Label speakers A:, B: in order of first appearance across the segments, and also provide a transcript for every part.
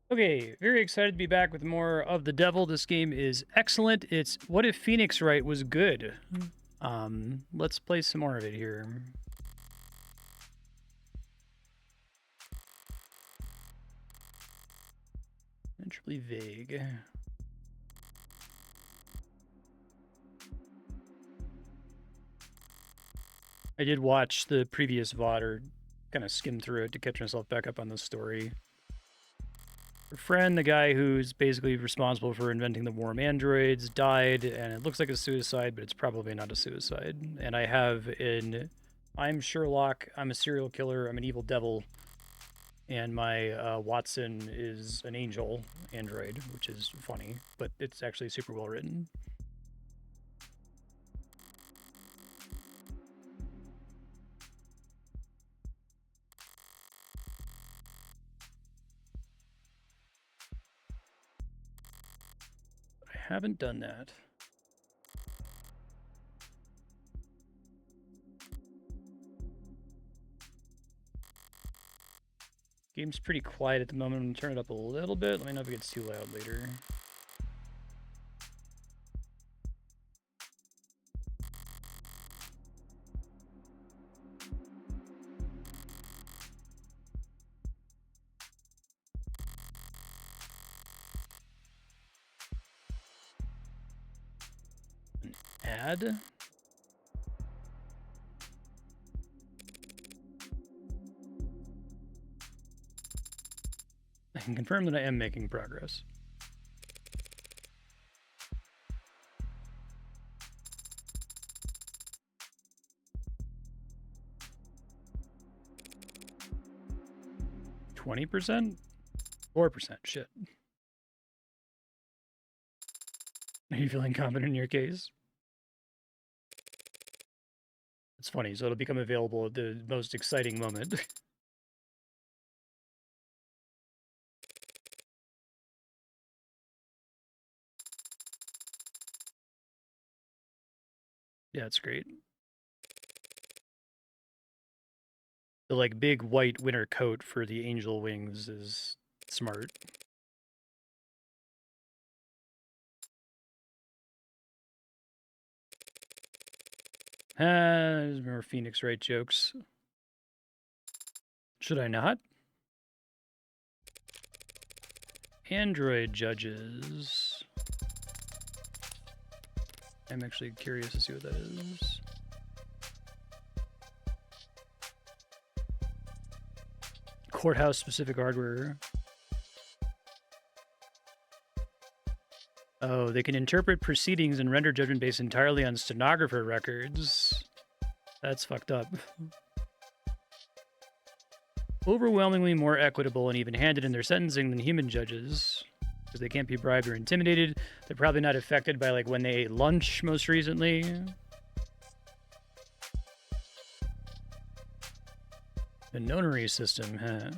A: Okay, very excited to be back with more of The Devil. This game is excellent. It's What If Phoenix Wright was good? Let's play some more of it here. Naturally vague. I did watch the previous VOD, or kind of skim through it to catch myself back up on the story. Her friend, the guy who's basically responsible for inventing the warm androids, died, and it looks like a suicide, but it's probably not a suicide. And I have I'm Sherlock, I'm a serial killer, I'm an evil devil, and my Watson is an angel android, which is funny, but it's actually super well written. I haven't done that. Game's pretty quiet at the moment. I'm gonna turn it up a little bit. Let me know if it gets too loud later. An ad? I can confirm that I am making progress. %? 4%. Shit. Are you feeling confident in your case? It's funny, so it'll become available at the most exciting moment. Yeah, it's great. The like big white winter coat for the angel wings is smart. There's more Phoenix Wright jokes. Should I not? Android judges. I'm actually curious to see what that is. Courthouse specific hardware. Oh, they can interpret proceedings and render judgment based entirely on stenographer records. That's fucked up. Overwhelmingly more equitable and even-handed in their sentencing than human judges, because they can't be bribed or intimidated. They're probably not affected by like when they ate lunch most recently. The nonary system, huh?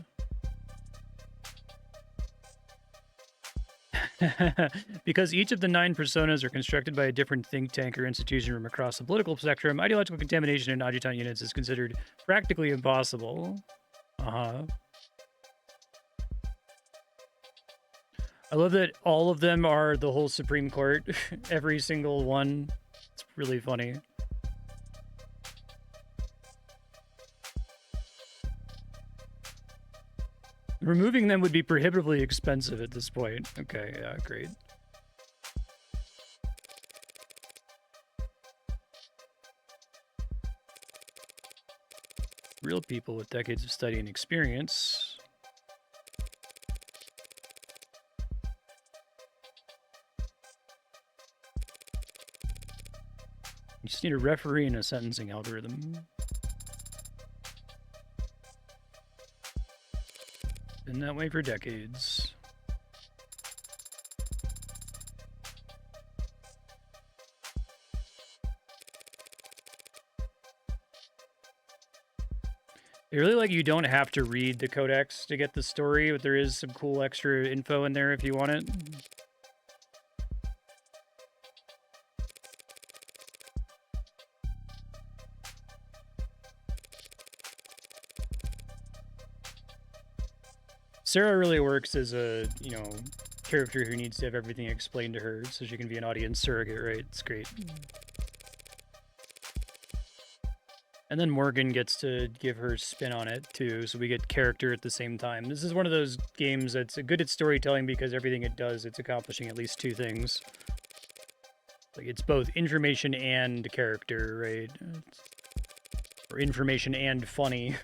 A: Because each of the 9 personas are constructed by a different think tank or institution from across the political spectrum, ideological contamination in adjutant units is considered practically impossible. Uh-huh. I love that all of them are the whole Supreme Court. Every single one. It's really funny. Removing them would be prohibitively expensive at this point. Okay, yeah, great. Real people with decades of study and experience. You just need a referee and a sentencing algorithm. Been that way for decades. I really like you don't have to read the codex to get the story, but there is some cool extra info in there if you want it. Sarah really works as a, character who needs to have everything explained to her so she can be an audience surrogate, right? It's great. And then Morgan gets to give her spin on it too, so we get character at the same time. This is one of those games that's good at storytelling because everything it does, it's accomplishing at least two things. Like, it's both information and character, right? Or information and funny.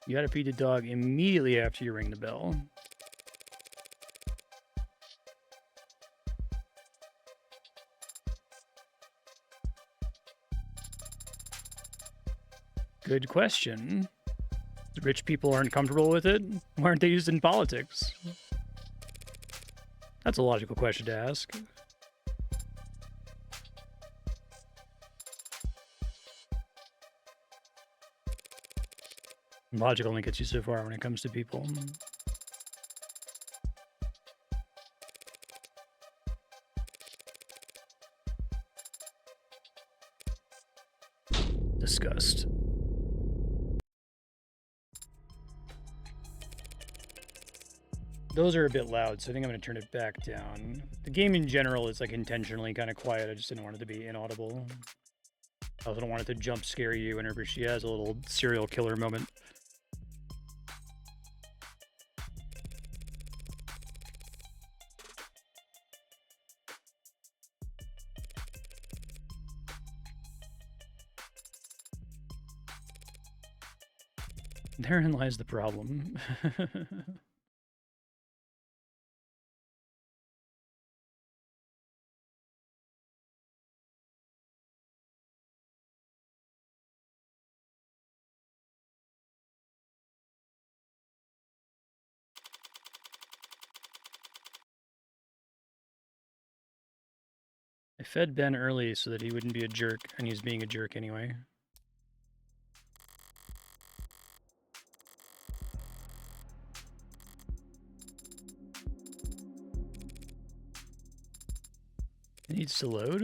A: You gotta feed the dog immediately after you ring the bell. Good question. Rich people aren't comfortable with it? Why aren't they used in politics? That's a logical question to ask. Logic only gets you so far when it comes to people. Disgust. Those are a bit loud, so I think I'm going to turn it back down. The game in general is like intentionally kind of quiet. I just didn't want it to be inaudible. I also don't want it to jump scare you whenever she has a little serial killer moment. Therein lies the problem. I fed Ben early so that he wouldn't be a jerk, and he's being a jerk anyway. It needs to load?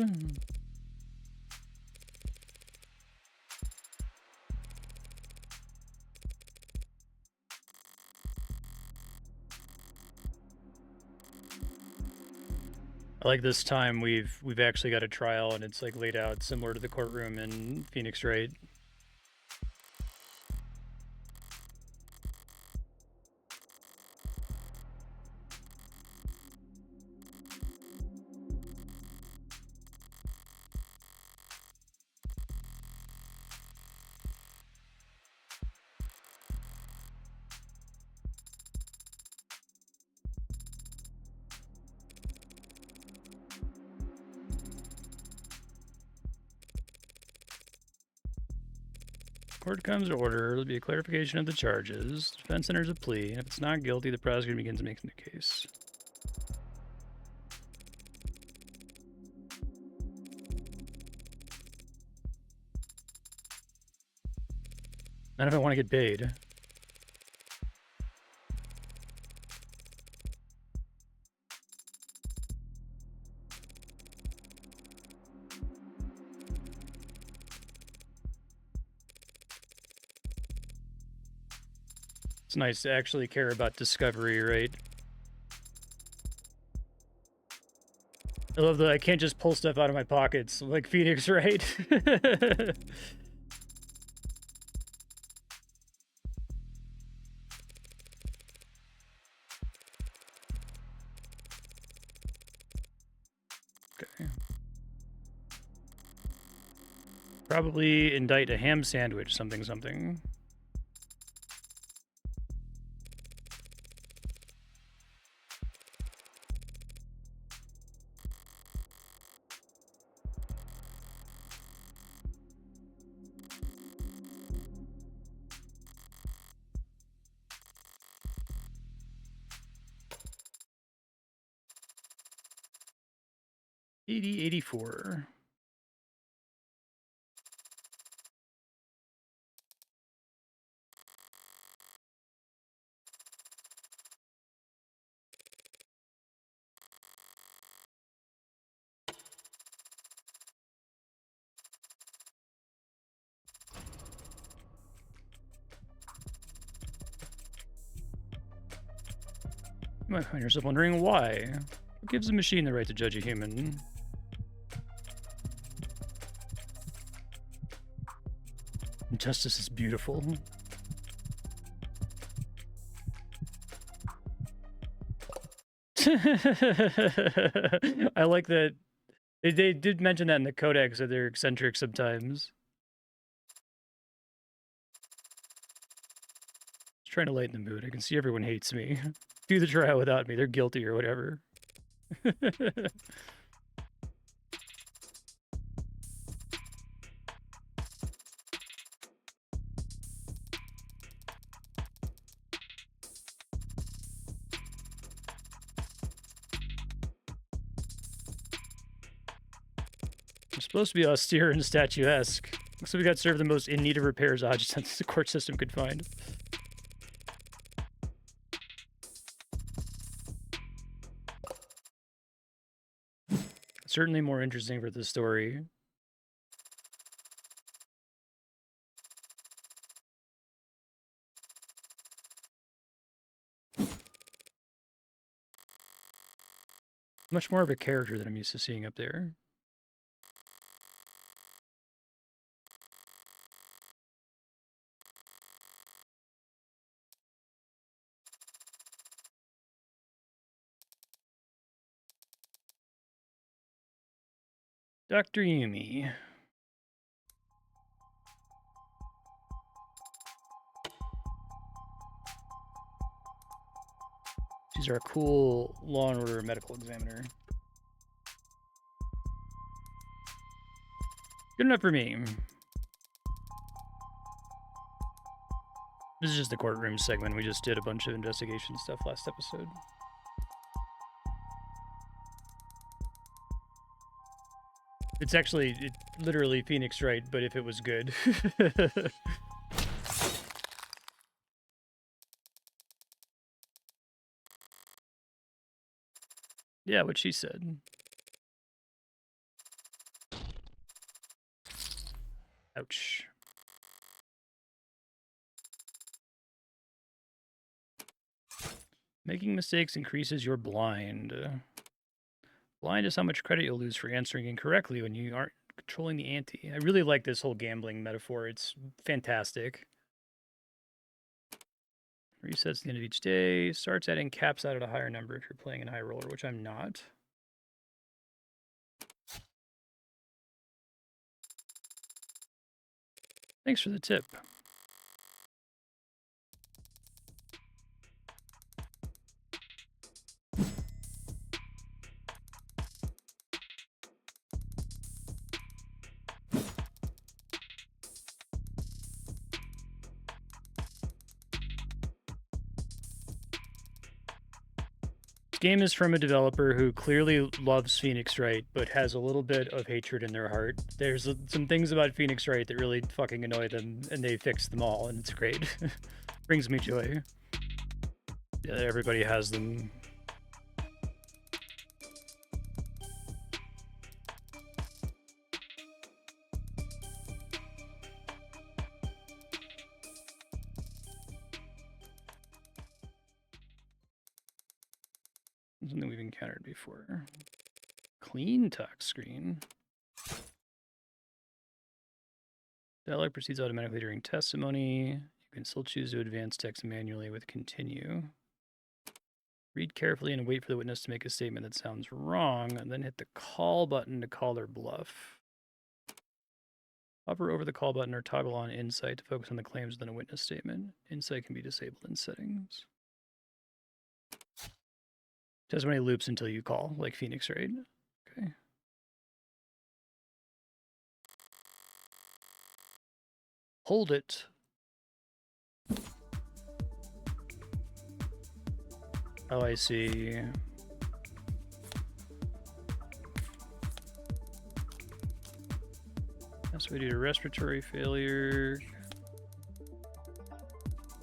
A: I like this time we've actually got a trial and it's like laid out similar to the courtroom in Phoenix, right? Court comes to order. There'll be a clarification of the charges. Defense enters a plea. If it's not guilty, the prosecutor begins making the case. Not if I want to get paid. It's nice to actually care about discovery, right? I love that I can't just pull stuff out of my pockets like Phoenix, right? Okay. Probably indict a ham sandwich, something, something. $80.84. You might find yourself wondering why. What gives the machine the right to judge a human? Justice is beautiful. I like that. They did mention that in the codex that they're eccentric sometimes. Just trying to lighten the mood. I can see everyone hates me. Do the trial without me. They're guilty or whatever. I'm supposed to be austere and statuesque. Looks like we got served the most in need of repairs objects the court system could find. Certainly more interesting for the story. Much more of a character than I'm used to seeing up there. Dr. Yumi. She's our cool Law and Order medical examiner. Good enough for me. This is just the courtroom segment. We just did a bunch of investigation stuff last episode. It's actually literally Phoenix Wright, but if it was good. Yeah, what she said. Ouch. Making mistakes increases your blind. Blind is how much credit you'll lose for answering incorrectly when you aren't controlling the ante. I really like this whole gambling metaphor. It's fantastic. Resets at the end of each day. Starts at and caps out at a higher number if you're playing in high roller, which I'm not. Thanks for the tip. Game is from a developer who clearly loves Phoenix Wright, but has a little bit of hatred in their heart. There's some things about Phoenix Wright that really fucking annoy them, and they fixed them all, and it's great. Brings me joy. Yeah, everybody has them. Something we've encountered before. Clean talk screen. Dialog proceeds automatically during testimony. You can still choose to advance text manually with continue. Read carefully and wait for the witness to make a statement that sounds wrong, and then hit the call button to call their bluff. Hover over the call button or toggle on insight to focus on the claims within a witness statement. Insight can be disabled in settings. Testimony loops until you call, like Phoenix Wright. Okay. Hold it. Oh, I see. That's what we do to respiratory failure.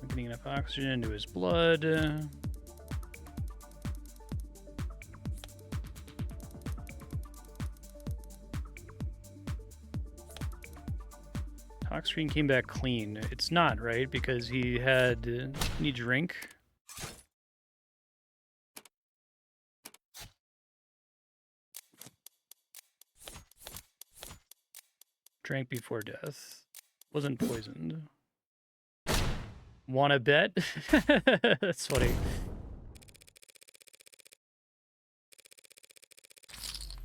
A: Not getting enough oxygen into his blood. Talk screen came back clean. It's not, right? Because he had... need drink? Drank before death. Wasn't poisoned. Wanna bet? That's funny.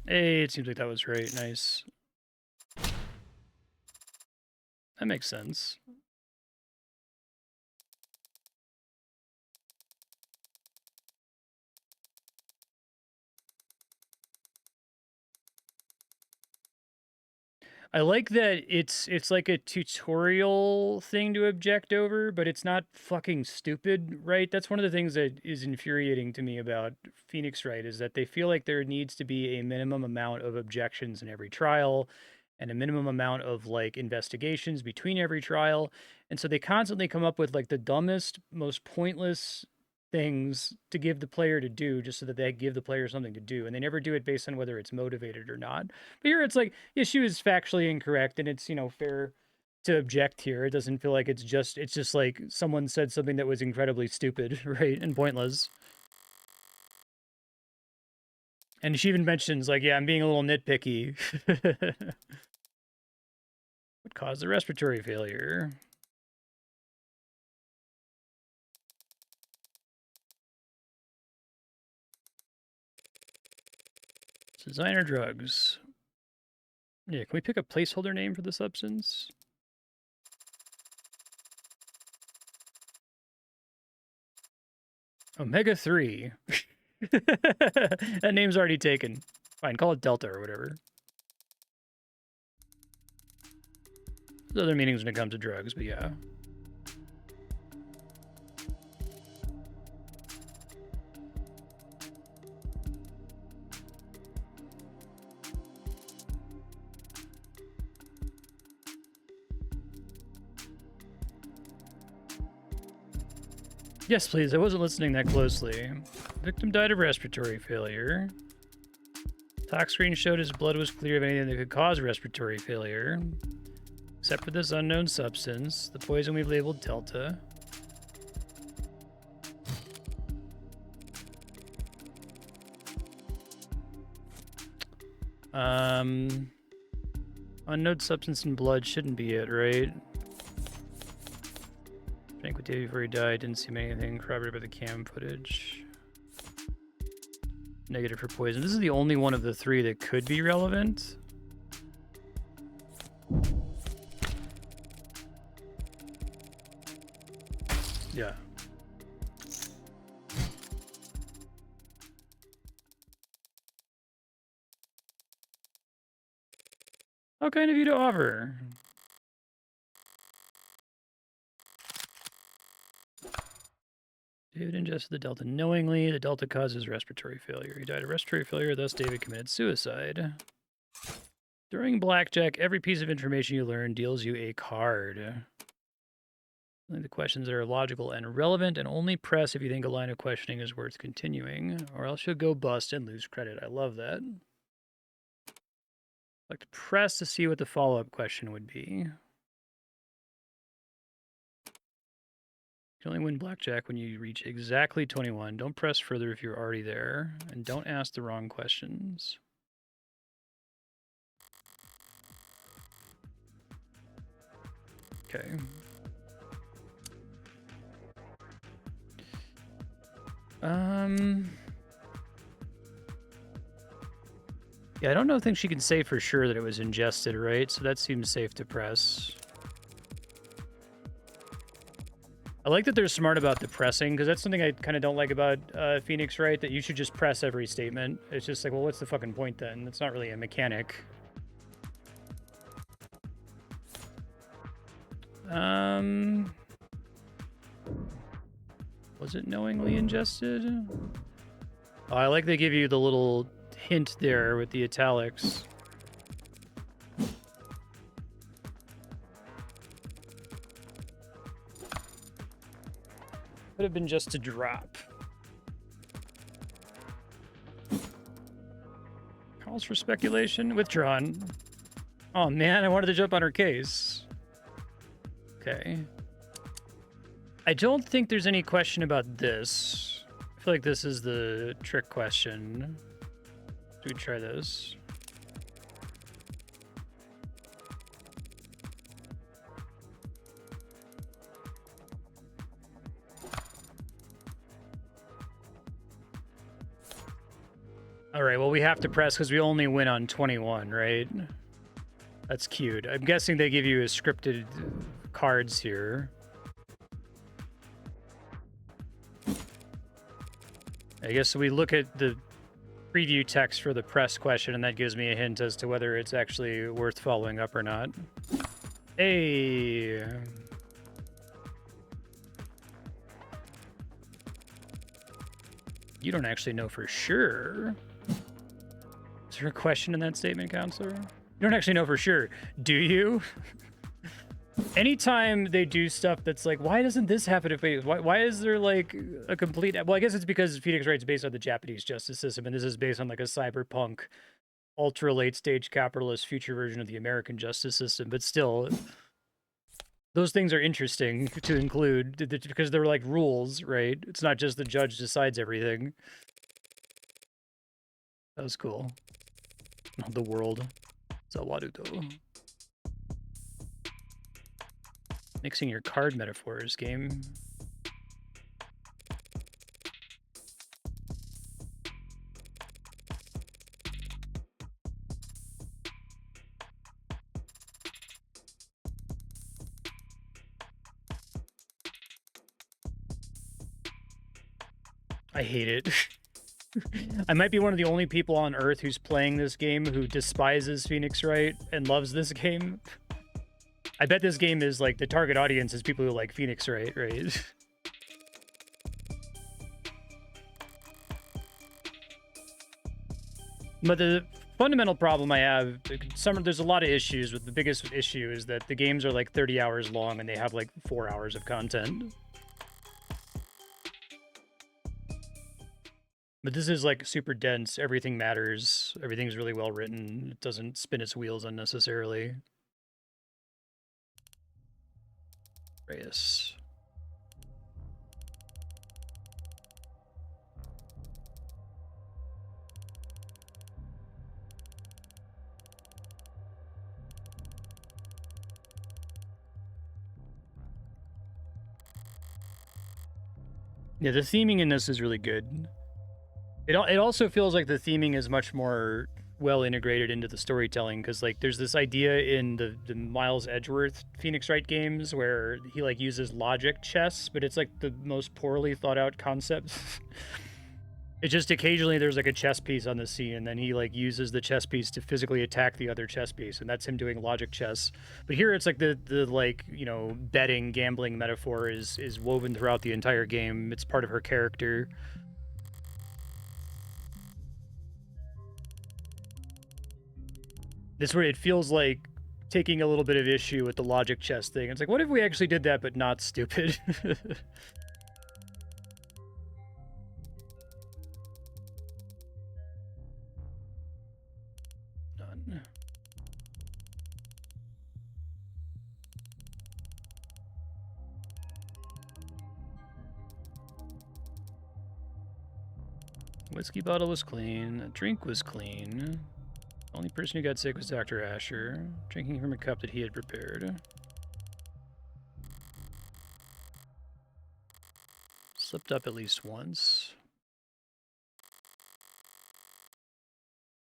A: Hey, it seems like that was right. Nice. That makes sense. I like that it's like a tutorial thing to object over, but it's not fucking stupid, right? That's one of the things that is infuriating to me about Phoenix Wright is that they feel like there needs to be a minimum amount of objections in every trial and a minimum amount of like investigations between every trial. And so they constantly come up with like the dumbest, most pointless things to give the player to do just so that they give the player something to do. And they never do it based on whether it's motivated or not. But here it's like, yeah, she was factually incorrect and it's, you know, fair to object here. It doesn't feel like it's just like someone said something that was incredibly stupid, right? And pointless. And she even mentions like, yeah, I'm being a little nitpicky. What caused the respiratory failure? Designer drugs. Yeah, can we pick a placeholder name for the substance? Omega-3. That name's already taken. Fine, call it Delta or whatever. There's other meanings when it comes to drugs, but yeah. Yes, please. I wasn't listening that closely. Victim died of respiratory failure. Tox screen showed his blood was clear of anything that could cause respiratory failure. Except for this unknown substance. The poison we've labeled Delta. Unknown substance in blood shouldn't be it, right? Drank with Davey before he died. Didn't see anything corroborated by the cam footage. Negative for poison. This is the only one of the three that could be relevant. Yeah. How kind of you to offer? David ingested the Delta knowingly. The Delta causes respiratory failure. He died of respiratory failure, thus David committed suicide. During blackjack, every piece of information you learn deals you a card. Only the questions that are logical and relevant, and only press if you think a line of questioning is worth continuing, or else you'll go bust and lose credit. I love that. I'd like to press to see what the follow-up question would be. You can only win blackjack when you reach exactly 21. Don't press further if you're already there, and don't ask the wrong questions. Okay. Yeah, I don't think she can say for sure that it was ingested, right? So that seems safe to press. I like that they're smart about the pressing, because that's something I kind of don't like about Phoenix Wright, that you should just press every statement. It's just like, well, what's the fucking point then? It's not really a mechanic. Was it knowingly ingested? Oh, I like they give you the little hint there with the italics. Could have been just a drop. Calls for speculation. Withdrawn. Oh man, I wanted to jump on her case. Okay. I don't think there's any question about this. I feel like this is the trick question. Do we try this? All right, well, we have to press because we only win on 21, right? That's cute. I'm guessing they give you a scripted cards here. I guess we look at the preview text for the press question, and that gives me a hint as to whether it's actually worth following up or not. Hey. You don't actually know for sure. Is there a question in that statement, counselor? You don't actually know for sure, do you? Anytime they do stuff that's like, why doesn't this happen if we... Why is there, like, a complete... Well, I guess it's because Phoenix Wright's based on the Japanese justice system, and this is based on, like, a cyberpunk, ultra late-stage capitalist future version of the American justice system. But still, those things are interesting to include, because they're, like, rules, right? It's not just the judge decides everything. That was cool. The world. Zawaruto. Mixing your card metaphors, game. I hate it. I might be one of the only people on Earth who's playing this game who despises Phoenix Wright and loves this game. I bet this game is, like, the target audience is people who like Phoenix Wright, right? But the fundamental problem I have, there's a lot of issues, but the biggest issue is that the games are, like, 30 hours long and they have, like, 4 hours of content. But this is, like, super dense. Everything matters. Everything's really well written. It doesn't spin its wheels unnecessarily. Reyes. Yeah, the theming in this is really good. It also feels like the theming is much more well integrated into the storytelling, because, like, there's this idea in the Miles Edgeworth Phoenix Wright games where he, like, uses logic chess, but it's, like, the most poorly thought out concept. It just occasionally there's, like, a chess piece on the scene, and then he, like, uses the chess piece to physically attack the other chess piece, and that's him doing logic chess. But here it's like the like, you know, betting, gambling metaphor is woven throughout the entire game. It's part of her character. This where it feels like taking a little bit of issue with the logic chess thing. It's like, what if we actually did that but not stupid? None. Whiskey bottle was clean. The drink was clean. The only person who got sick was Dr. Asher, drinking from a cup that he had prepared. Slipped up at least once.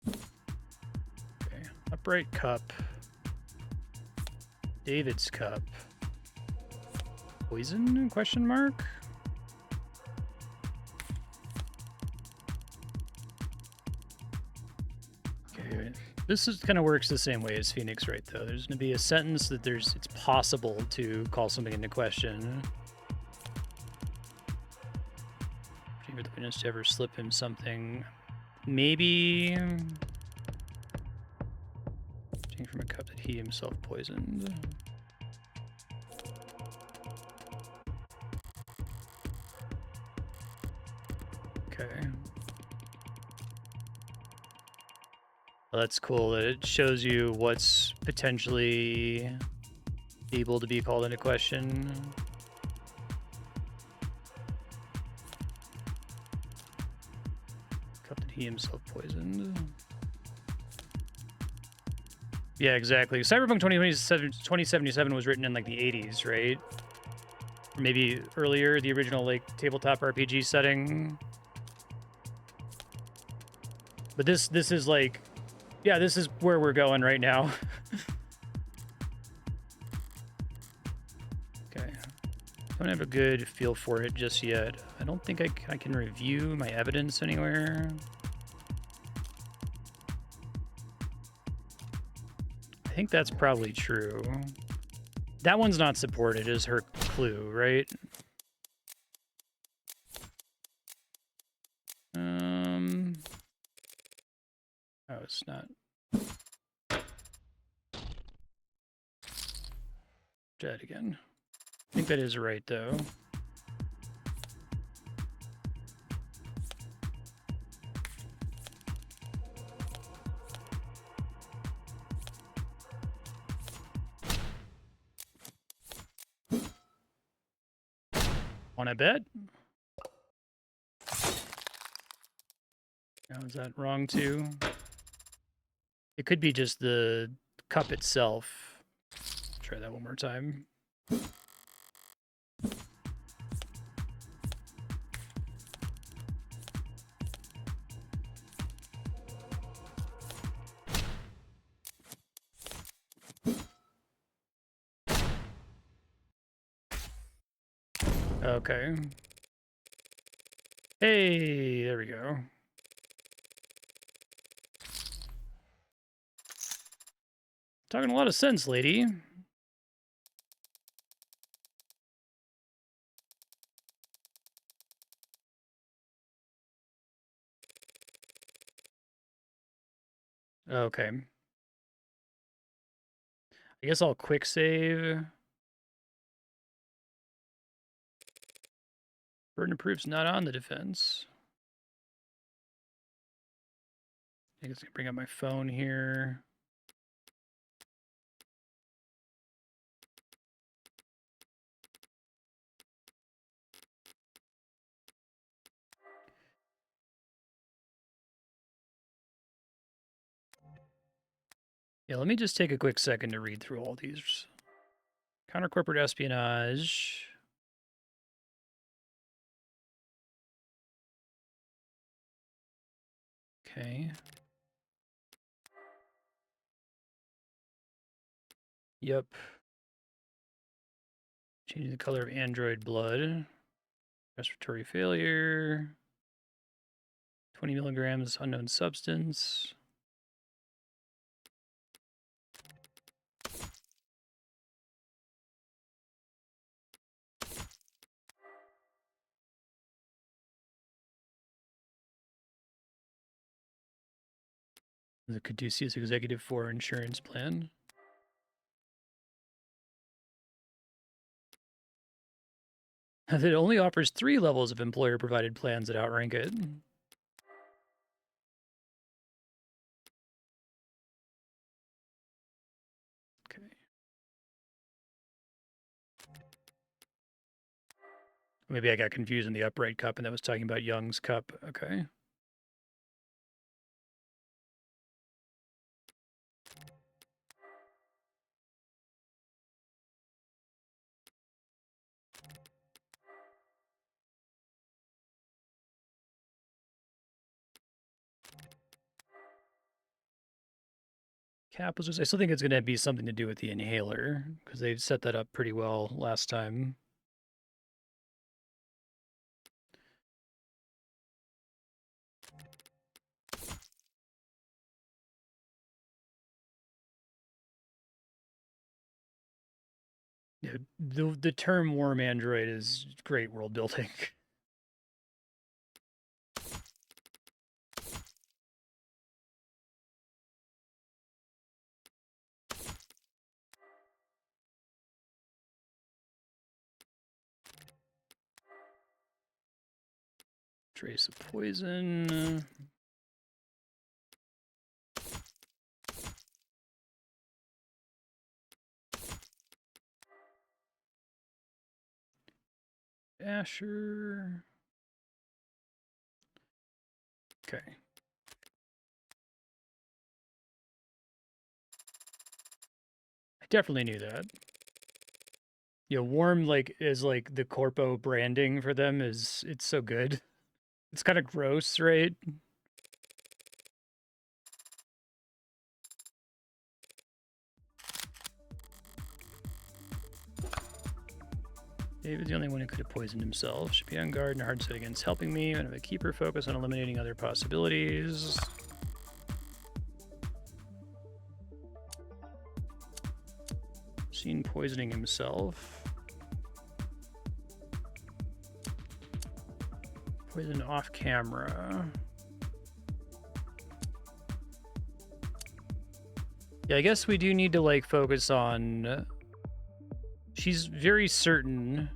A: Okay, upright cup. David's cup. Poison? Question mark? Okay, this kind of works the same way as Phoenix Wright, though. There's going to be a sentence that it's possible to call something into question. For the witness to ever slip him something. Maybe... Drinking from a cup that he himself poisoned. Okay. Well, that's cool that it shows you what's potentially able to be called into question. Cup that he himself poisoned. Yeah, exactly. Cyberpunk 2077 was written in, like, the 80s, right? Or maybe earlier, the original, like, tabletop RPG setting. But this is like, yeah, this is where we're going right now. Okay. Don't have a good feel for it just yet. I don't think I can review my evidence anywhere. I think that's probably true. That one's not supported as her clue, right? Oh, it's not. Dead again. I think that is right, though. Wanna bet? Oh, is that wrong, too? It could be just the cup itself. Try that one more time. Okay. Hey, there we go. Talking a lot of sense, lady. Okay. I guess I'll quick save. Burden of proof's not on the defense. I guess I can bring up my phone here. Yeah, let me just take a quick second to read through all these. Counter corporate espionage. Okay. Yep. Changing the color of android blood. Respiratory failure. 20 milligrams unknown substance. The Caduceus Executive 4 insurance plan. It only offers 3 levels of employer-provided plans that outrank it. Okay. Maybe I got confused in the upright cup and that was talking about Young's cup. Okay. Cap was just, I still think it's going to be something to do with the inhaler because they've set that up pretty well last time. Yeah, the term warm android is great world building. Trace of poison. Asher. Okay. I definitely knew that. Yeah, warm like is like the corpo branding for them is it's so good. It's kind of gross, right? David's the only one who could have poisoned himself. Should be on guard and hard set against helping me. And have a keeper focus on eliminating other possibilities. Seen poisoning himself. Poison off camera. Yeah, I guess we do need to like focus on. She's very certain.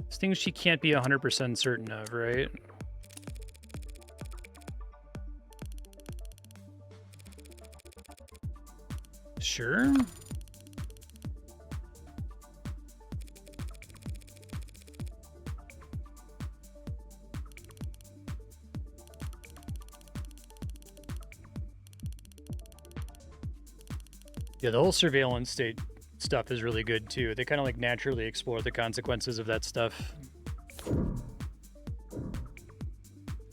A: It's things she can't be 100% certain of, right? Sure. Yeah, the whole surveillance state stuff is really good too. They kind of like naturally explore the consequences of that stuff.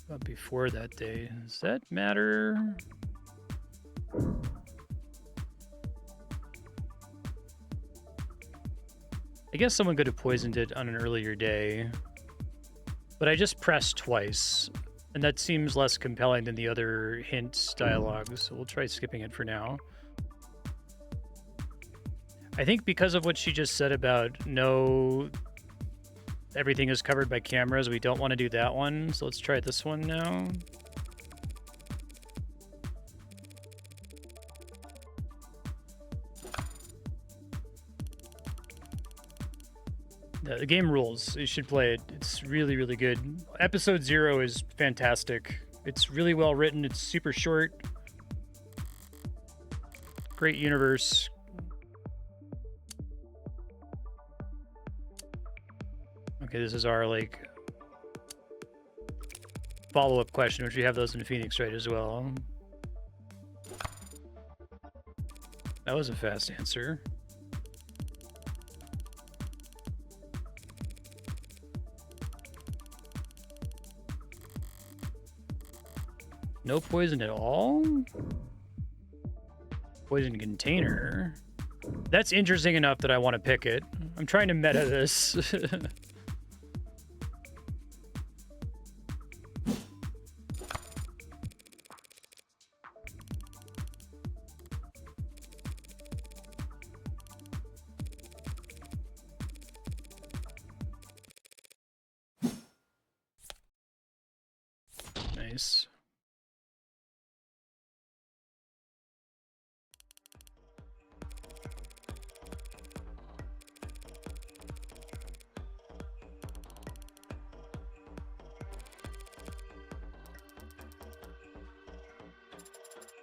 A: But before that day, does that matter? I guess someone could have poisoned it on an earlier day, but I just pressed twice, and that seems less compelling than the other hints dialogues, so we'll try skipping it for now. I think because of what she just said about everything is covered by cameras, we don't want to do that one, so let's try this one now. The game rules. You should play it. It's really, really good. Episode 0 is fantastic. It's really well written. It's super short. Great universe. Okay, this is our like follow-up question, which we have those in Phoenix, right, as well. That was a fast answer. No poison at all? Poison container. That's interesting enough that I want to pick it. I'm trying to meta this. Nice.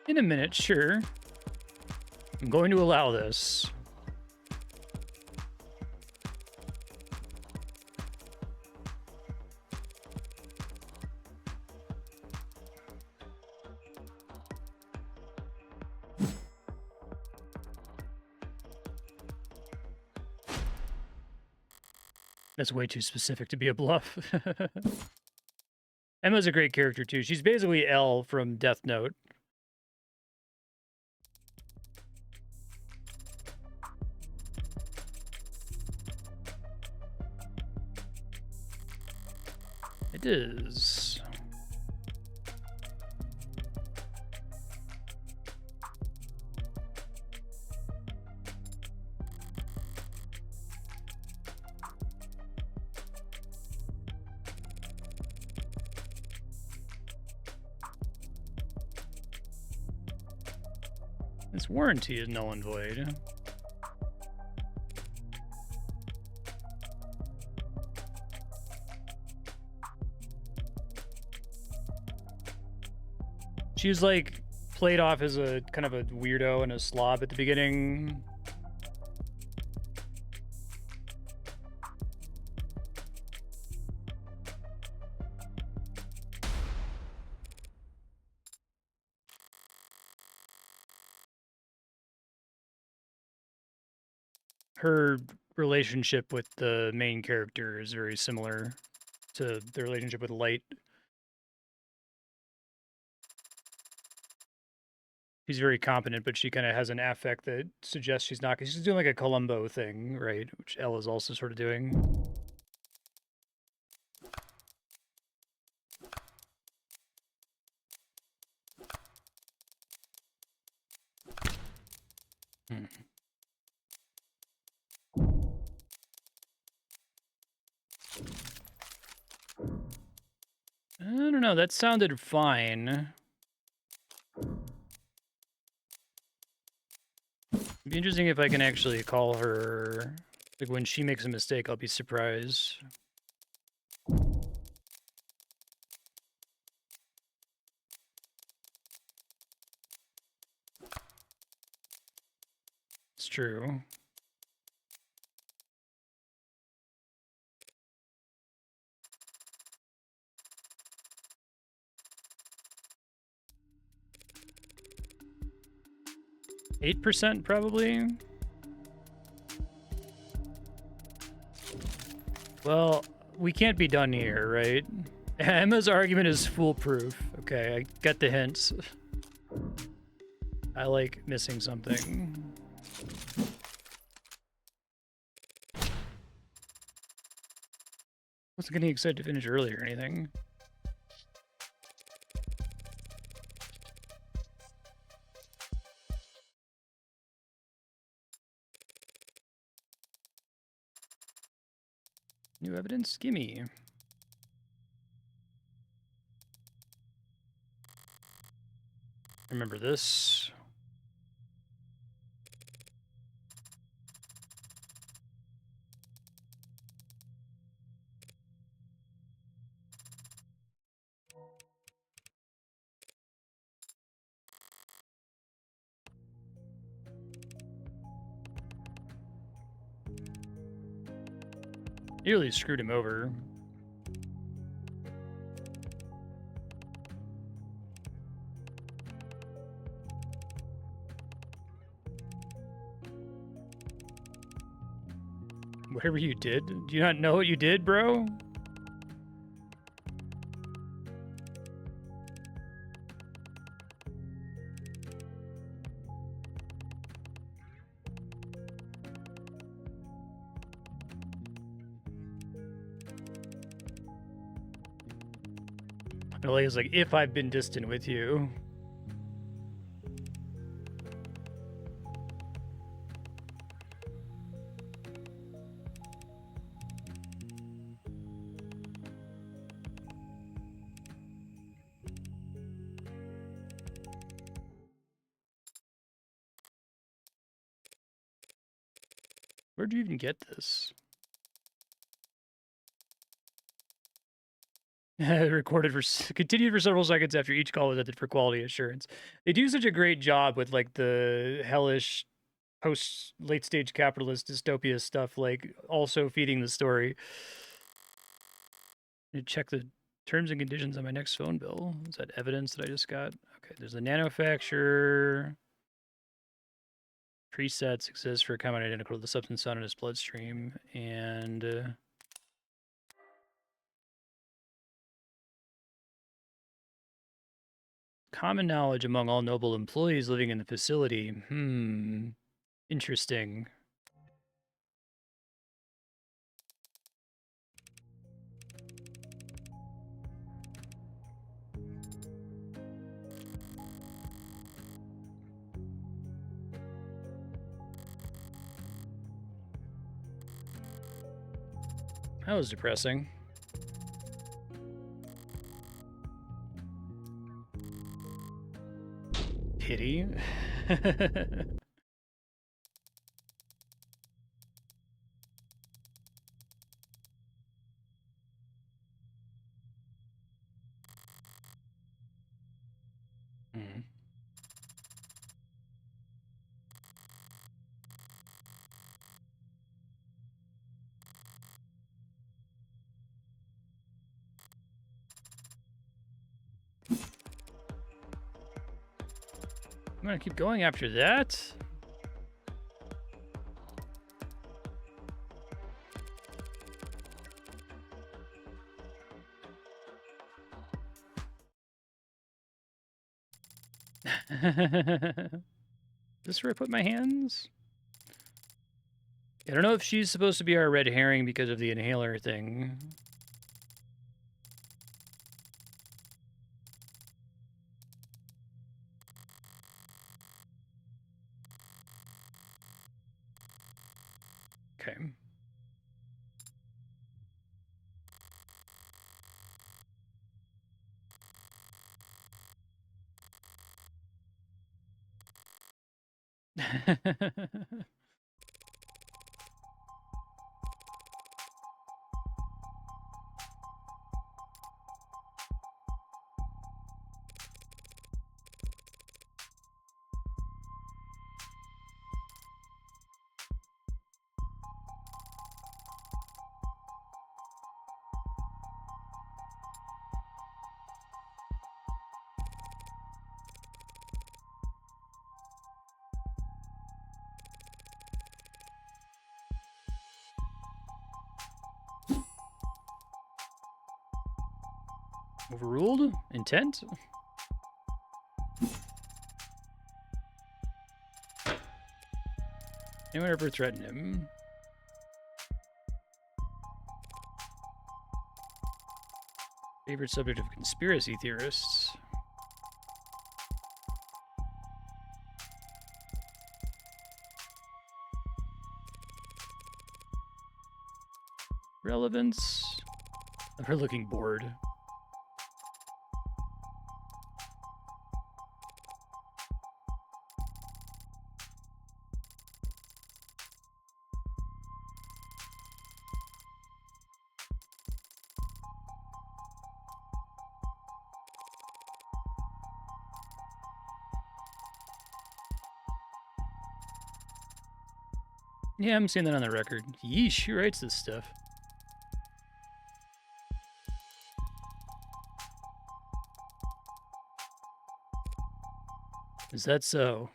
A: In a minute, sure. I'm going to allow this. That's way too specific to be a bluff. Emma's a great character, too. She's basically Elle from Death Note. It is. This warranty is null and void. She was like played off as a kind of a weirdo and a slob at the beginning. Her relationship with the main character is very similar to the relationship with Light. She's very competent, but she kind of has an affect that suggests she's not. Cause she's doing like a Columbo thing, right? Which Elle is also sort of doing. Hmm. I don't know. That sounded fine. It'd be interesting if I can actually call her. Like when she makes a mistake, I'll be surprised. It's true. %, probably. Well, we can't be done here, right? Emma's argument is foolproof. Okay, I get the hints. I like missing something. Wasn't getting excited to finish early or anything. New evidence? Gimme. Remember this. Nearly screwed him over. Whatever you did? Do you not know what you did, bro? It's like, if I've been distant with you. Where'd you even get this? Recorded for continued for several seconds after each call was ended for quality assurance. They do such a great job with like the hellish post late stage capitalist dystopia stuff, like also feeding the story. Check the terms and conditions on my next phone bill. Is that evidence that I just got? Okay, there's a nanofacture. Presets exist for a compound identical to the substance found in its bloodstream, and common knowledge among all noble employees living in the facility. Interesting. That was depressing. Pity. Hmm. I'm gonna keep going after that. Is this where I put my hands? I don't know if she's supposed to be our red herring because of the inhaler thing. Okay. Overruled? Intent? Anyone ever threaten him? Favorite subject of conspiracy theorists? Relevance? We're looking bored. Yeah, I'm seeing that on the record. Yeesh, who writes this stuff? Is that so?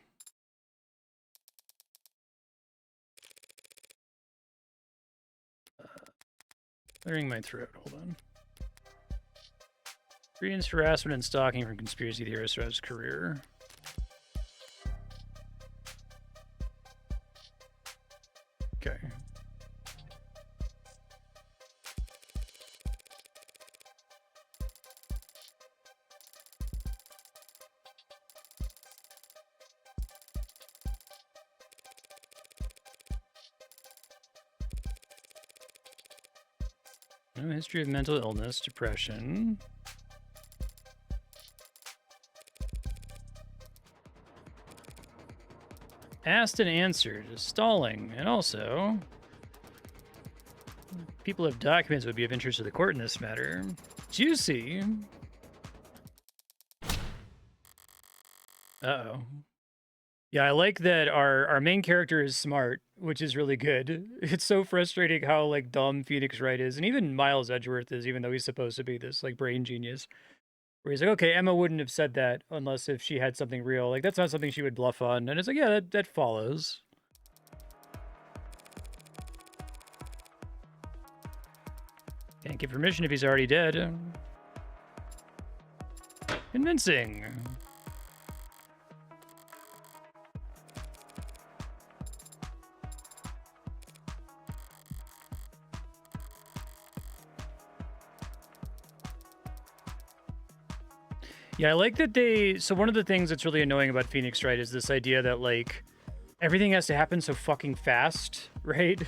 A: Clearing my throat. Hold on. Experienced harassment and stalking from conspiracy theorists throughout his career. Okay. No history of mental illness, depression. Asked and answered, stalling, and also people have documents would be of interest to the court in this matter. Juicy. Uh-oh. Yeah, I like that our main character is smart, which is really good. It's so frustrating how like dumb Phoenix Wright is, and even Miles Edgeworth is, even though he's supposed to be this like brain genius. Where he's like, okay, Emma wouldn't have said that unless if she had something real. Like that's not something she would bluff on. And it's like, yeah, that follows. Can't give permission if he's already dead. Convincing. Yeah, I like that so one of the things that's really annoying about Phoenix Wright is this idea that like everything has to happen so fucking fast, right?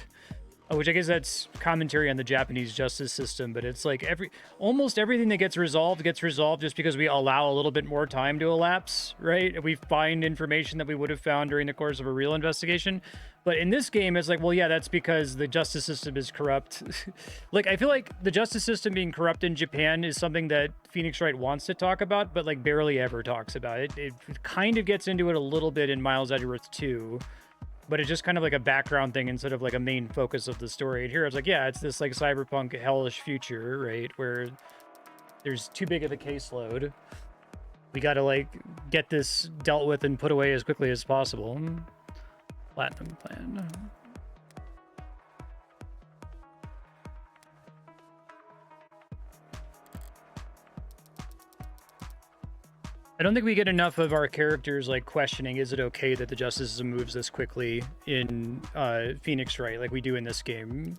A: Which I guess that's commentary on the Japanese justice system, but it's like almost everything that gets resolved just because we allow a little bit more time to elapse, right? We find information that we would have found during the course of a real investigation. But in this game, it's like, well, yeah, that's because the justice system is corrupt. Like, I feel like the justice system being corrupt in Japan is something that Phoenix Wright wants to talk about, but like barely ever talks about it. It kind of gets into it a little bit in Miles Edgeworth 2. But it's just kind of like a background thing instead of like a main focus of the story. And here it's like, yeah, it's this like cyberpunk hellish future, right? Where there's too big of a caseload. We got to like get this dealt with and put away as quickly as possible. Platinum plan. I don't think we get enough of our characters like questioning, is it okay that the justice system moves this quickly in Phoenix Wright like we do in this game.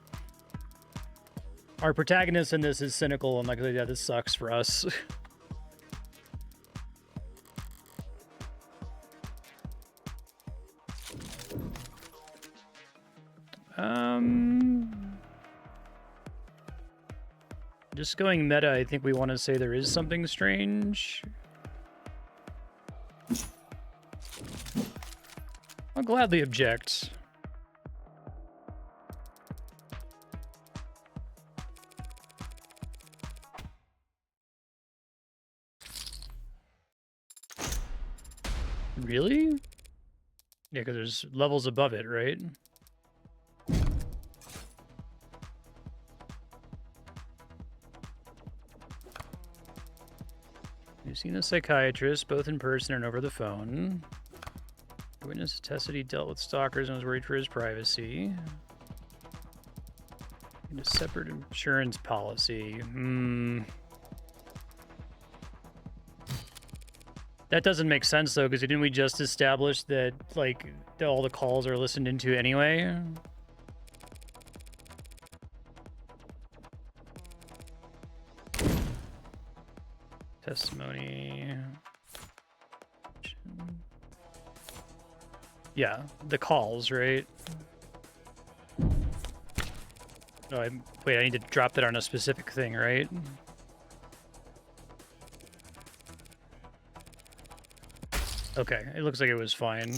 A: Our protagonist in this is cynical and like, yeah, this sucks for us. Just going meta, I think we want to say there is something strange. I'll gladly object. Really? Yeah, because there's levels above it, right? You've seen a psychiatrist, both in person and over the phone. The witness attested he dealt with stalkers and was worried for his privacy. And a separate insurance policy. That doesn't make sense, though, because didn't we just establish that, like, all the calls are listened into anyway? Testimony. Yeah, the calls, right? Oh, wait, I need to drop that on a specific thing, right? Okay, it looks like it was fine.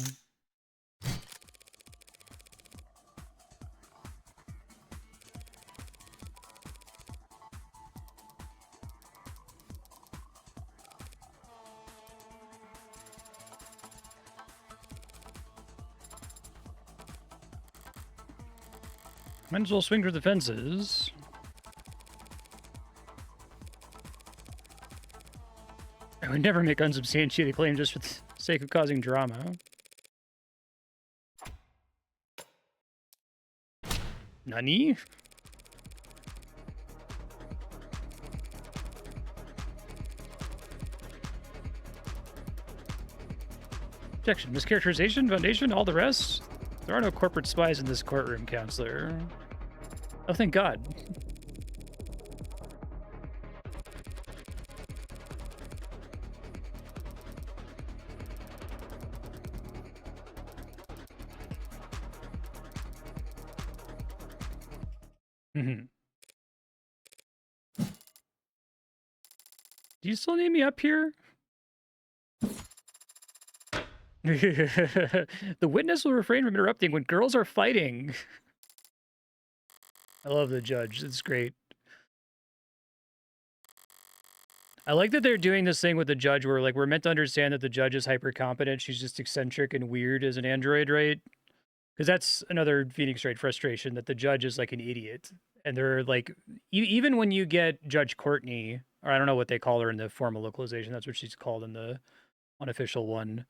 A: Might as well swing for the fences. I would never make unsubstantiated claims just for the sake of causing drama. Nani? Objection. Mischaracterization, foundation, all the rest? There are no corporate spies in this courtroom, counselor. Oh, thank God. Do you still need me up here? The witness will refrain from interrupting when girls are fighting. I love the judge. It's great. I like that they're doing this thing with the judge where, like, we're meant to understand that the judge is hyper competent. She's just eccentric and weird as an android, right? Because that's another Phoenix Wright frustration, that the judge is like an idiot. And they're like, even when you get Judge Courtney, or I don't know what they call her in the formal localization, that's what she's called in the unofficial one.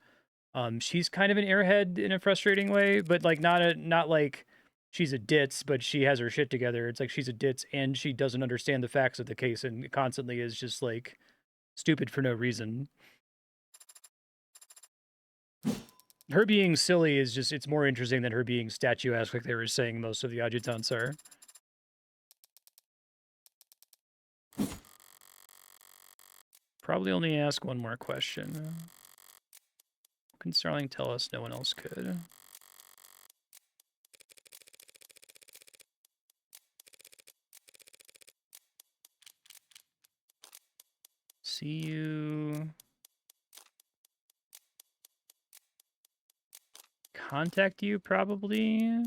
A: She's kind of an airhead in a frustrating way, but like not like she's a ditz, but she has her shit together. It's like she's a ditz and she doesn't understand the facts of the case and constantly is just like stupid for no reason. Her being silly is just, it's more interesting than her being statuesque, like they were saying most of the adjutants are. Probably only ask one more question. Can Starling tell us no one else could? See you. Contact you, probably.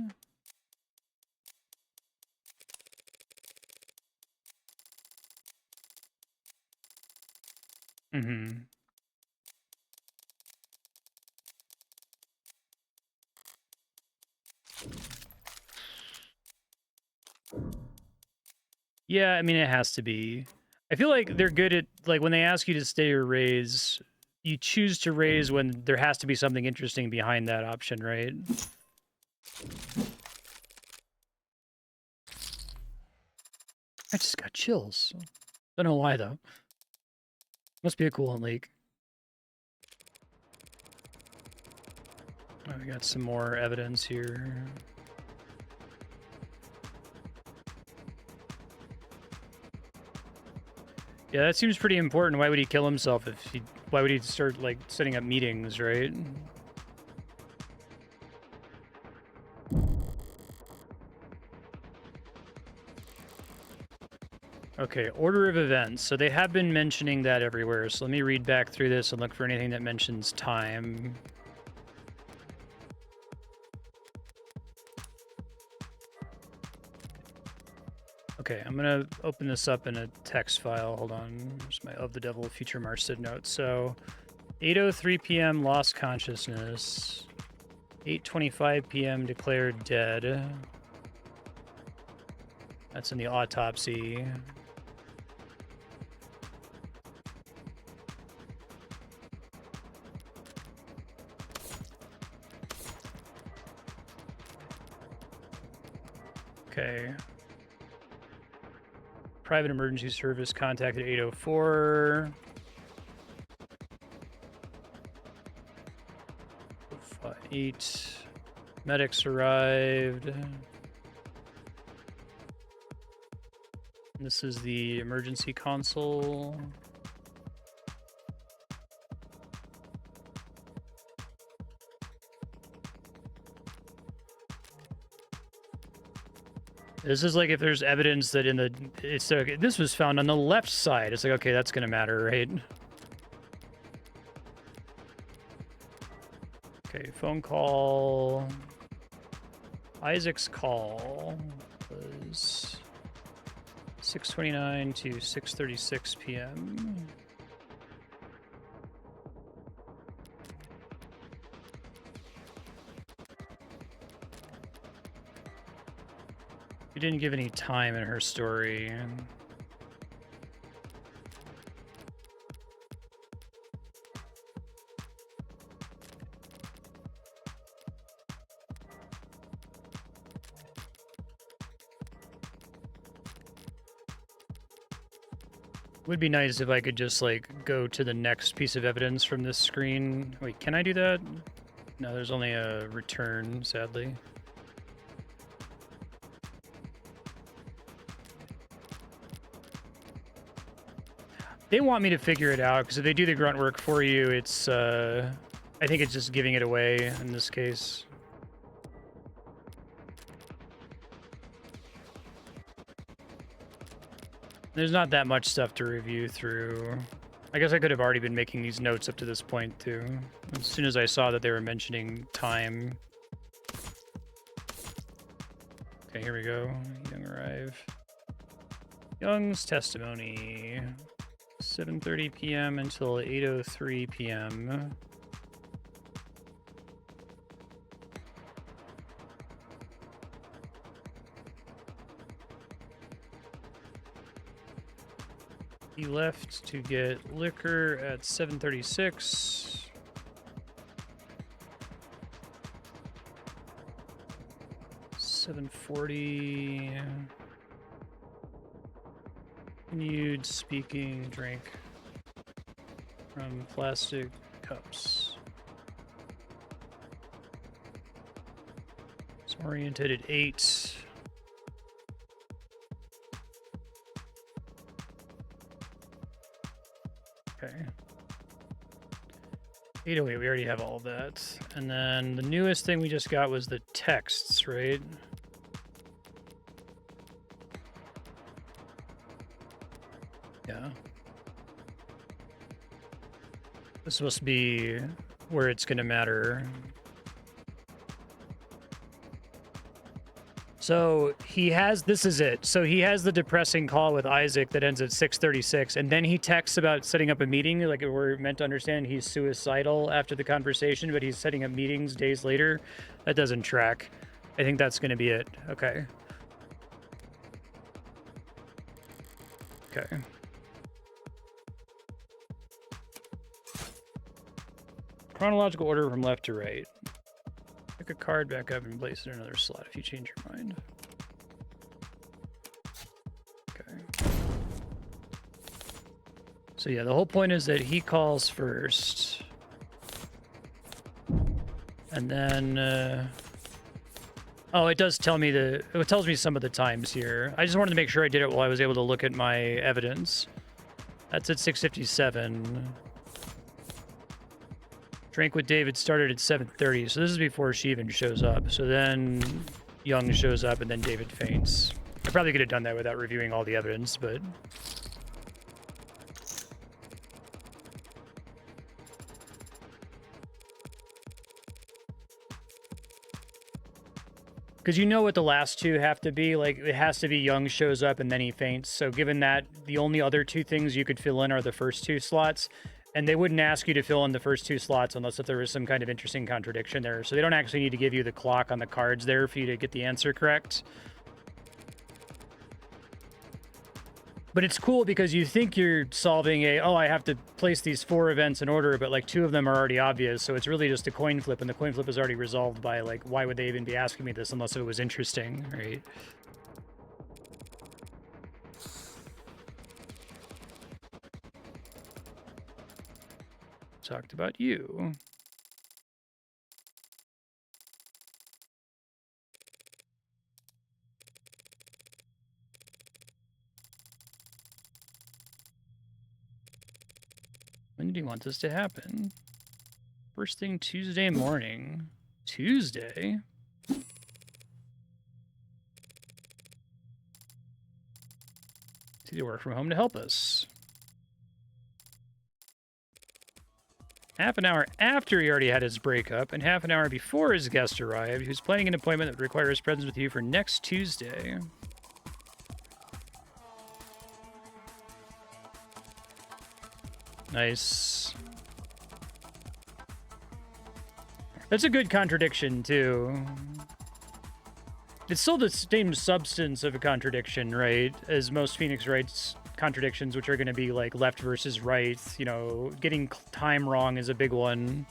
A: Yeah, I mean, it has to be. I feel like they're good at, like, when they ask you to stay or raise, you choose to raise when there has to be something interesting behind that option, right? I just got chills. Don't know why, though. Must be a coolant leak. Oh, we got some more evidence here. Yeah, that seems pretty important. Why would he kill himself if he... Why would he start, like, setting up meetings, right? Okay, order of events. So they have been mentioning that everywhere. So let me read back through this and look for anything that mentions time. Okay, I'm gonna open this up in a text file. Hold on. There's my Of the Devil future Marstead note. So 8:03 p.m. lost consciousness. 8:25 p.m. declared dead. That's in the autopsy. Okay. Private emergency service contacted 8:04. 8. Medics arrived. This is the emergency console. This is like if there's evidence that in the... It's okay, this was found on the left side. It's like, okay, that's going to matter, right? Okay, phone call. Isaac's call was 6:29 to 6:36 p.m. She didn't give any time in her story. Would be nice if I could just like go to the next piece of evidence from this screen. Wait, can I do that? No, there's only a return, sadly. They want me to figure it out, because if they do the grunt work for you, it's, I think it's just giving it away in this case. There's not that much stuff to review through. I guess I could have already been making these notes up to this point, too. As soon as I saw that they were mentioning time. Okay, here we go. Young arrive. Young's testimony. 7:30 p.m. until 8:03 p.m. He left to get liquor at 7:36. $7:40. Continued speaking, drink from plastic cups. It's oriented at 8. Okay. 808, we already have all of that. And then the newest thing we just got was the texts, right? Yeah. This is supposed to be where it's going to matter. So he has, this is it. So he has the depressing call with Isaac that ends at 6:36, and then he texts about setting up a meeting. Like, we're meant to understand he's suicidal after the conversation, but he's setting up meetings days later. That doesn't track. I think that's going to be it. Okay. Okay. Chronological order from left to right. Pick a card back up and place it in another slot if you change your mind. Okay. So yeah, the whole point is that he calls first. And then, oh, it does tell me it tells me some of the times here. I just wanted to make sure I did it while I was able to look at my evidence. That's at 6:57. Drink with David started at 7:30, so this is before she even shows up. So then Young shows up, and then David faints. I probably could have done that without reviewing all the evidence, but... Because you know what the last two have to be. Like, it has to be Young shows up and then he faints. So given that, the only other two things you could fill in are the first two slots. And they wouldn't ask you to fill in the first two slots unless if there was some kind of interesting contradiction there. So they don't actually need to give you the clock on the cards there for you to get the answer correct. But it's cool because you think you're solving oh, I have to place these 4 events in order, but like 2 of them are already obvious. So it's really just a coin flip, and the coin flip is already resolved by like, why would they even be asking me this unless it was interesting, right? Talked about you. When did he want this to happen? First thing Tuesday morning. Tuesday? Did he work from home to help us? Half an hour after he already had his breakup, and half an hour before his guest arrived, he was planning an appointment that would require his presence with you for next Tuesday. Nice. That's a good contradiction, too. It's still the same substance of a contradiction, right? As most Phoenix Wrights contradictions, which are going to be like left versus right. You know, getting time wrong is a big one.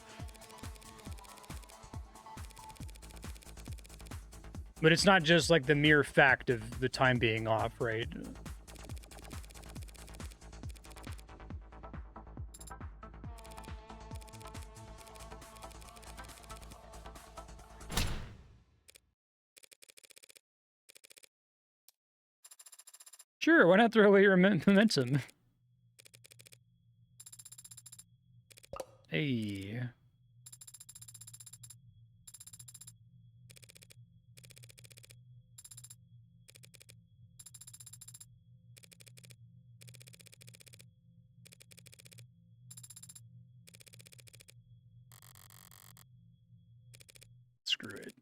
A: But it's not just like the mere fact of the time being off, right? Sure, why not throw away your momentum? Hey. Screw it.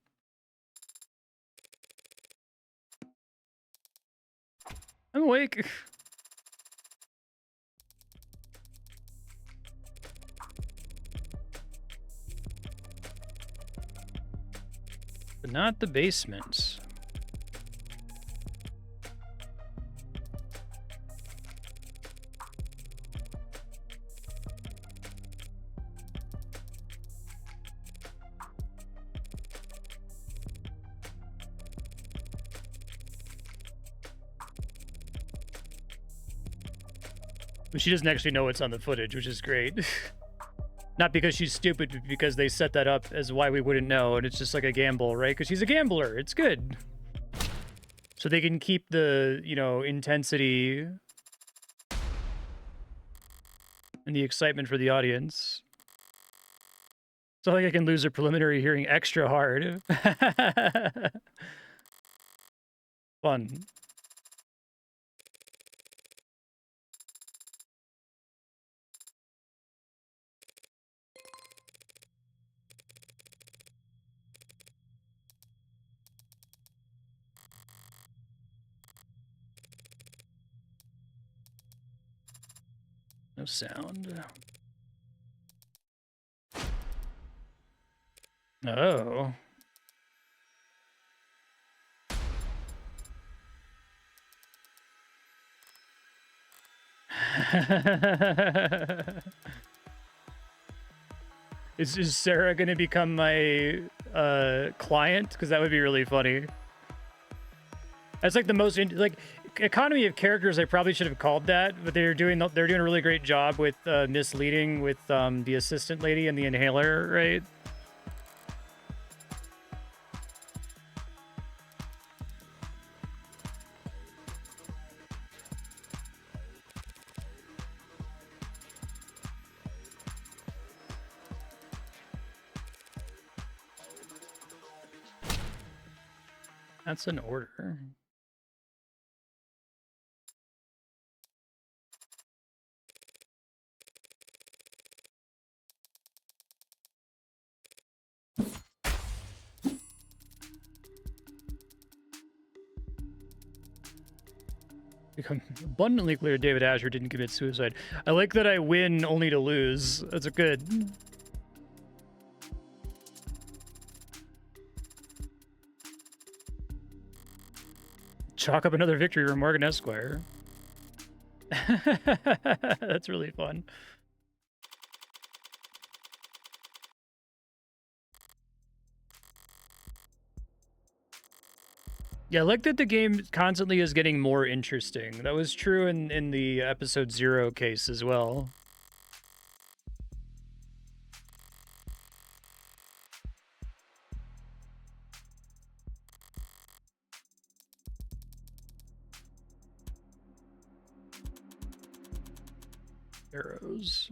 A: I'm awake. But not the basement. She doesn't actually know what's on the footage, which is great. Not because she's stupid, but because they set that up as why we wouldn't know, and it's just like a gamble, right? Because she's a gambler. It's good. So they can keep the, you know, intensity and the excitement for the audience. It's not like I can lose a preliminary hearing extra hard. Fun. No sound. Oh. Is Sarah going to become my client? Because that would be really funny. That's like the most like economy of characters. I probably should have called that, but they're doing a really great job with misleading with the assistant lady and the inhaler, right? That's an order. Become abundantly clear David Asher didn't commit suicide. I like that I win only to lose. That's a good. Chalk up another victory for Morgan Esquire. That's really fun. Yeah, I like that the game constantly is getting more interesting. That was true in the episode 0 case as well. Arrows.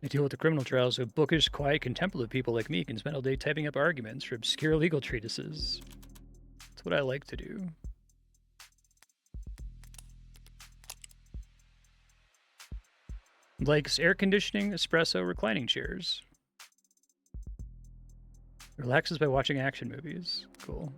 A: I deal with the criminal trials, so bookish, quiet, contemplative people like me can spend all day typing up arguments for obscure legal treatises. That's what I like to do. Likes air conditioning, espresso, reclining chairs. Relaxes by watching action movies. Cool.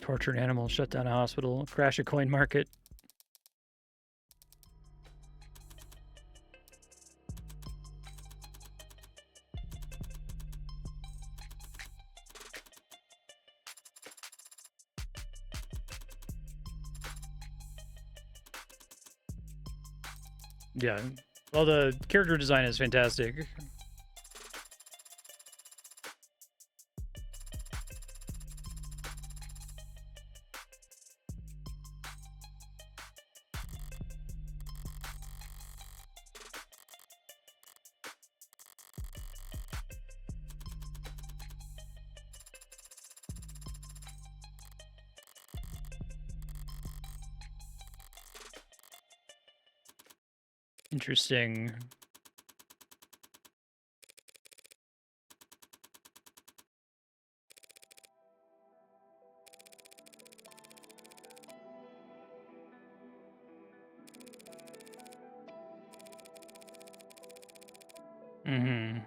A: Torture an animal, shut down a hospital, crash a coin market. Yeah. Well, the character design is fantastic. Interesting. Mm-hmm.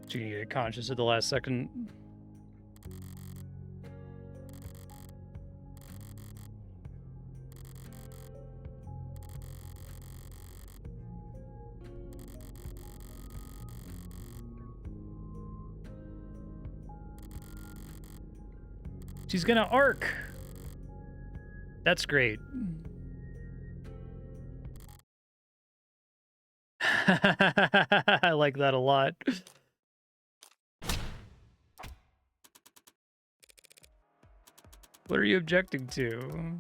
A: So you can get conscious at the last second. She's gonna arc. That's great. I like that a lot. What are you objecting to?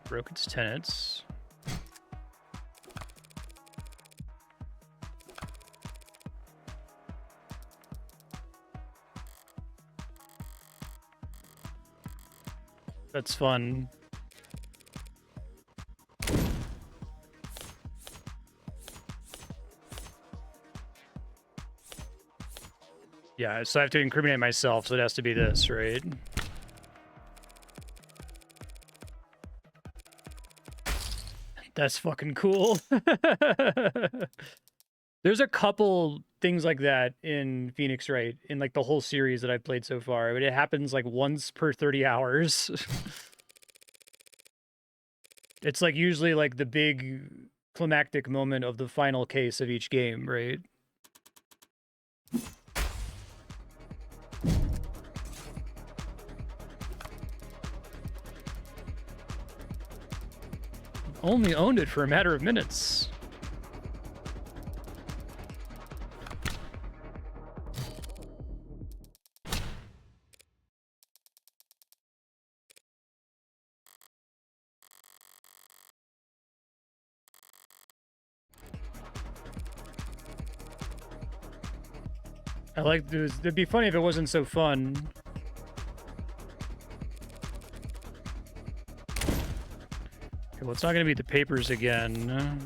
A: Broke its tenants. That's fun. Yeah, so I have to incriminate myself, so it has to be this, right? That's fucking cool. There's a couple things like that in Phoenix Wright, in like the whole series that I've played so far, but it happens like once per 30 hours. It's like usually like the big climactic moment of the final case of each game, right? Only owned it for a matter of minutes. I like this. It'd be funny if it wasn't so fun. Okay, well, it's not going to be the papers again.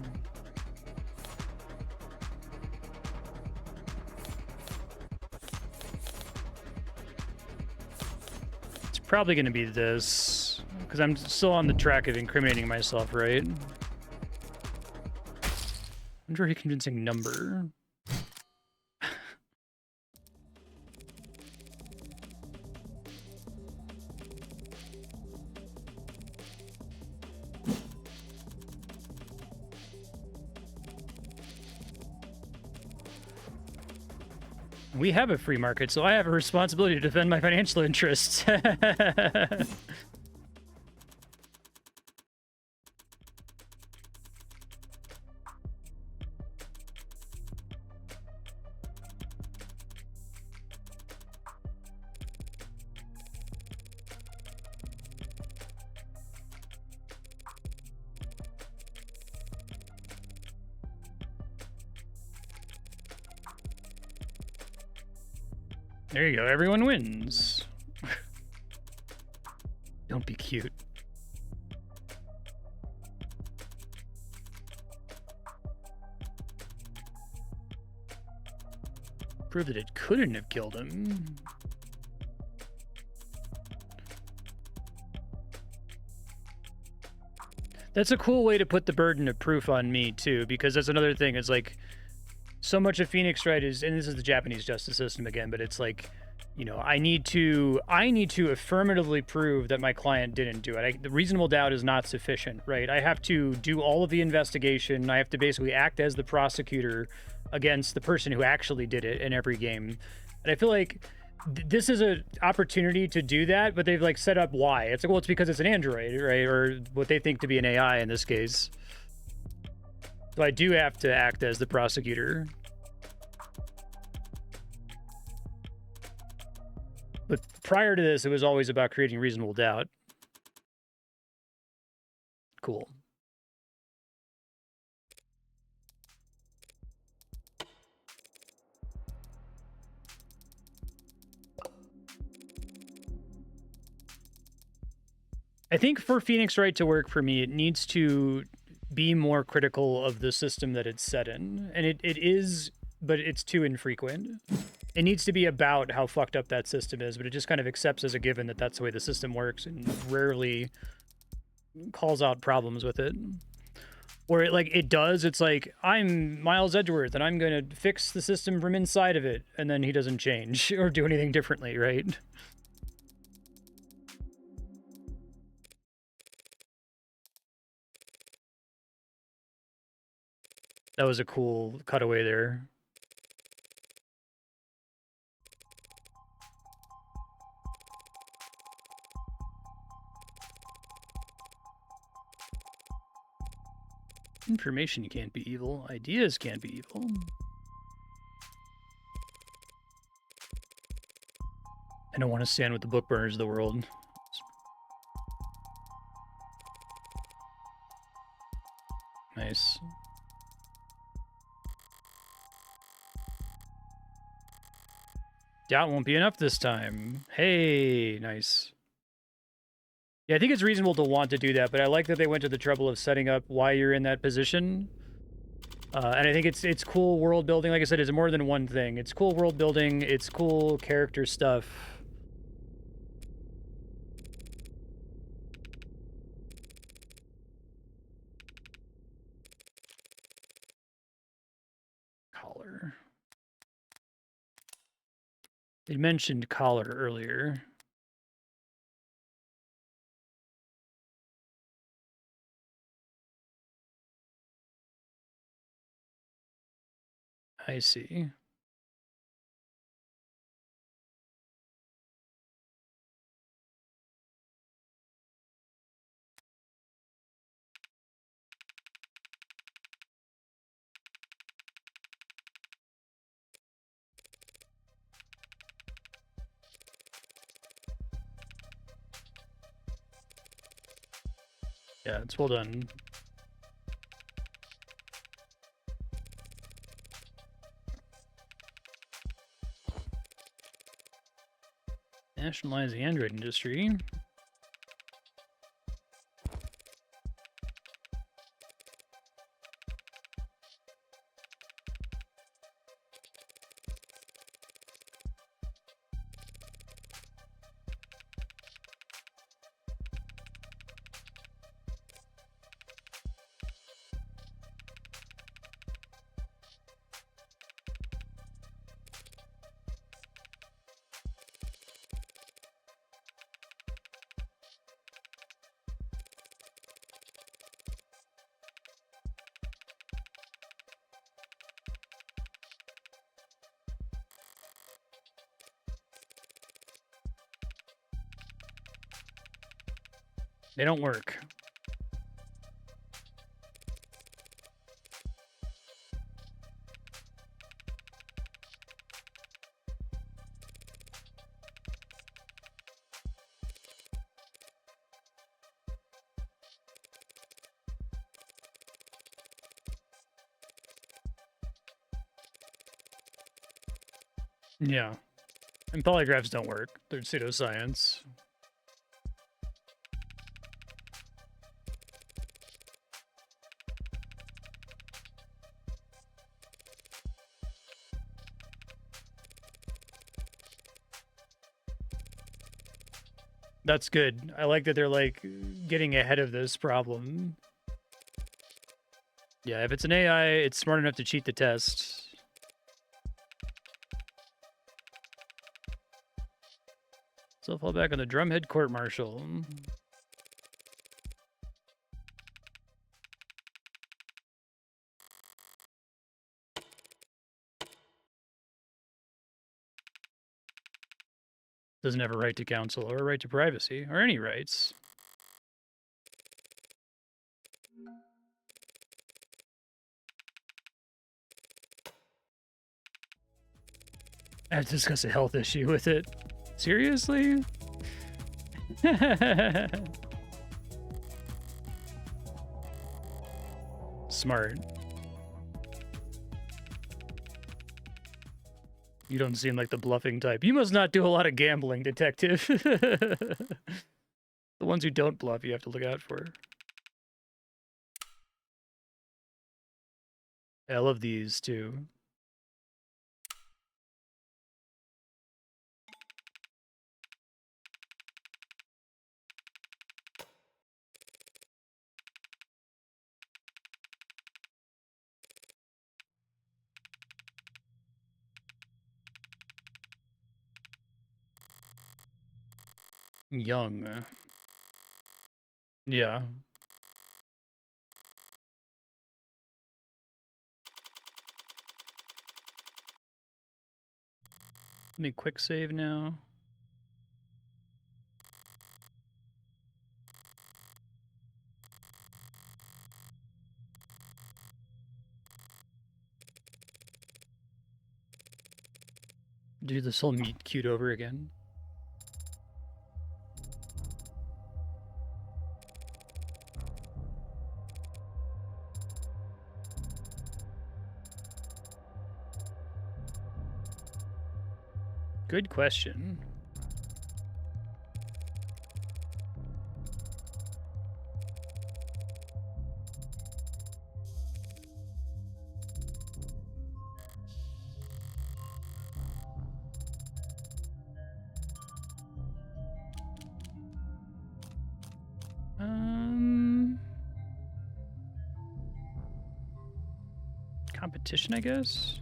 A: It's probably going to be this, because I'm still on the track of incriminating myself, right? I'm very convincing number. We have a free market, so I have a responsibility to defend my financial interests. There you go, everyone wins. Don't be cute. Prove that it couldn't have killed him. That's a cool way to put the burden of proof on me, too, because that's another thing. It's like, so much of Phoenix Wright is, and this is the Japanese justice system again, but it's like, you know, I need to affirmatively prove that my client didn't do it. The reasonable doubt is not sufficient, right? I have to do all of the investigation. I have to basically act as the prosecutor against the person who actually did it in every game. And I feel like this is an opportunity to do that, but they've like set up why. It's like, well, it's because it's an android, right? Or what they think to be an AI in this case. So I do have to act as the prosecutor. But prior to this, it was always about creating reasonable doubt. Cool. I think for Phoenix Wright to work for me, it needs to be more critical of the system that it's set in. And it is, but it's too infrequent. It needs to be about how fucked up that system is, but it just kind of accepts as a given that that's the way the system works and rarely calls out problems with it. Or it does, it's like, I'm Miles Edgeworth and I'm going to fix the system from inside of it, and then he doesn't change or do anything differently, right? That was a cool cutaway there. Information can't be evil. Ideas can't be evil. I don't want to stand with the book burners of the world. Nice. Doubt won't be enough this time. Hey, nice. Yeah, I think it's reasonable to want to do that, but I like that they went to the trouble of setting up why you're in that position. And I think it's cool world building. Like I said, it's more than one thing. It's cool world building. It's cool character stuff. Collar. They mentioned collar earlier. I see. Yeah, it's well done. Nationalize the Android industry. They don't work. Yeah. And polygraphs don't work. They're pseudoscience. That's good. I like that they're like getting ahead of this problem. Yeah, if it's an AI, it's smart enough to cheat the test. So I'll fall back on the drumhead court martial. Doesn't have a right to counsel or a right to privacy or any rights. I have to discuss a health issue with it. Seriously? Smart. You don't seem like the bluffing type. You must not do a lot of gambling, detective. The ones who don't bluff, you have to look out for. I love these, too. Young. Yeah. Let me quick save now. Do this whole meet cute over again. Good question. Competition, I guess?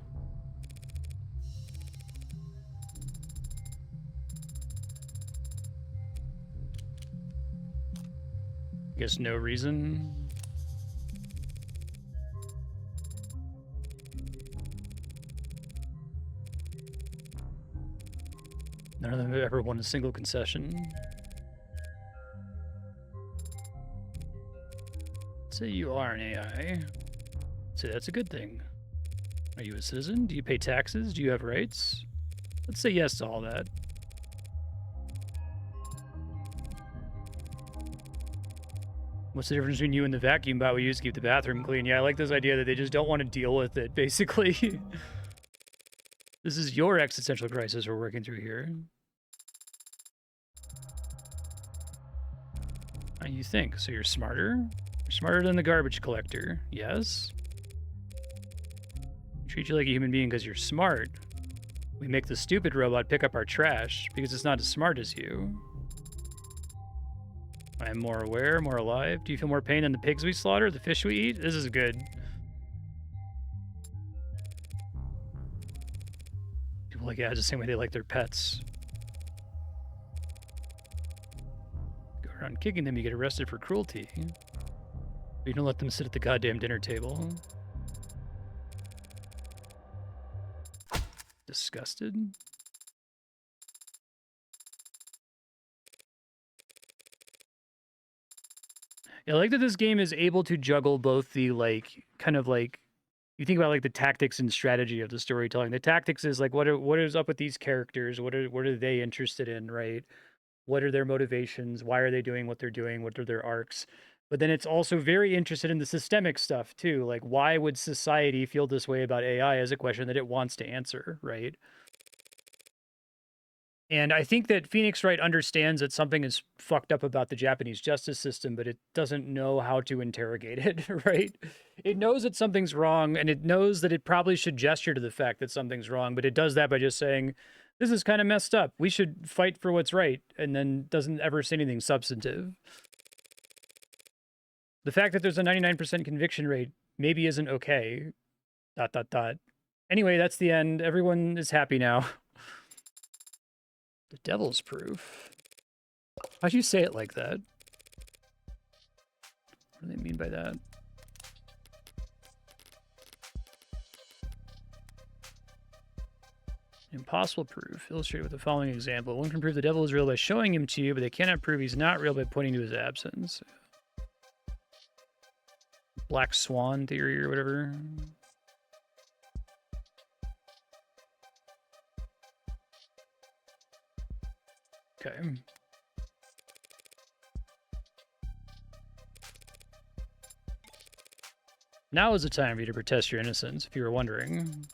A: Guess no reason. None of them have ever won a single concession. Say you are an AI. Say that's a good thing. Are you a citizen? Do you pay taxes? Do you have rights? Let's say yes to all that. What's the difference between you and the vacuum bot we use to keep the bathroom clean? Yeah, I like this idea that they just don't want to deal with it, basically. This is your existential crisis we're working through here. You think. So you're smarter? You're smarter than the garbage collector. Yes? Treat you like a human being because you're smart. We make the stupid robot pick up our trash because it's not as smart as you. I am more aware, more alive. Do you feel more pain than the pigs we slaughter, the fish we eat? This is good. People like, yeah, just the same way they like their pets. Go around kicking them, you get arrested for cruelty. You don't let them sit at the goddamn dinner table. Disgusted? Yeah, I like that this game is able to juggle both the, like, kind of like, you think about, like, the tactics and strategy of the storytelling. The tactics is, like, what is up with these characters? What are they interested in, right? What are their motivations? Why are they doing what they're doing? What are their arcs? But then it's also very interested in the systemic stuff, too. Like, why would society feel this way about AI is a question that it wants to answer, right? And I think that Phoenix Wright understands that something is fucked up about the Japanese justice system, but it doesn't know how to interrogate it, right? It knows that something's wrong, and it knows that it probably should gesture to the fact that something's wrong, but it does that by just saying, this is kind of messed up. We should fight for what's right, and then doesn't ever say anything substantive. The fact that there's a 99% conviction rate maybe isn't okay. ... Anyway, that's the end. Everyone is happy now. The devil's proof? How'd you say it like that? What do they mean by that? Impossible proof. Illustrated with the following example. One can prove the devil is real by showing him to you, but they cannot prove he's not real by pointing to his absence. Black swan theory or whatever. Okay. Now is the time for you to protest your innocence, if you were wondering.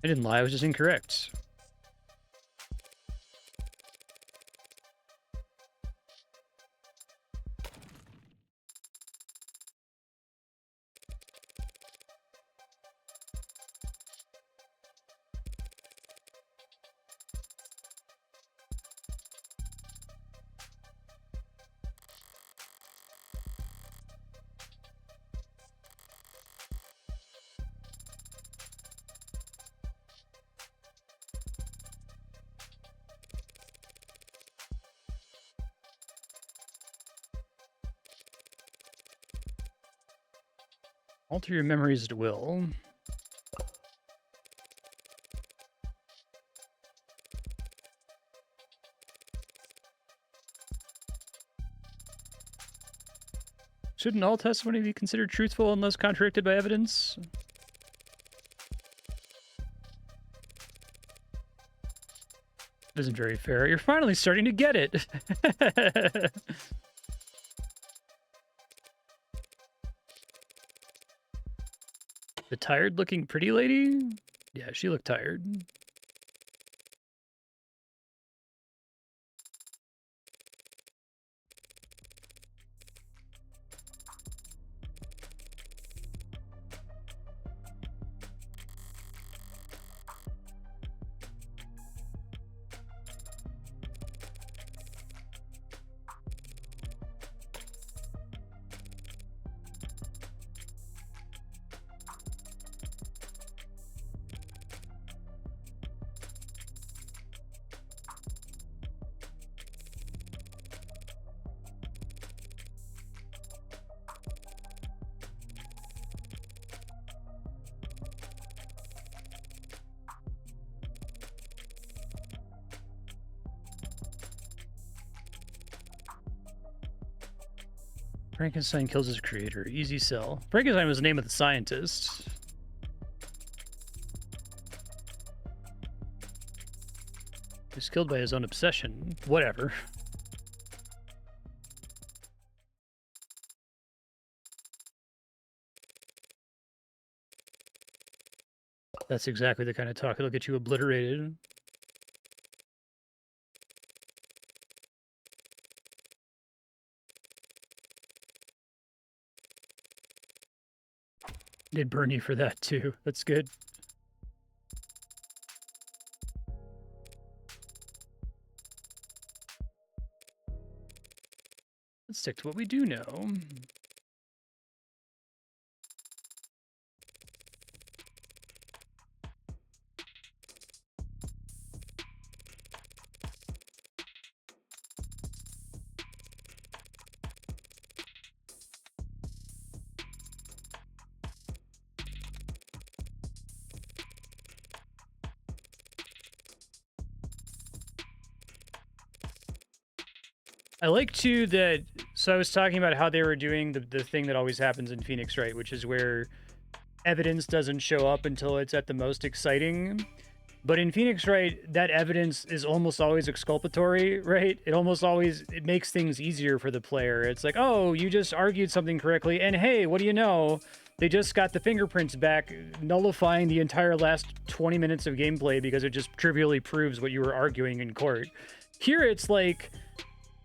A: I didn't lie, I was just incorrect. Alter your memories at will. Shouldn't all testimony be considered truthful unless contradicted by evidence? It isn't very fair. You're finally starting to get it. The tired-looking pretty lady? Yeah, she looked tired. Frankenstein kills his creator. Easy sell. Frankenstein was the name of the scientist. He was killed by his own obsession. Whatever. That's exactly the kind of talk that'll get you obliterated. They'd burn you for that too. That's good. Let's stick to what we do know. I like too that, so I was talking about how they were doing the thing that always happens in Phoenix, right? Which is where evidence doesn't show up until it's at the most exciting. But in Phoenix, right, that evidence is almost always exculpatory, right? It almost always, it makes things easier for the player. It's like, oh, you just argued something correctly, and hey, what do you know? They just got the fingerprints back, nullifying the entire last 20 minutes of gameplay because it just trivially proves what you were arguing in court. Here, it's like,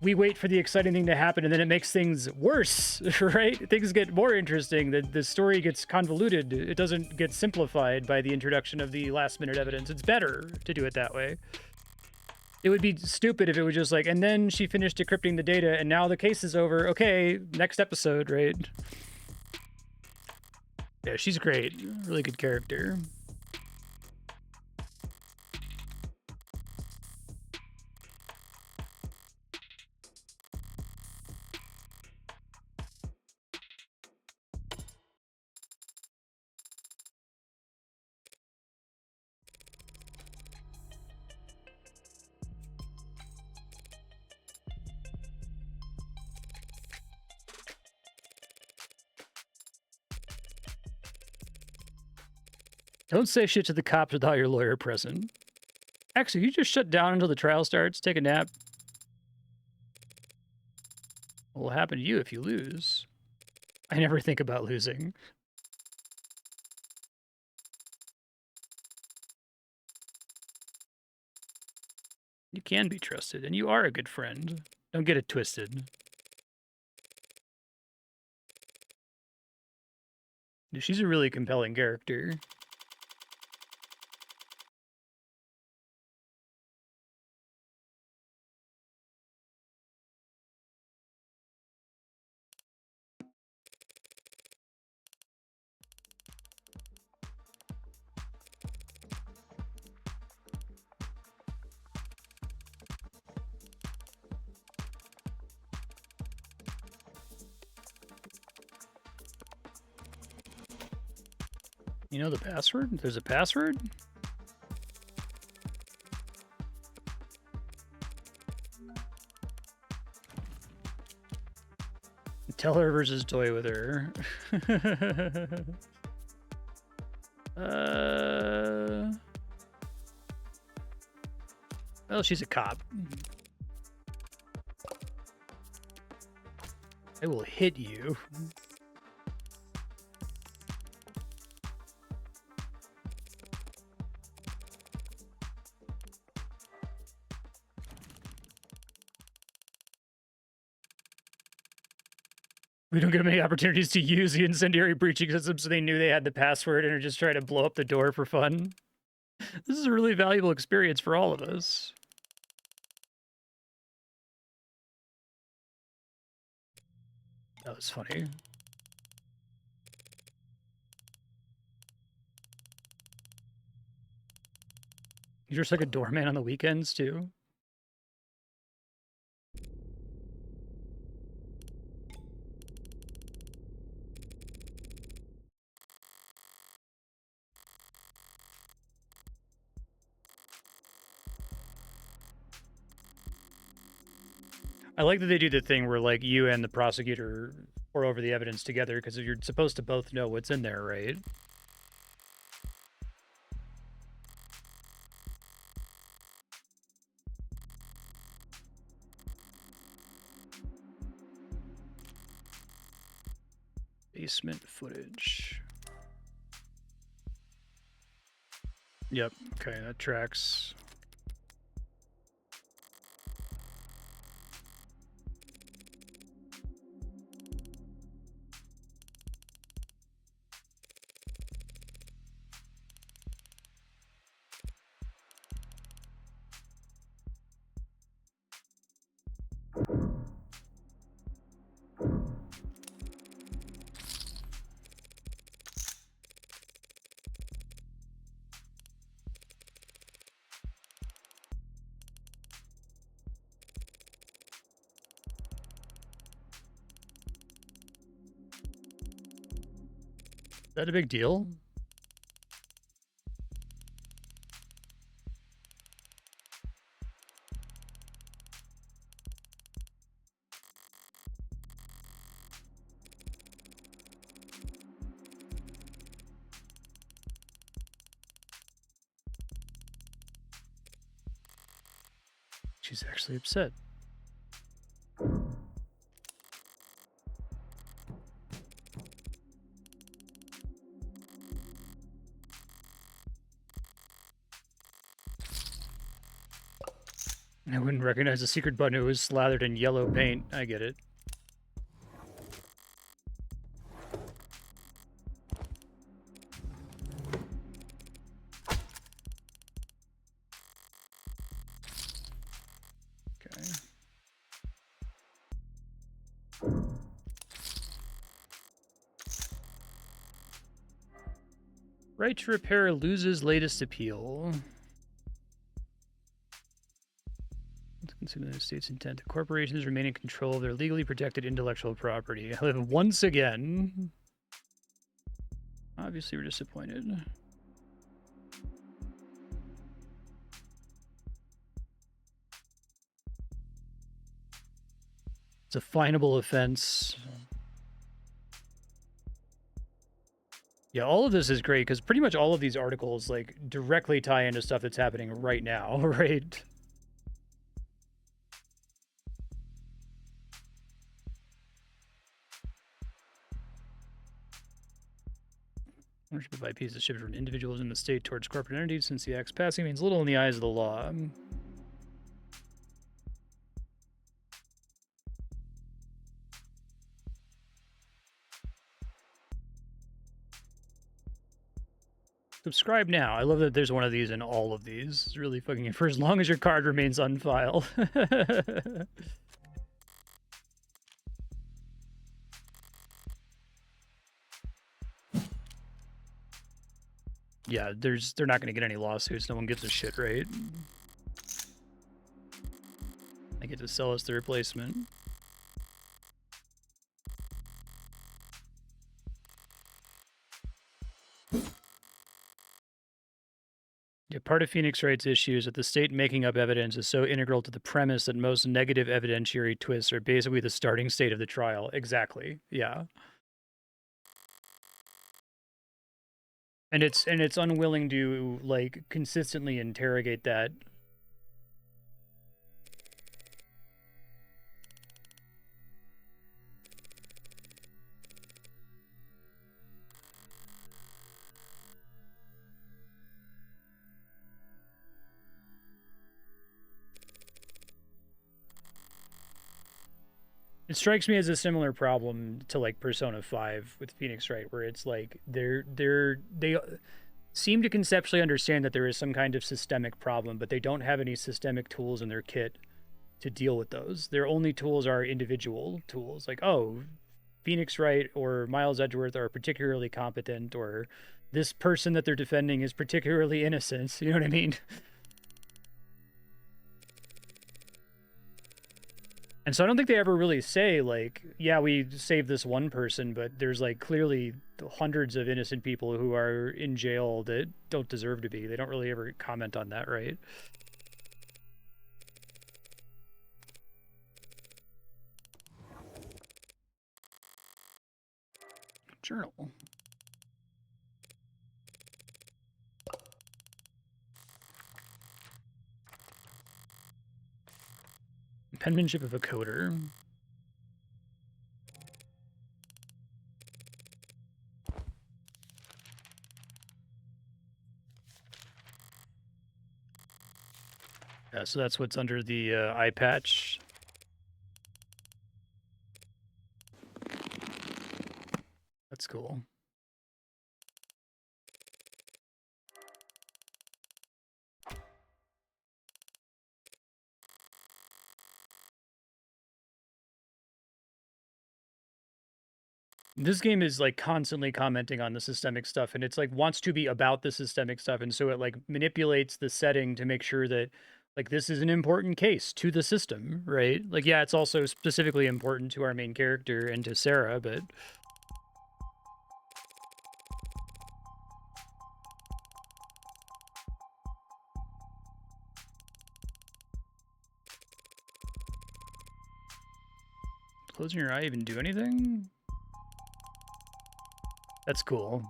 A: we wait for the exciting thing to happen, and then it makes things worse, right? Things get more interesting. The story gets convoluted. It doesn't get simplified by the introduction of the last-minute evidence. It's better to do it that way. It would be stupid if it was just like, and then she finished decrypting the data, and now the case is over. Okay, next episode, right? Yeah, she's great. Really good character. Don't say shit to the cops without your lawyer present. Actually, you just shut down until the trial starts. Take a nap. What will happen to you if you lose? I never think about losing. You can be trusted, and you are a good friend. Don't get it twisted. She's a really compelling character. You know the password? There's a password? Tell her versus toy with her. Well, she's a cop. I will hit you. We don't get many opportunities to use the incendiary breaching system, so they knew they had the password and are just trying to blow up the door for fun. This is a really valuable experience for all of us. That was funny. You're just like a doorman on the weekends, too? I like that they do the thing where, like, you and the prosecutor pour over the evidence together, because you're supposed to both know what's in there, right? Basement footage. Yep, okay, that tracks. Is that a big deal? She's actually upset. I wouldn't recognize a secret button who was slathered in yellow paint. I get it. Okay. Right to repair loses latest appeal. Considering the state's intent, the corporations remain in control of their legally protected intellectual property. However, once again, obviously we're disappointed. It's a finable offense. Yeah, all of this is great because pretty much all of these articles like directly tie into stuff that's happening right now, right? Ownership of IP is shifted from individuals in the state towards corporate entities since the act's passing means little in the eyes of the law. Subscribe now. I love that there's one of these in all of these. It's really fucking for as long as your card remains on file. Yeah, they're not going to get any lawsuits. No one gives a shit, right? They get to sell us the replacement. Yeah, part of Phoenix Wright's issue is that the state making up evidence is so integral to the premise that most negative evidentiary twists are basically the starting state of the trial. Exactly. Yeah. And it's unwilling to like consistently interrogate that. It strikes me as a similar problem to like Persona 5 with Phoenix Wright, where it's like they seem to conceptually understand that there is some kind of systemic problem, but they don't have any systemic tools in their kit to deal with those. Their only tools are individual tools, like, oh, Phoenix Wright or Miles Edgeworth are particularly competent, or this person that they're defending is particularly innocent. You know what I mean? And so I don't think they ever really say, like, yeah, we saved this one person, but there's, like, clearly hundreds of innocent people who are in jail that don't deserve to be. They don't really ever comment on that, right? Journal. Penmanship of a coder. Yeah, so that's what's under the eye patch. That's cool. This game is like constantly commenting on the systemic stuff, and it's like wants to be about the systemic stuff, and so it like manipulates the setting to make sure that like this is an important case to the system, right? Like, yeah, it's also specifically important to our main character and to Sarah, but closing your eye even do anything? That's cool.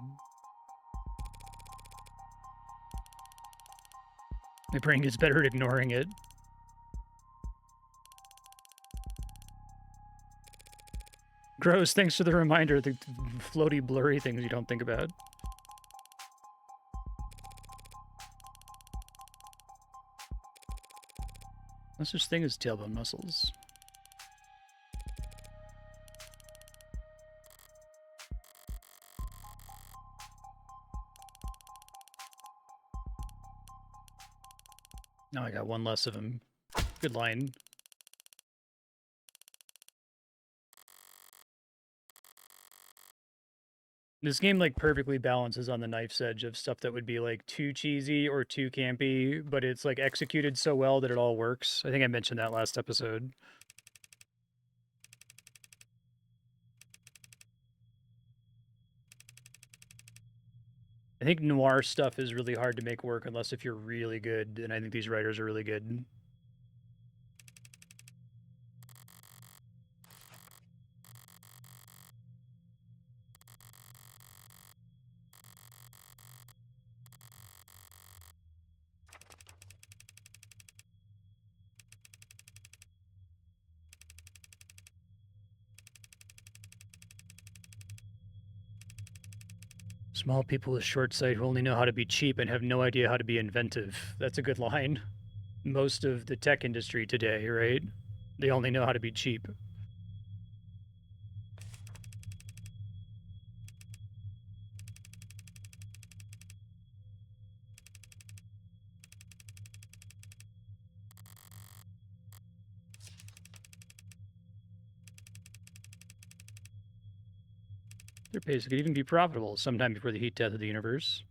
A: My brain gets better at ignoring it. Gross, thanks for the reminder, the floaty, blurry things you don't think about. No such thing as tailbone muscles. Now I got one less of them. Good line. This game like perfectly balances on the knife's edge of stuff that would be like too cheesy or too campy, but it's like executed so well that it all works. I think I mentioned that last episode. I think noir stuff is really hard to make work unless if you're really good, and I think these writers are really good. Small people with short sight who only know how to be cheap and have no idea how to be inventive. That's a good line. Most of the tech industry today, right? They only know how to be cheap. Their pace could even be profitable sometime before the heat death of the universe.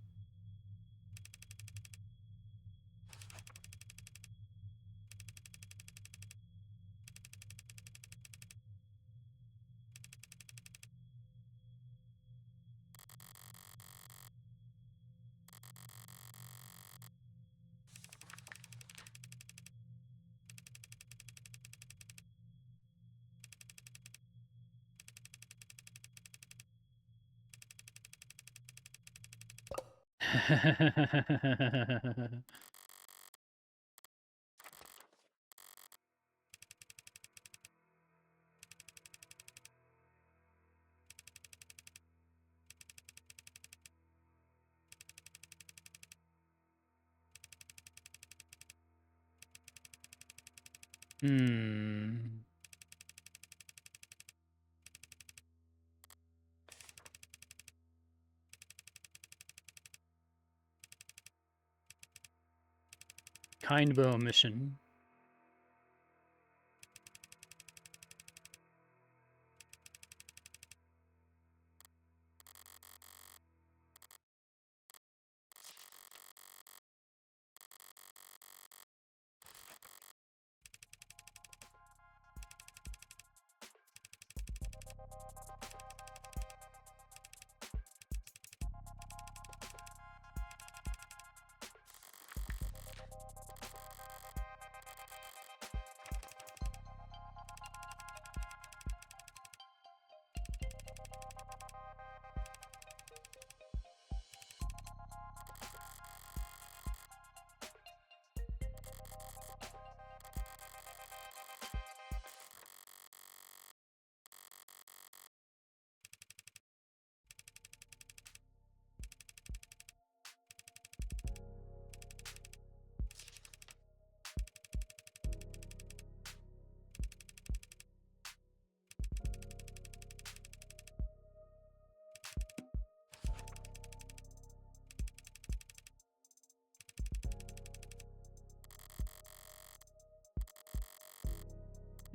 A: Hmm. Kind by omission.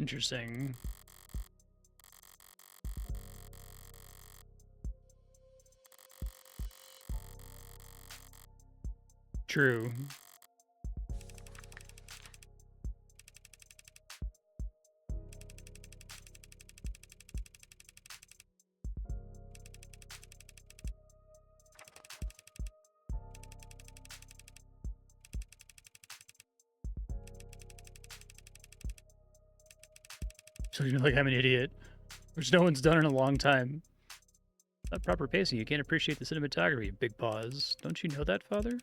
A: Interesting. True. So you like I'm an idiot, which no one's done in a long time. Not proper pacing. You can't appreciate the cinematography. Big pause. Don't you know that, Father?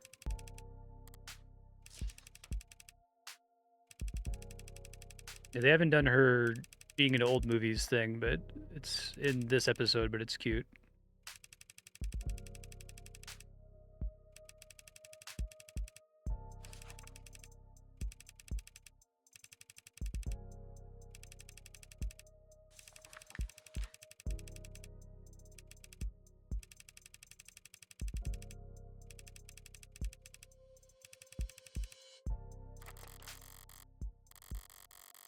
A: Yeah, they haven't done her being into old movies thing, but it's in this episode, but it's cute.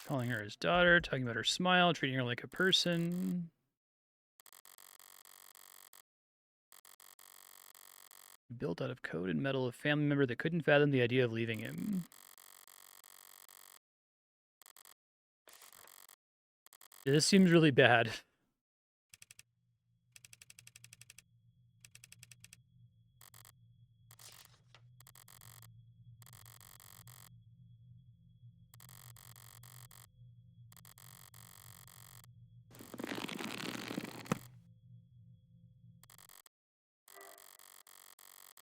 A: Calling her his daughter, talking about her smile, treating her like a person. Built out of code and metal, a family member that couldn't fathom the idea of leaving him. This seems really bad.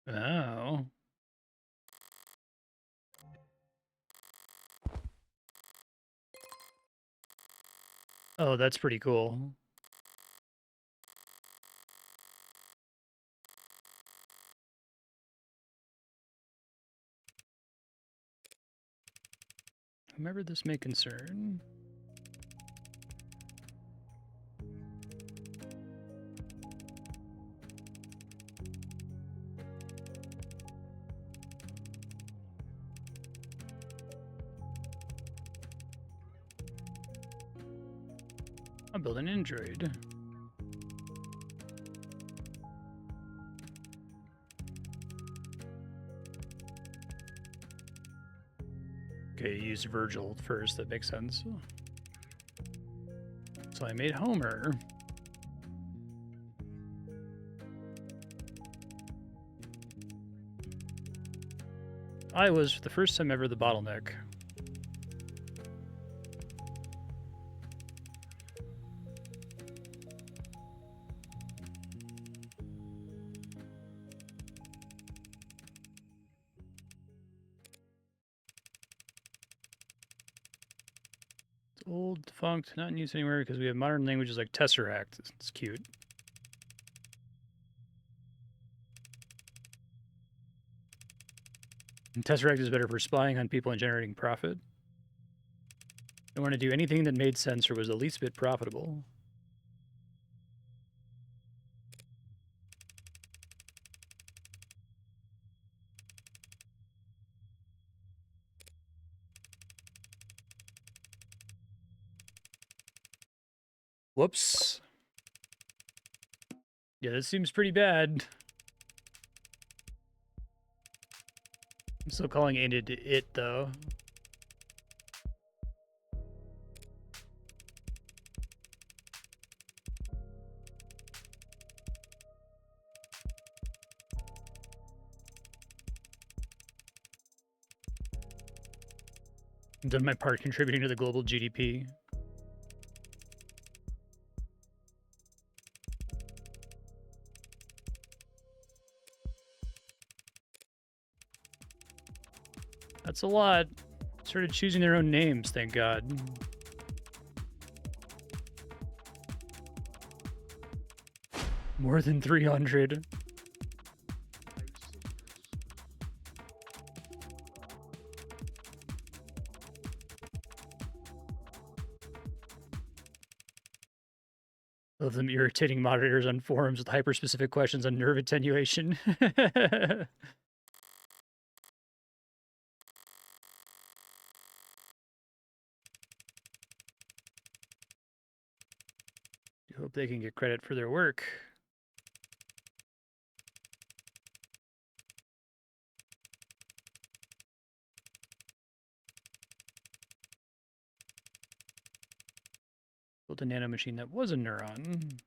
A: Oh. Oh, that's pretty cool. Whomever this may concern. I'll build an android. Okay, use Virgil first. That makes sense. So I made Homer. I was, for the first time ever, the bottleneck. It's old, defunct, not in use anywhere because we have modern languages like Tesseract. It's cute. And Tesseract is better for spying on people and generating profit. I want to do anything that made sense or was the least bit profitable. Whoops. Yeah, this seems pretty bad. I'm still calling it though. I've done my part contributing to the global GDP. That's a lot. Started choosing their own names, thank God. More than 300. Of them irritating moderators on forums with hyper-specific questions on nerve attenuation. Hope they can get credit for their work. Built a nanomachine that was a neuron.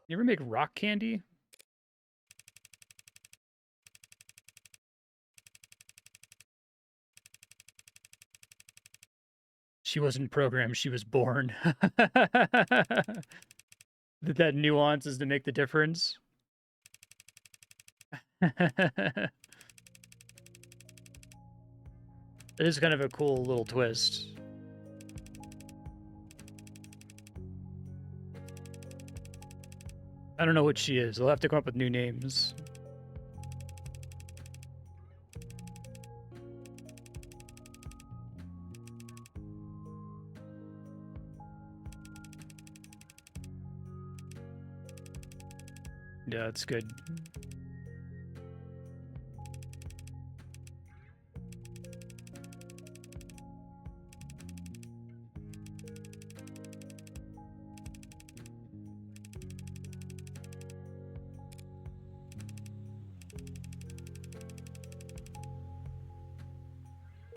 A: You ever make rock candy? She wasn't programmed, she was born. That nuance is to make the difference. It is kind of a cool little twist. I don't know what she is. They'll have to come up with new names. Yeah, it's good.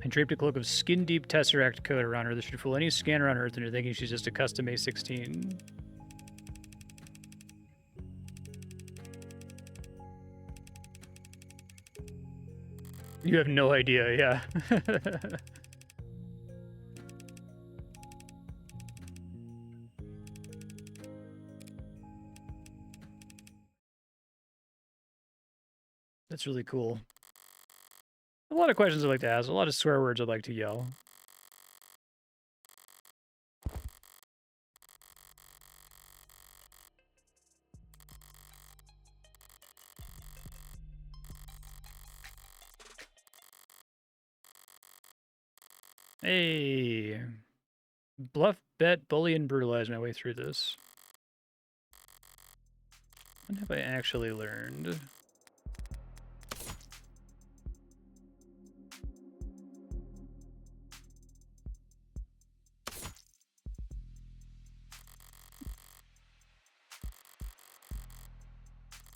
A: I draped a cloak of skin-deep Tesseract code around her that should fool any scanner on Earth into thinking she's just a custom A16. You have no idea, yeah. That's really cool. A lot of questions I'd like to ask, a lot of swear words I'd like to yell. Hey. Bluff, bet, bully, and brutalize my way through this. What have I actually learned?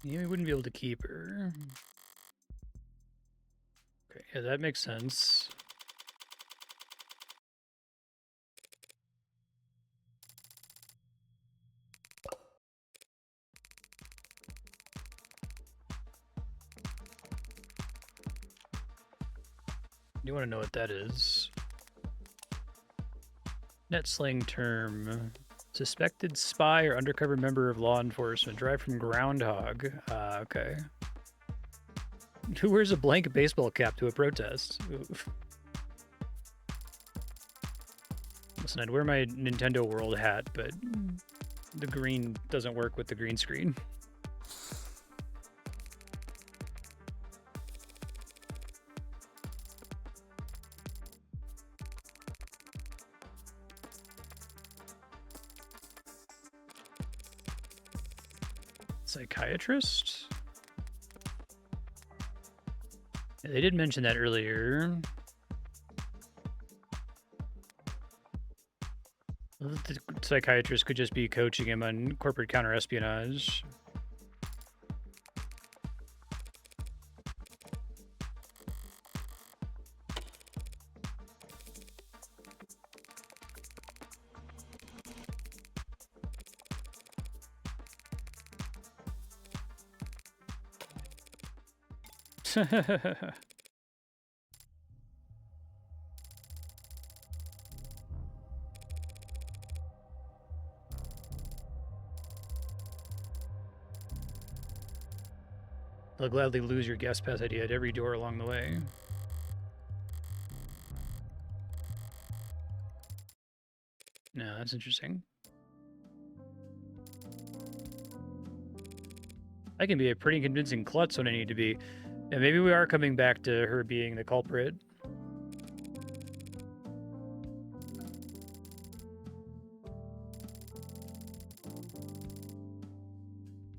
A: Yeah, we wouldn't be able to keep her. Okay, yeah, that makes sense. You want to know what that is? Net slang term. Suspected spy or undercover member of law enforcement derived from groundhog. Okay. Who wears a blank baseball cap to a protest? Oof. Listen, I'd wear my Nintendo World hat, but the green doesn't work with the green screen. Psychiatrist? Yeah, they did mention that earlier. The psychiatrist could just be coaching him on corporate counterespionage. They'll gladly lose your guest pass ID at every door along the way. No, that's interesting. I can be a pretty convincing klutz when I need to be. And maybe we are coming back to her being the culprit.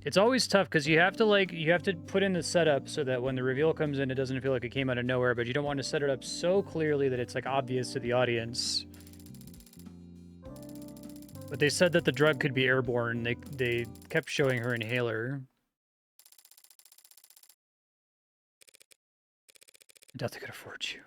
A: It's always tough because you have to put in the setup so that when the reveal comes in, it doesn't feel like it came out of nowhere, but you don't want to set it up so clearly that it's like obvious to the audience. But they said that the drug could be airborne. They kept showing her inhaler. I doubt they could afford you.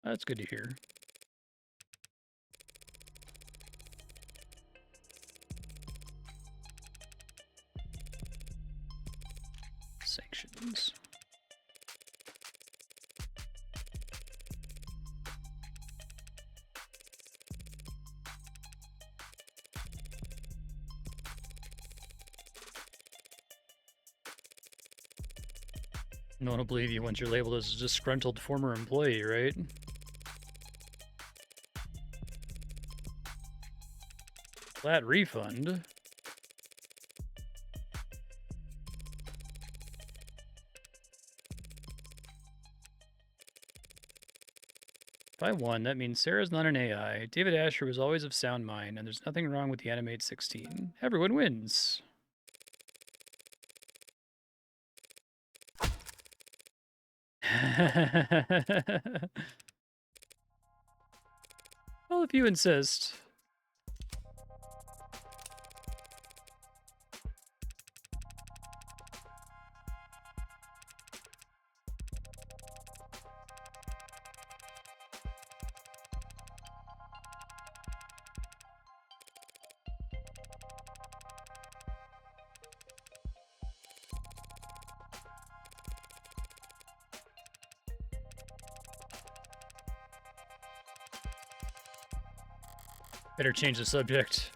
A: That's good to hear. Sanctions. No one will believe you once you're labeled as a disgruntled former employee, right? Flat refund? If I won, that means Sarah's not an AI. David Asher was always of sound mind, and there's nothing wrong with the Animate 16. Everyone wins. Well, if you insist. Better change the subject.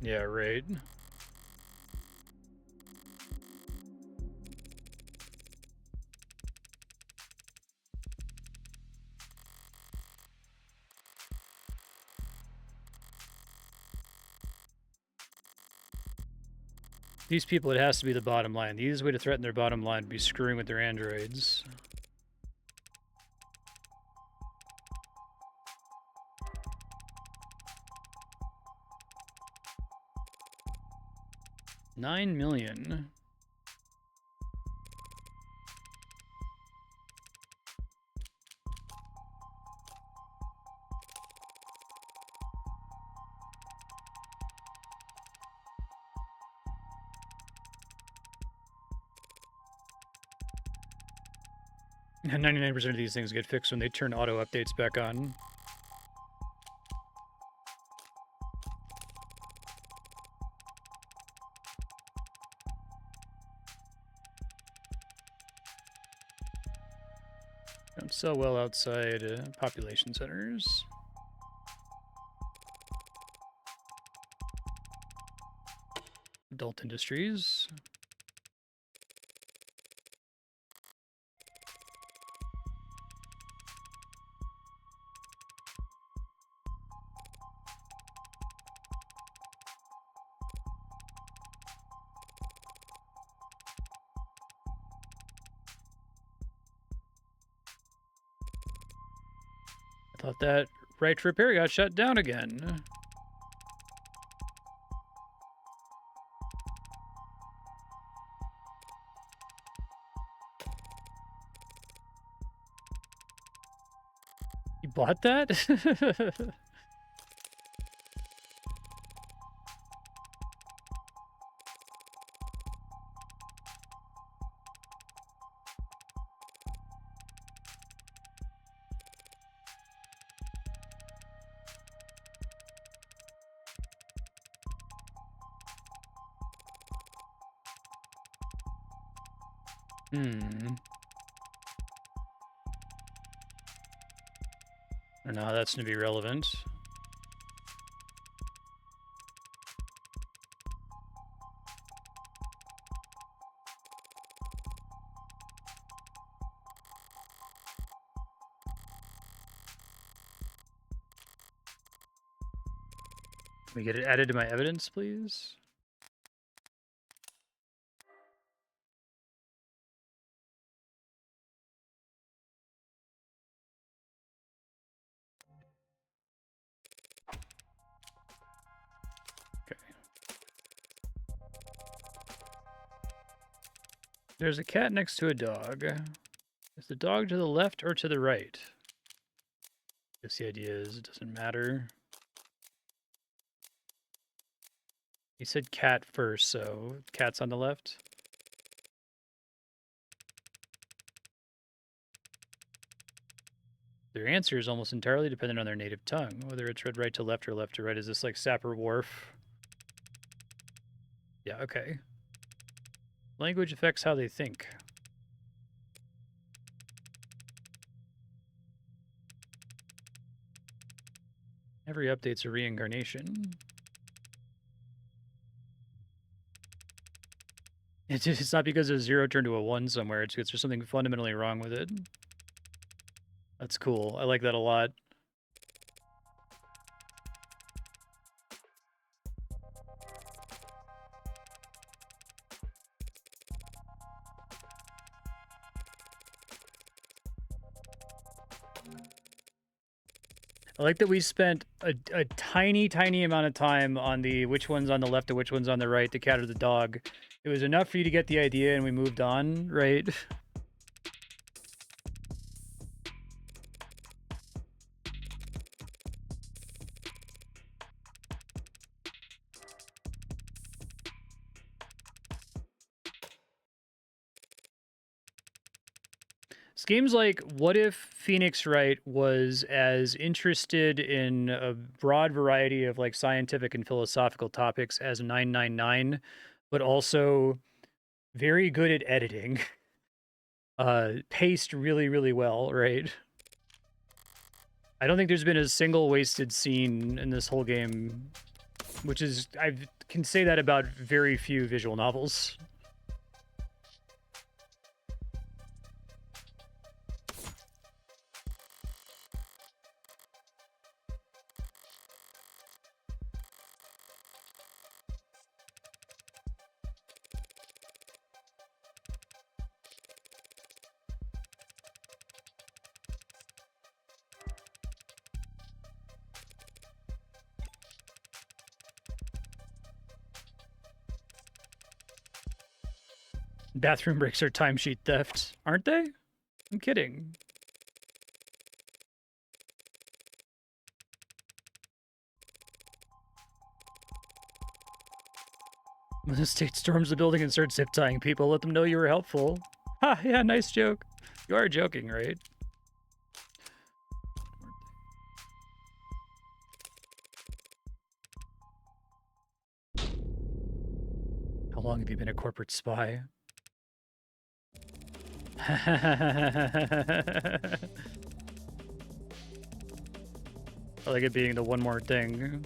A: Yeah, right. These people, it has to be the bottom line. The easiest way to threaten their bottom line would be screwing with their androids. $9 million. And 99% of these things get fixed when they turn auto updates back on. Don't sell well outside population centers. Adult industries. I thought that right to repair got shut down again. You bought that? Hmm. I don't know how that's going to be relevant. Can we get it added to my evidence, please? Okay. There's a cat next to a dog. Is the dog to the left or to the right? I guess the idea is it doesn't matter. He said cat first, so cat's on the left. Their answer is almost entirely dependent on their native tongue, whether it's read right to left or left to right. Is this like Sapper Wharf? Yeah, okay. Language affects how they think. Every update's a reincarnation. It's not because a 0 turned to a 1 somewhere. It's because there's something fundamentally wrong with it. That's cool. I like that a lot. I like that we spent a tiny, tiny amount of time on the which one's on the left and which one's on the right, the cat or the dog. It was enough for you to get the idea and we moved on, right? Games like, what if Phoenix Wright was as interested in a broad variety of like scientific and philosophical topics as 999, but also very good at editing, paced really, really well, right? I don't think there's been a single wasted scene in this whole game, which is, I can say that about very few visual novels. Bathroom breaks are timesheet theft, aren't they? I'm kidding. When the state storms the building and starts zip tying people, let them know you were helpful. Ha, yeah, nice joke. You are joking, right? How long have you been a corporate spy? I like it being the one more thing.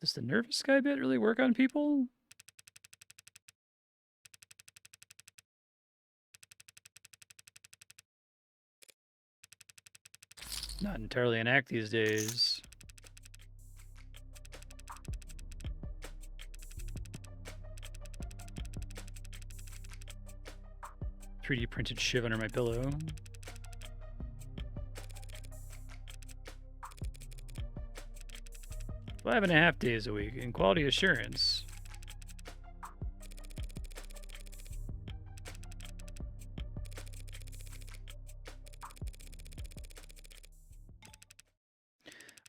A: Does the nervous guy bit really work on people? Not entirely an act these days. .3D printed shiv under my pillow. Five and a half days a week in quality assurance.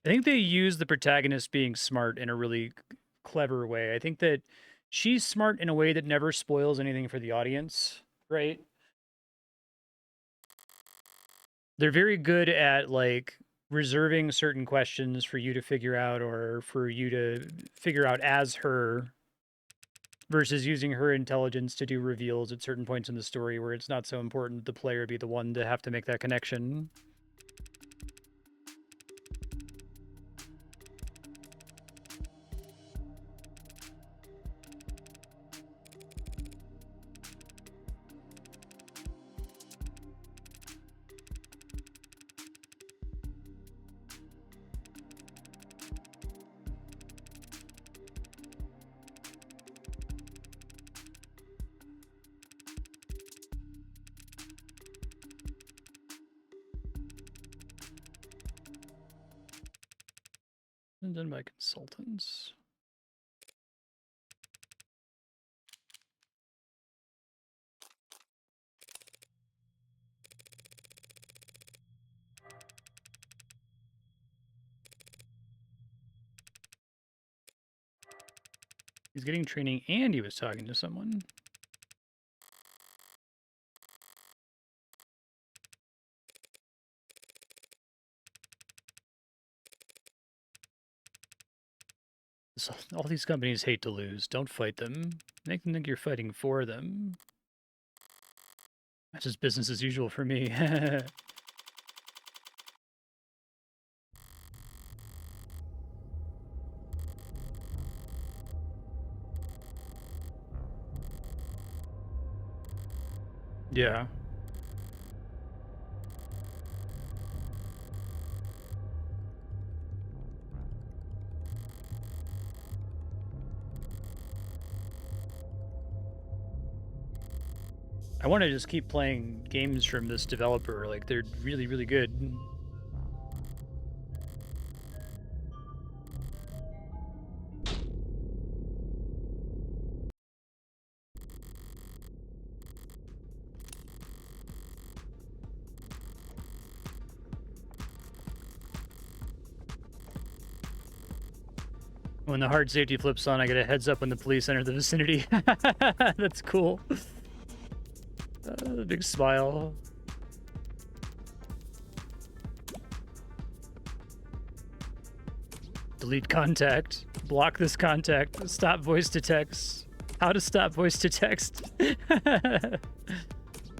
A: I think they use the protagonist being smart in a really clever way. I think that she's smart in a way that never spoils anything for the audience, right? They're very good at like reserving certain questions for you to figure out or for you to figure out as her versus using her intelligence to do reveals at certain points in the story where it's not so important the player be the one to have to make that connection. And then by consultants. He's getting training and he was talking to someone. All these companies hate to lose. Don't fight them. Make them think you're fighting for them. That's just business as usual for me. Yeah. I want to just keep playing games from this developer. Like, they're really, really good. When the hard safety flips on, I get a heads up when the police enter the vicinity. That's cool. Big smile. Delete contact. Block this contact. Stop voice to text. How to stop voice to text.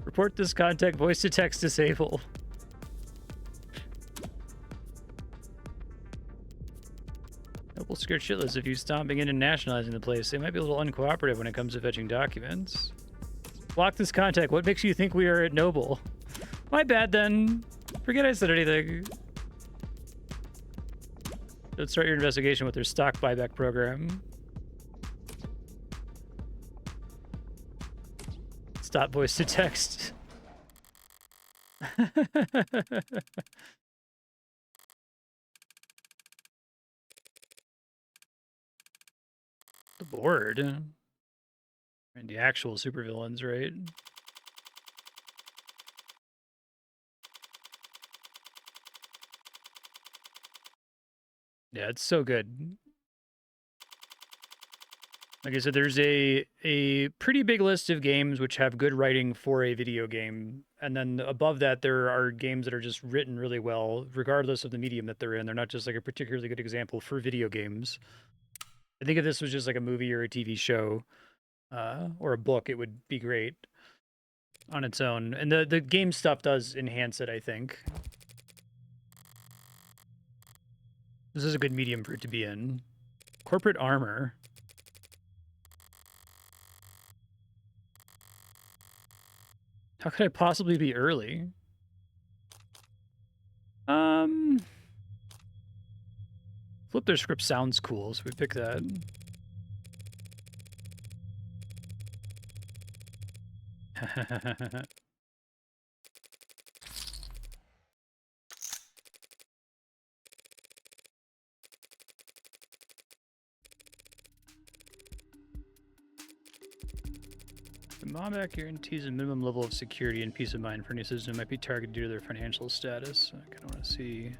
A: Report this contact. Voice to text disable. Noble scared shitless of you stomping in and nationalizing the place. They might be a little uncooperative when it comes to fetching documents. Block this contact. What makes you think we are at Noble? My bad then. Forget I said anything. Let's start your investigation with their stock buyback program. Stop voice to text. The board. And the actual supervillains, right? Yeah, it's so good. Like I said, there's a pretty big list of games which have good writing for a video game. And then above that, there are games that are just written really well, regardless of the medium that they're in. They're not just like a particularly good example for video games. I think if this was just like a movie or a TV show or a book, it would be great on its own. And the game stuff does enhance it, I think. This is a good medium for it to be in. Corporate armor. How could I possibly be early? Flip their script sounds cool, so we pick that. The Mob guarantees a minimum level of security and peace of mind for any citizen who might be targeted due to their financial status. I kind of want to see.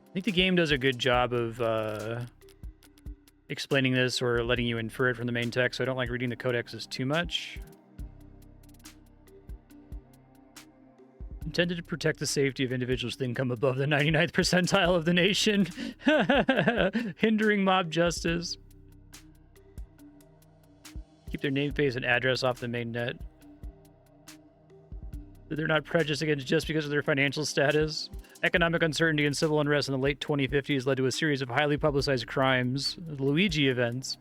A: I think the game does a good job of explaining this or letting you infer it from the main text, so I don't like reading the codexes too much. Intended to protect the safety of individuals with income above the 99th percentile of the nation. Hindering mob justice. Keep their name, face, and address off the main net. They're not prejudiced against just because of their financial status. Economic uncertainty and civil unrest in the late 2050s led to a series of highly publicized crimes, Luigi events.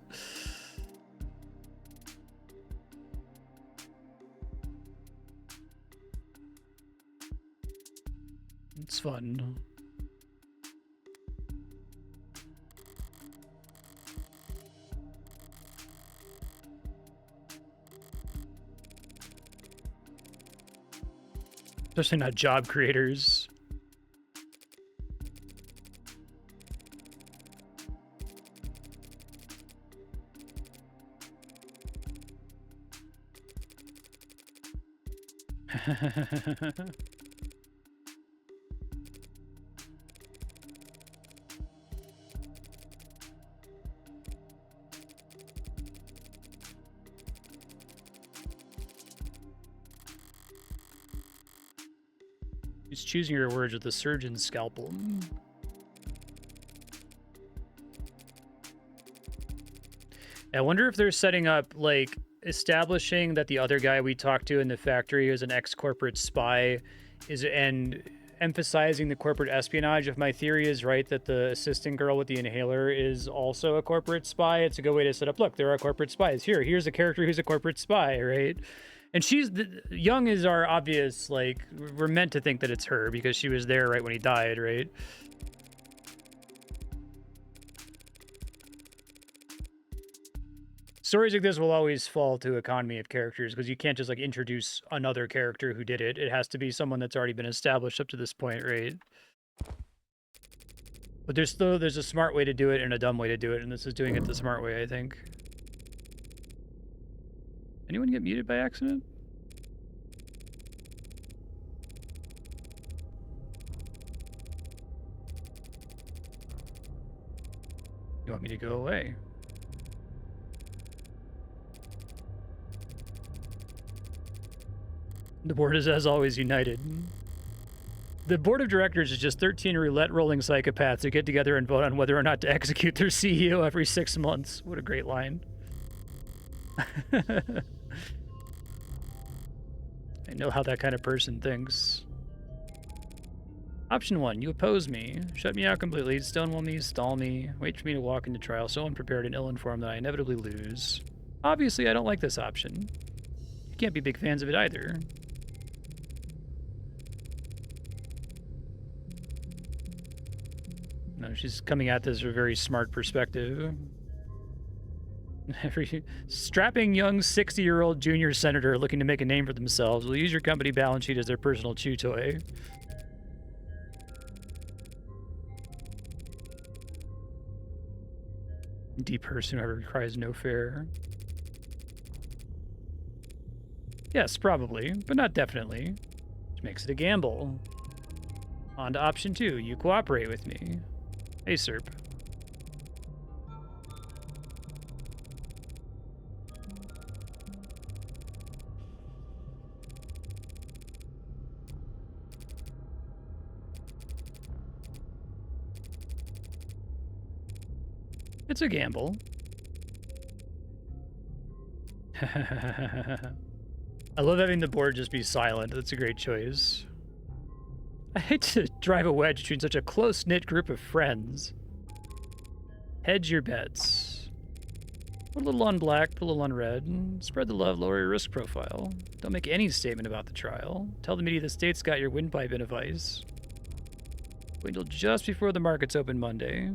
A: It's fun. Especially not job creators. He's choosing your words with a surgeon's scalpel. I wonder if they're setting up, like, establishing that the other guy we talked to in the factory is an ex-corporate spy, and emphasizing the corporate espionage. If my theory is right that the assistant girl with the inhaler is also a corporate spy, it's a good way to set up, look, there are corporate spies. Here's a character who's a corporate spy, right? And Young is our obvious, like, we're meant to think that it's her because she was there right when he died, right? Stories like this will always fall to economy of characters because you can't just, like, introduce another character who did it. It has to be someone that's already been established up to this point, right? But there's a smart way to do it and a dumb way to do it, and this is doing it the smart way, I think. Anyone get muted by accident? You want me to go away? The board is, as always, united. The board of directors is just 13 roulette-rolling psychopaths who get together and vote on whether or not to execute their CEO every 6 months. What a great line. I know how that kind of person thinks. Option 1, you oppose me. Shut me out completely, stonewall me, stall me, wait for me to walk into trial so unprepared and ill-informed that I inevitably lose. Obviously, I don't like this option. You can't be big fans of it either. No, she's coming at this from a very smart perspective. Every strapping young 60-year-old junior senator looking to make a name for themselves will use your company balance sheet as their personal chew toy. Deep person whoever requires no fare. Yes, probably, but not definitely. Which makes it a gamble. On to option 2, you cooperate with me. Hey, Serp. It's a gamble. I love having the board just be silent. That's a great choice. I hate to drive a wedge between such a close-knit group of friends. Hedge your bets. Put a little on black, put a little on red, and spread the love, lower your risk profile. Don't make any statement about the trial. Tell the media the state's got your windpipe in a vice. Wait until just before the markets open Monday.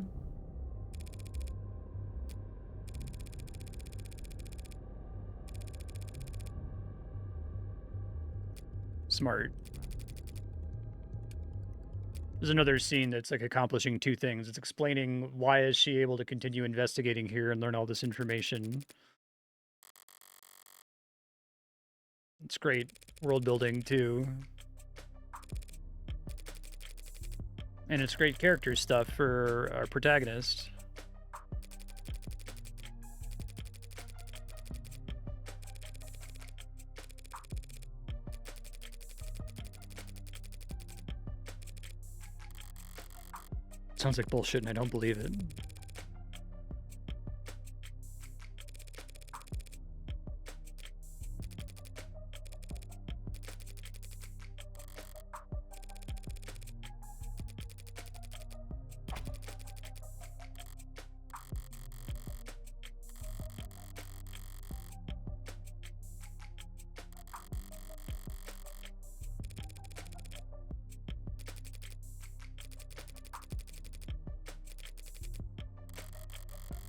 A: Smart. There's another scene that's like accomplishing two things. It's explaining why is she able to continue investigating here and learn all this information. It's great world building too. And it's great character stuff for our protagonist. Sounds like bullshit and I don't believe it.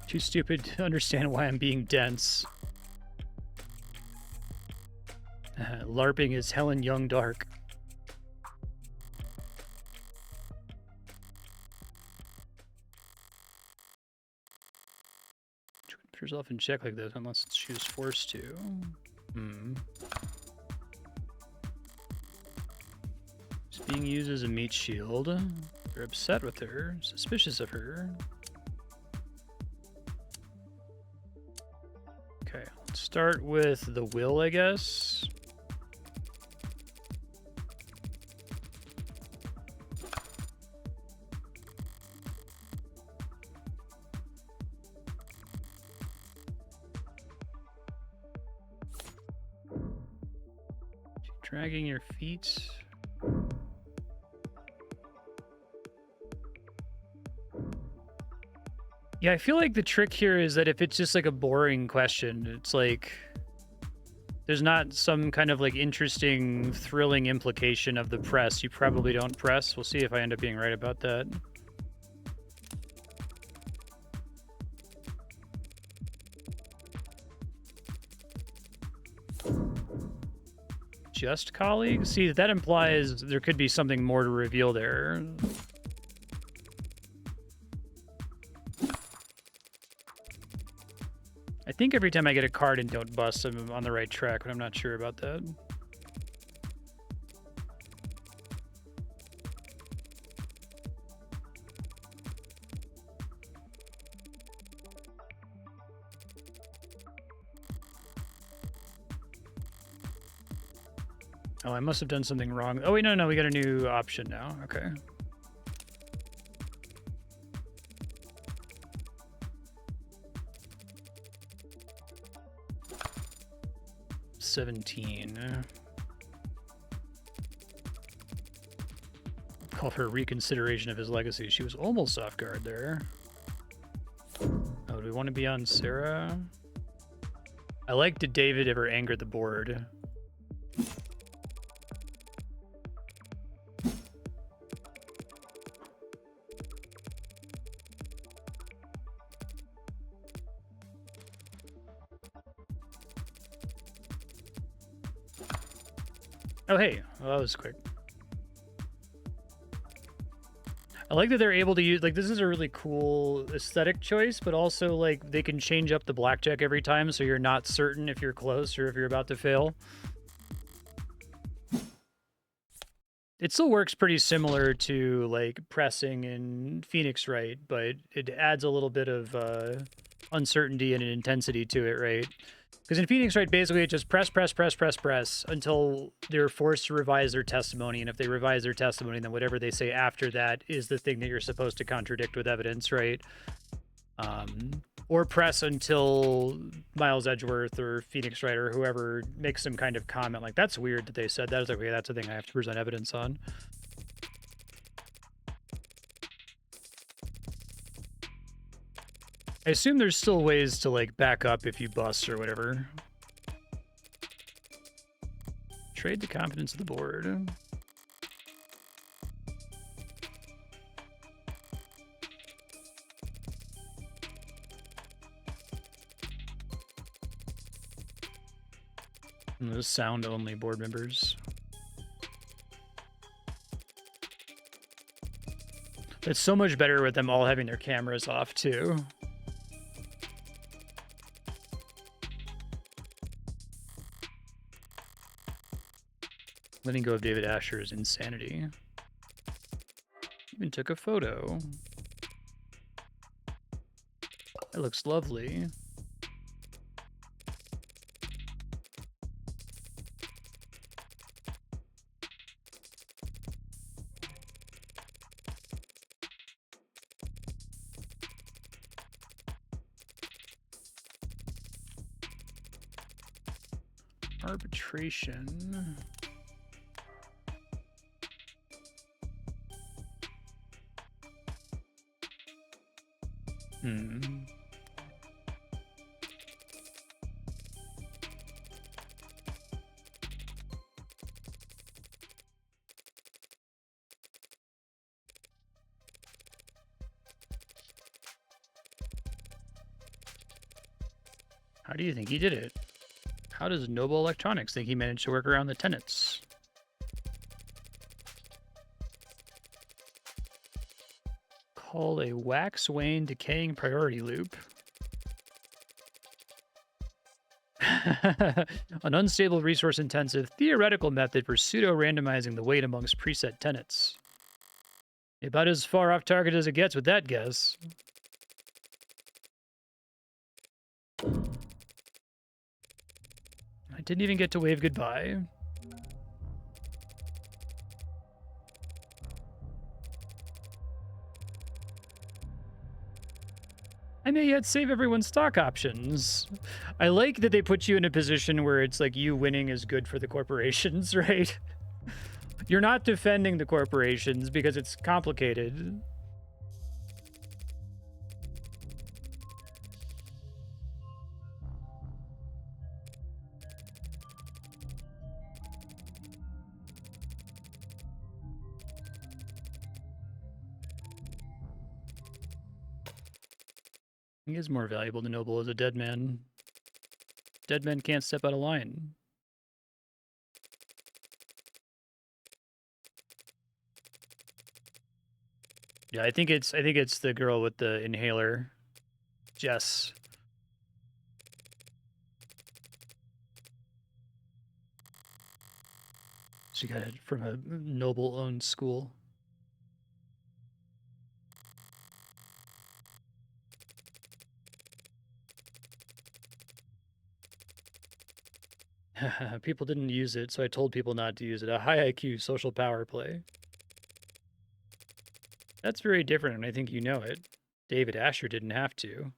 A: Too stupid to understand why I'm being dense. LARPing is Helen Young Dark. Put yourself in check like this unless she was forced to. She's being used as a meat shield. They're upset with her, suspicious of her. Okay, let's start with the will, I guess. Dragging your feet. Yeah, I feel like the trick here is that if it's just like a boring question, it's like there's not some kind of like interesting, thrilling implication of the press. You probably don't press. We'll see if I end up being right about that. Just colleagues? See, that implies there could be something more to reveal there. I think every time I get a card and don't bust, I'm on the right track, but I'm not sure about that. Oh, I must have done something wrong. Oh, wait, no, we got a new option now. Okay. $17. Call for reconsideration of his legacy. She was almost off guard there. Oh, do we want to be on Sarah? I like, did David ever anger the board? Oh, hey. Well, that was quick. I like that they're able to use, like, this is a really cool aesthetic choice, but also, like, they can change up the blackjack every time, so you're not certain if you're close or if you're about to fail. It still works pretty similar to, like, pressing in Phoenix Wright, but it adds a little bit of uncertainty and an intensity to it, right? Because in Phoenix Wright, basically, it just press until they're forced to revise their testimony. And if they revise their testimony, then whatever they say after that is the thing that you're supposed to contradict with evidence, right? Or press until Miles Edgeworth or Phoenix Wright or whoever makes some kind of comment like, that's weird that they said that. I was like, okay, that's the thing I have to present evidence on. I assume there's still ways to, like, back up if you bust or whatever. Trade the confidence of the board. And those sound-only board members. It's so much better with them all having their cameras off, too. Letting go of David Asher's insanity. Even took a photo. That looks lovely. Arbitration. How do you think he did it? How does Noble Electronics think he managed to work around the tenants? Called a wax wane decaying priority loop. An unstable, resource-intensive, theoretical method for pseudo-randomizing the weight amongst preset tenants. About as far off target as it gets with that guess. I didn't even get to wave goodbye. I may yet save everyone's stock options. I like that they put you in a position where it's like you winning is good for the corporations, right? You're not defending the corporations because it's complicated. He is more valuable to Noble as a dead man. Dead men can't step out of line. Yeah, I think it's the girl with the inhaler. Jess. She got it from a Noble-owned school. People didn't use it, so I told people not to use it. A high IQ social power play. That's very different, and I think you know it. David Asher didn't have to.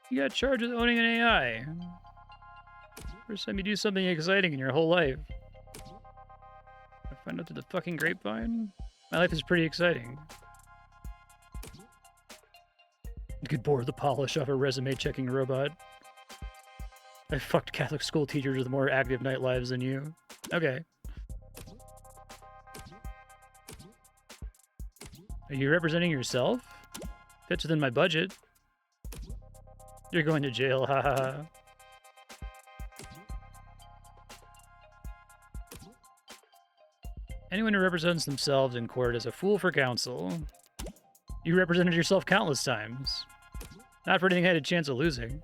A: You got charged with owning an AI. First time you do something exciting in your whole life. I find out through the fucking grapevine. My life is pretty exciting. You could bore the polish off a resume-checking robot. I fucked Catholic school teachers with more active night lives than you. Okay. Are you representing yourself? Fits within my budget. You're going to jail, haha. Anyone who represents themselves in court is a fool for counsel. You represented yourself countless times. Not for anything I had a chance of losing.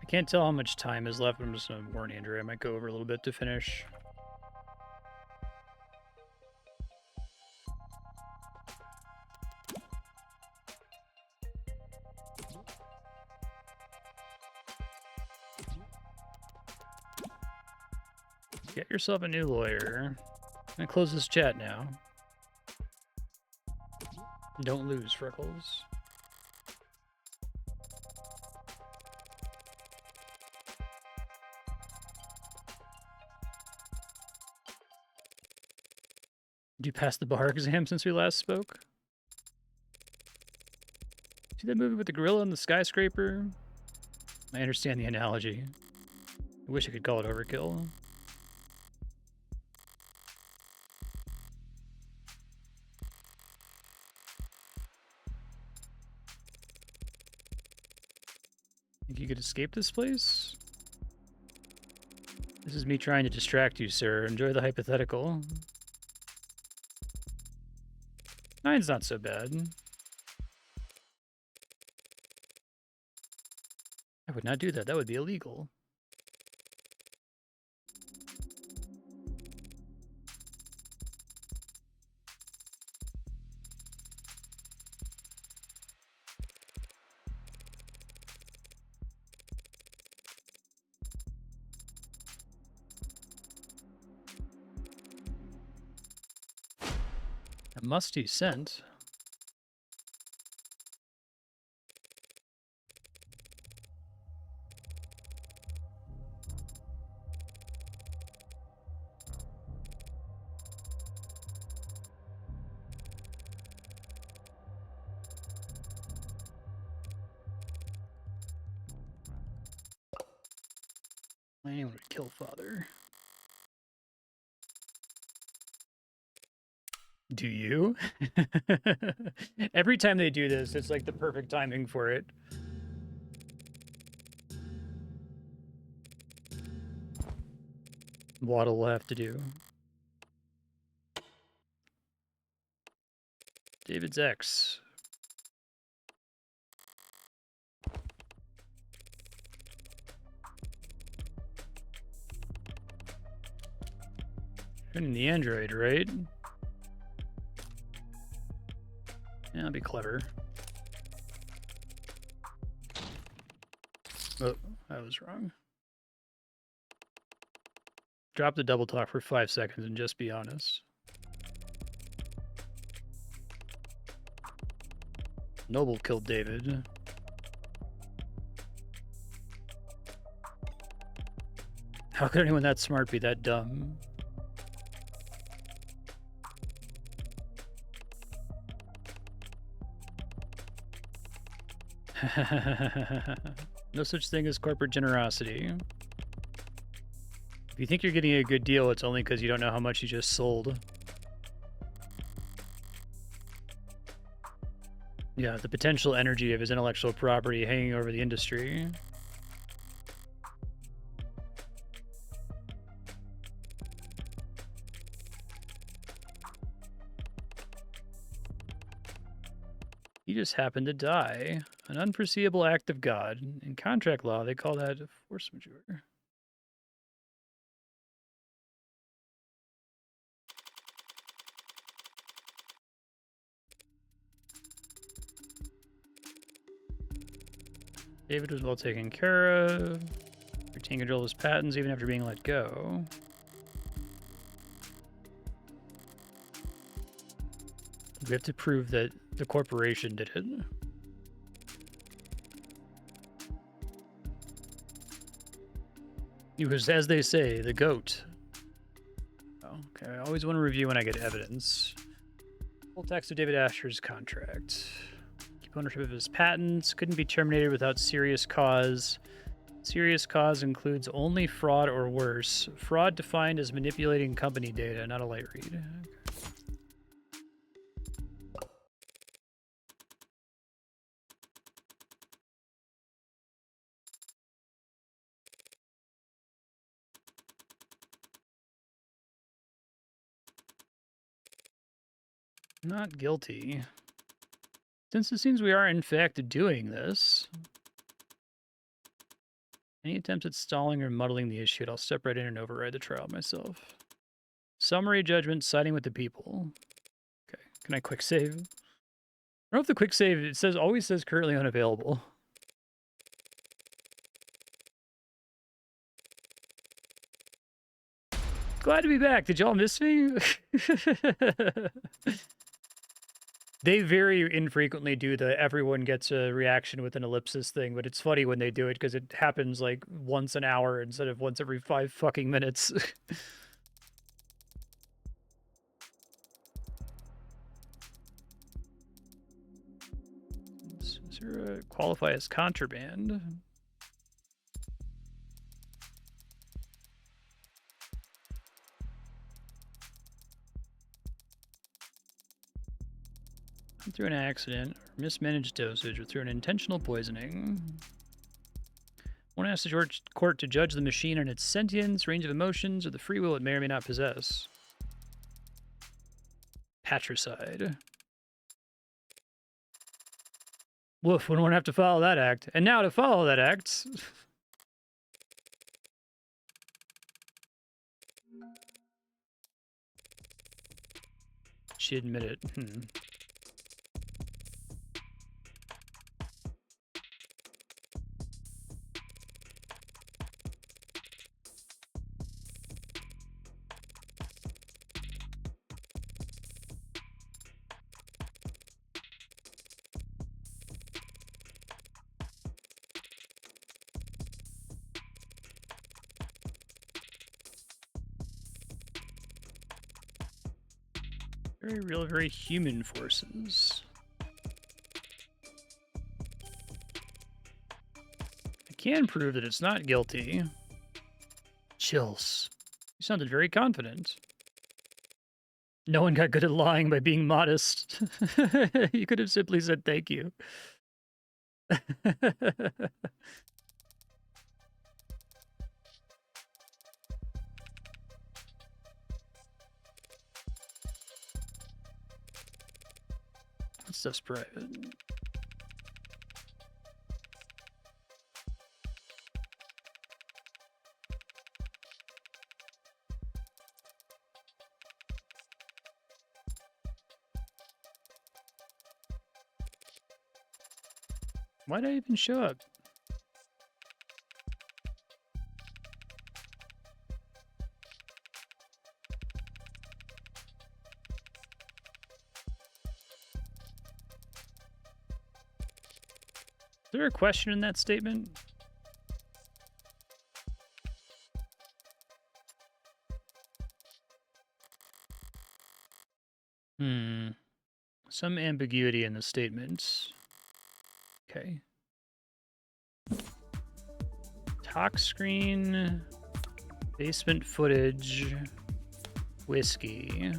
A: I can't tell how much time is left. I'm just going to warn Andrew. I might go over a little bit to finish. Get yourself a new lawyer. I'm going to close this chat now. Don't lose, Freckles. Did you pass the bar exam since we last spoke? See that movie with the gorilla and the skyscraper? I understand the analogy. I wish I could call it overkill. Think you could escape this place? This is me trying to distract you, sir. Enjoy the hypothetical. 9's not so bad. I would not do that. That would be illegal. A musty scent. Anyone would kill father. Do you? Every time they do this, it's like the perfect timing for it. Waddle will have to do. David's ex. In the android, right? Yeah, that'll be clever. Oh, I was wrong. Drop the double talk for 5 seconds and just be honest. Noble killed David. How could anyone that smart be that dumb? No such thing as corporate generosity. If you think you're getting a good deal, it's only because you don't know how much you just sold. Yeah, the potential energy of his intellectual property hanging over the industry. He just happened to die. An unforeseeable act of God. In contract law, they call that force majeure. David was well taken care of. Retained control of his patents even after being let go. We have to prove that the corporation did it. He was, as they say, the GOAT. Oh, okay, I always want to review when I get evidence. Full text of David Asher's contract. Keep ownership of his patents. Couldn't be terminated without serious cause. Serious cause includes only fraud or worse. Fraud defined as manipulating company data, not a light read. Not guilty. Since it seems we are in fact doing this, any attempts at stalling or muddling the issue, I'll step right in and override the trial myself. Summary judgment, siding with the people. Okay, can I quick save? I don't know if the quick save, it says always says currently unavailable. Glad to be back. Did y'all miss me? They very infrequently do the everyone gets a reaction with an ellipsis thing, but it's funny when they do it because it happens like once an hour instead of once every 5 fucking minutes. Does there qualify as contraband? Through an accident, or mismanaged dosage, or through an intentional poisoning. One asks the court to judge the machine on its sentience, range of emotions, or the free will it may or may not possess. Patricide. Woof, we don't have to follow that act. And now to follow that act... She admitted. Very real, very human forces. I can prove that it's not guilty. Chills. You sounded very confident. No one got good at lying by being modest. You could have simply said thank you. That stuff's private. Why'd I even show up? Is there a question in that statement? Some ambiguity in the statements. Okay. Talk screen, basement footage, whiskey.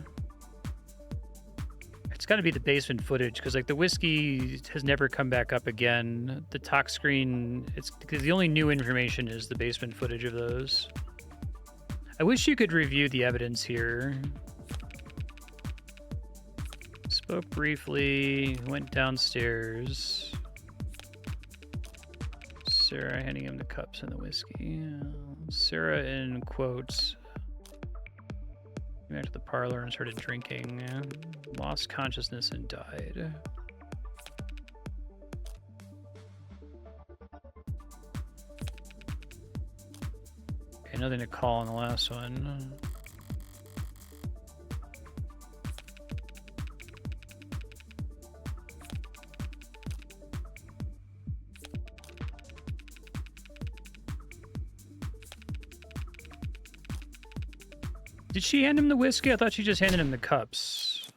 A: It's got to be the basement footage because, like, the whiskey has never come back up again. The talk screen, it's because the only new information is the basement footage of those. I wish you could review the evidence here. Spoke briefly, went downstairs. Sarah handing him the cups and the whiskey. Sarah, in quotes, came back to the parlor and started drinking. Lost consciousness and died. Okay, nothing to call on the last one. Did she hand him the whiskey? I thought she just handed him the cups.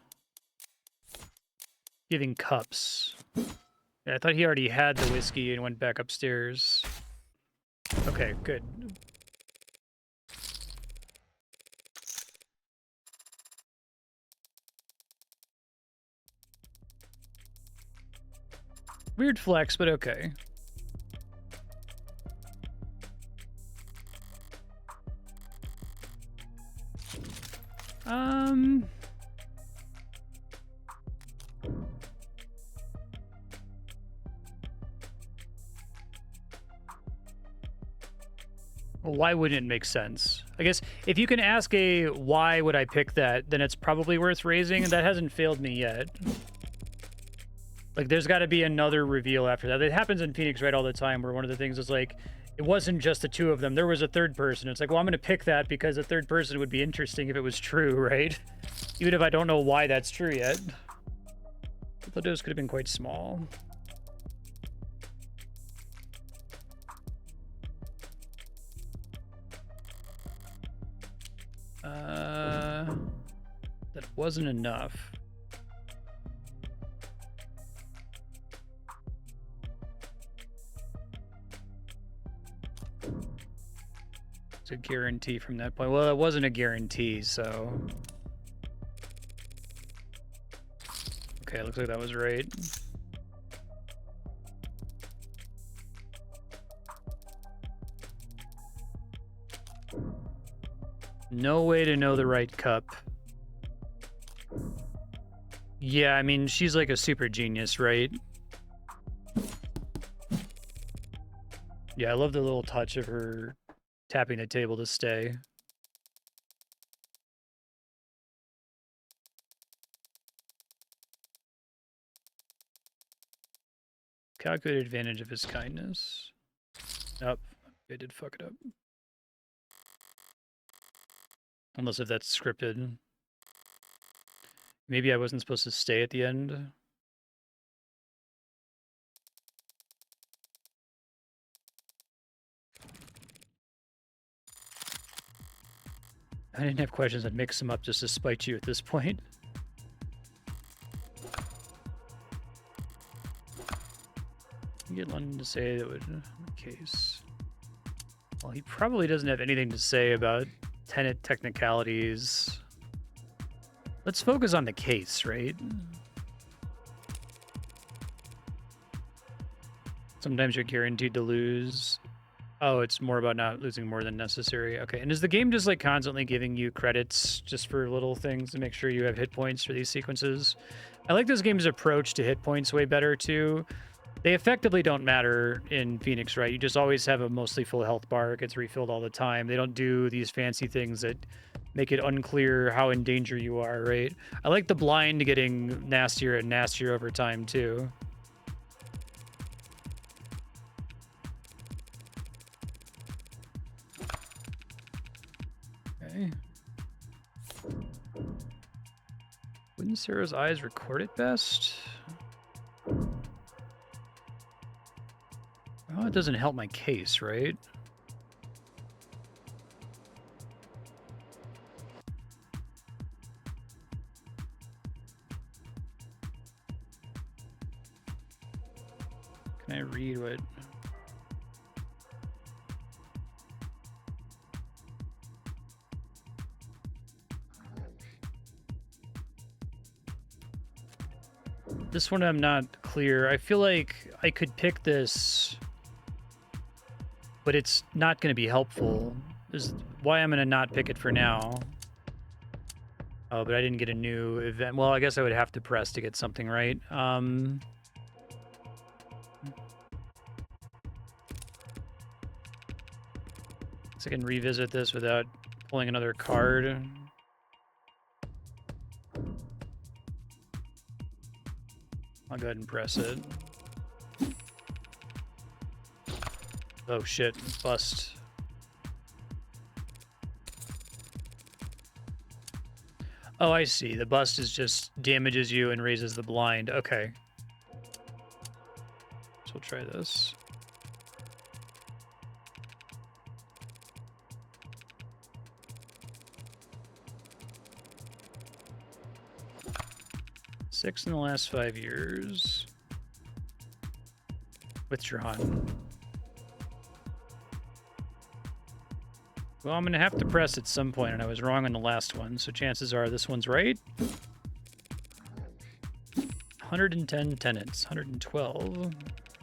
A: Giving cups. Yeah, I thought he already had the whiskey and went back upstairs. Okay, good. Weird flex, but okay. Well, why wouldn't it make sense? I guess if you can ask a why would I pick that, then it's probably worth raising, and that hasn't failed me yet. Like, there's got to be another reveal after that. It happens in Phoenix Wright all the time, where one of the things is like, it wasn't just the two of them. There was a third person. It's like, well, I'm going to pick that because a third person would be interesting if it was true, right? Even if I don't know why that's true yet. The dose could have been quite small. That wasn't enough. It's a guarantee from that point. Well, it wasn't a guarantee, so... Okay, looks like that was right. No way to know the right cup. Yeah, I mean, she's like a super genius, right? Yeah, I love the little touch of her tapping the table to stay. Calculated advantage of his kindness. Nope, I did fuck it up. Unless if that's scripted. Maybe I wasn't supposed to stay at the end. I didn't have questions. I'd mix them up just to spite you at this point. Get London to say that would case. Well, he probably doesn't have anything to say about tenant technicalities. Let's focus on the case, right? Sometimes you're guaranteed to lose. Oh, it's more about not losing more than necessary. Okay, and is the game just like constantly giving you credits just for little things to make sure you have hit points for these sequences? I like this game's approach to hit points way better too. They effectively don't matter in Phoenix, right? You just always have a mostly full health bar. It gets refilled all the time. They don't do these fancy things that make it unclear how in danger you are, right? I like the blind getting nastier and nastier over time too. Okay. Wouldn't Sarah's eyes record it best? Well, it doesn't help my case, right? Can I read what... This one I'm not clear. I feel like I could pick this, but it's not going to be helpful. This is why I'm going to not pick it for now. Oh, but I didn't get a new event. Well, I guess I would have to press to get something right. So I can revisit this without pulling another card. I'll go ahead and press it. Oh shit, bust. Oh, I see. The bust is just damages you and raises the blind. Okay. So we'll try this. Six in the last 5 years. Withdrawn. Well, I'm going to have to press at some point, and I was wrong on the last one, so chances are this one's right. 110 tenants. 112.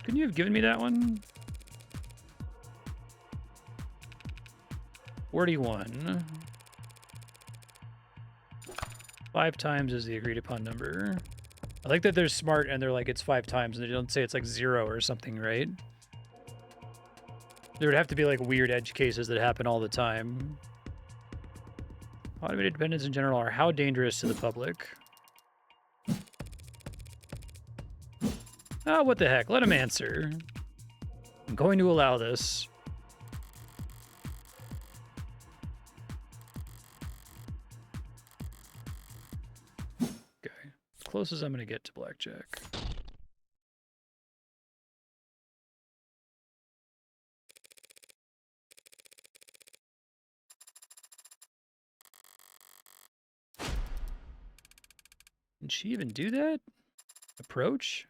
A: Couldn't you have given me that one? 41. 5 times is the agreed upon number. I like that they're smart and they're like, it's 5 times, and they don't say it's like 0 or something, right? There would have to be like weird edge cases that happen all the time. Automated dependents in general are how dangerous to the public? Oh, what the heck? Let him answer. I'm going to allow this. Okay. Close as I'm going to get to blackjack. Did she even do that? Approach?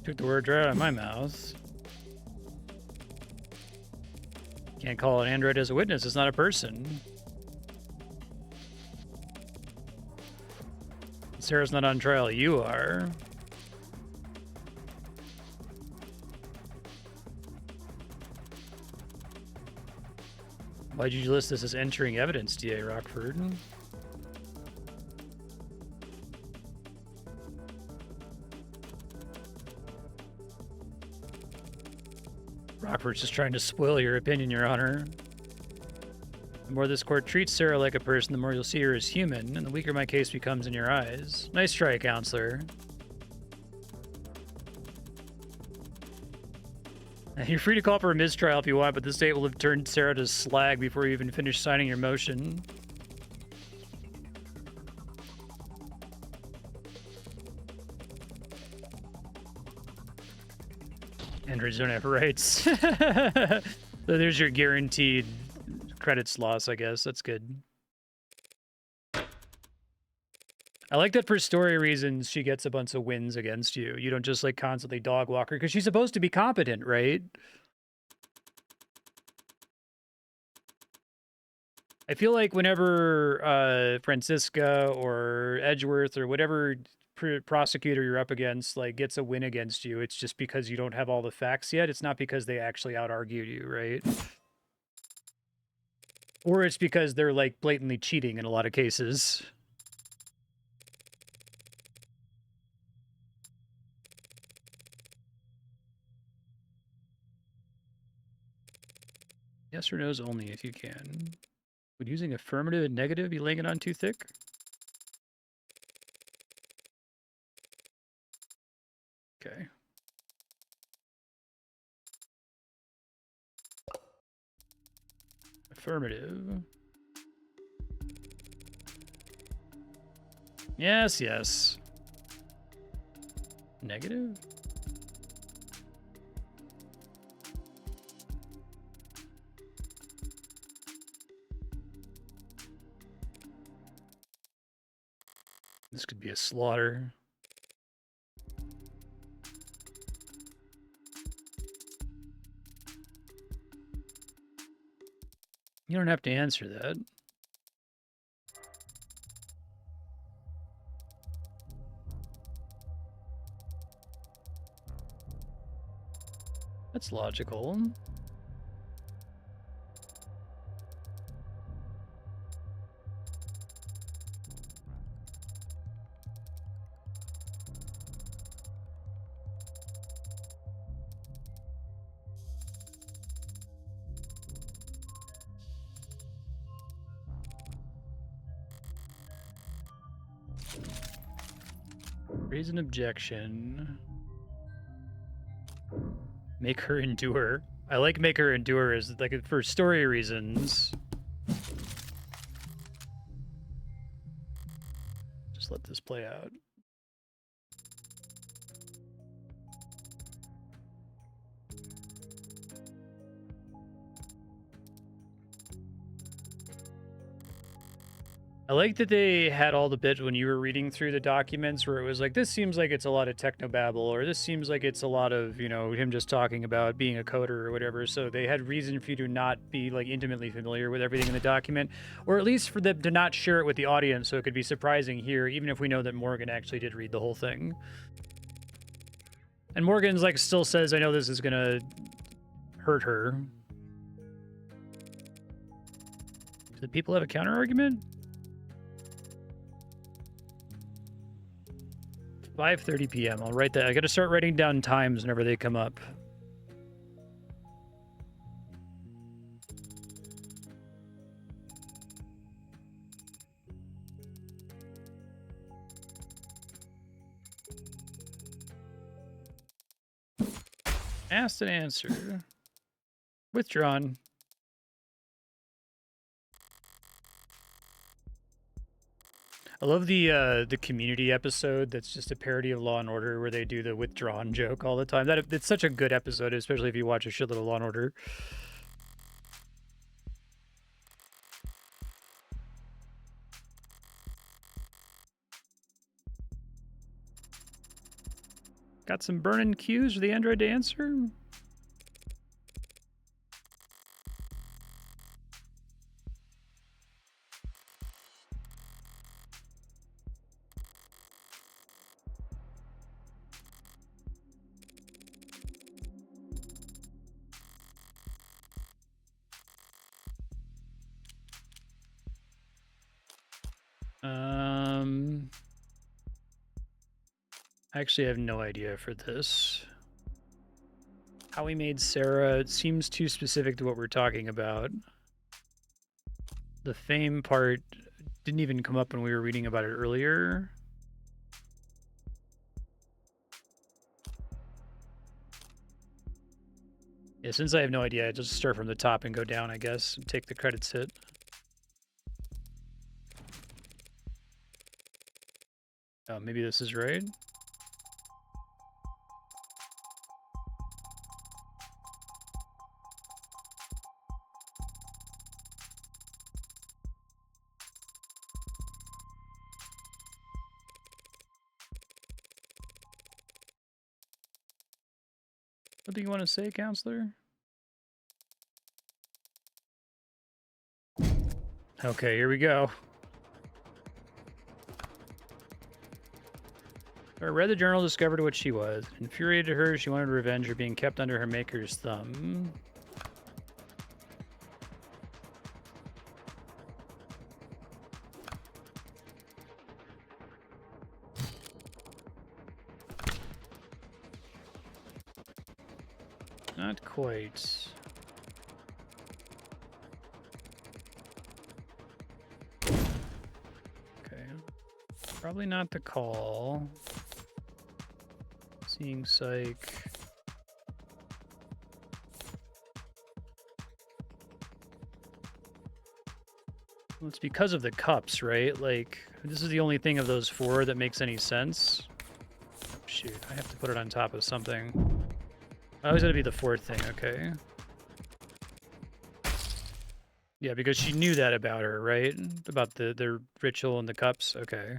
A: Took the word right out of my mouth. Can't call an android as a witness. It's not a person. Sarah's not on trial. You are. Why'd you list this as entering evidence, D.A. Rockford? Rockford's just trying to spoil your opinion, Your Honor. The more this court treats Sarah like a person, the more you'll see her as human, and the weaker my case becomes in your eyes. Nice try, counselor. You're free to call for a mistrial if you want, but the state will have turned Sarah to slag before you even finish signing your motion. Androids don't have rights. So there's your guaranteed credits loss, I guess. That's good. I like that for story reasons, she gets a bunch of wins against you. You don't just, like, constantly dog walk her, because she's supposed to be competent, right? I feel like whenever Francisca or Edgeworth or whatever prosecutor you're up against, like, gets a win against you, it's just because you don't have all the facts yet. It's not because they actually out-argued you, right? Or it's because they're, like, blatantly cheating in a lot of cases. Yes or no's only if you can. Would using affirmative and negative be laying it on too thick? Okay. Affirmative. Yes, yes. Negative? This could be a slaughter. You don't have to answer that. That's logical. Raise an objection. Make her endure. I like make her endure as, like, for story reasons. Just let this play out. I like that they had all the bits when you were reading through the documents where it was like, this seems like it's a lot of technobabble, or this seems like it's a lot of, you know, him just talking about being a coder or whatever. So they had reason for you to not be, like, intimately familiar with everything in the document, or at least for them to not share it with the audience, so it could be surprising here, even if we know that Morgan actually did read the whole thing. And Morgan's, like, still says, I know this is gonna hurt her. Do the people have a counter argument? 5:30 p.m. I'll write that. I gotta start writing down times whenever they come up. Asked and answered. Withdrawn. I love the Community episode that's just a parody of Law and Order where they do the withdrawn joke all the time. It's such a good episode, especially if you watch a shitload of Law and Order. Got some burning cues for the Android to answer? I actually have no idea for this. How we made Sarah, it seems too specific to what we're talking about. The fame part didn't even come up when we were reading about it earlier. Yeah, since I have no idea, I just start from the top and go down, I guess, and take the credits hit. Oh, maybe this is right. What do you want to say, counselor? Okay, here we go. I read the journal, discovered what she was. Infuriated her, she wanted revenge for being kept under her maker's thumb. Not quite. Okay. Probably not the call. Seeing psych. Well, it's because of the cups, right? Like, this is the only thing of those four that makes any sense. Oh, shoot, I have to put it on top of something. I always gotta be the fourth thing, okay. Yeah, because she knew that about her, right? About the ritual and the cups, okay.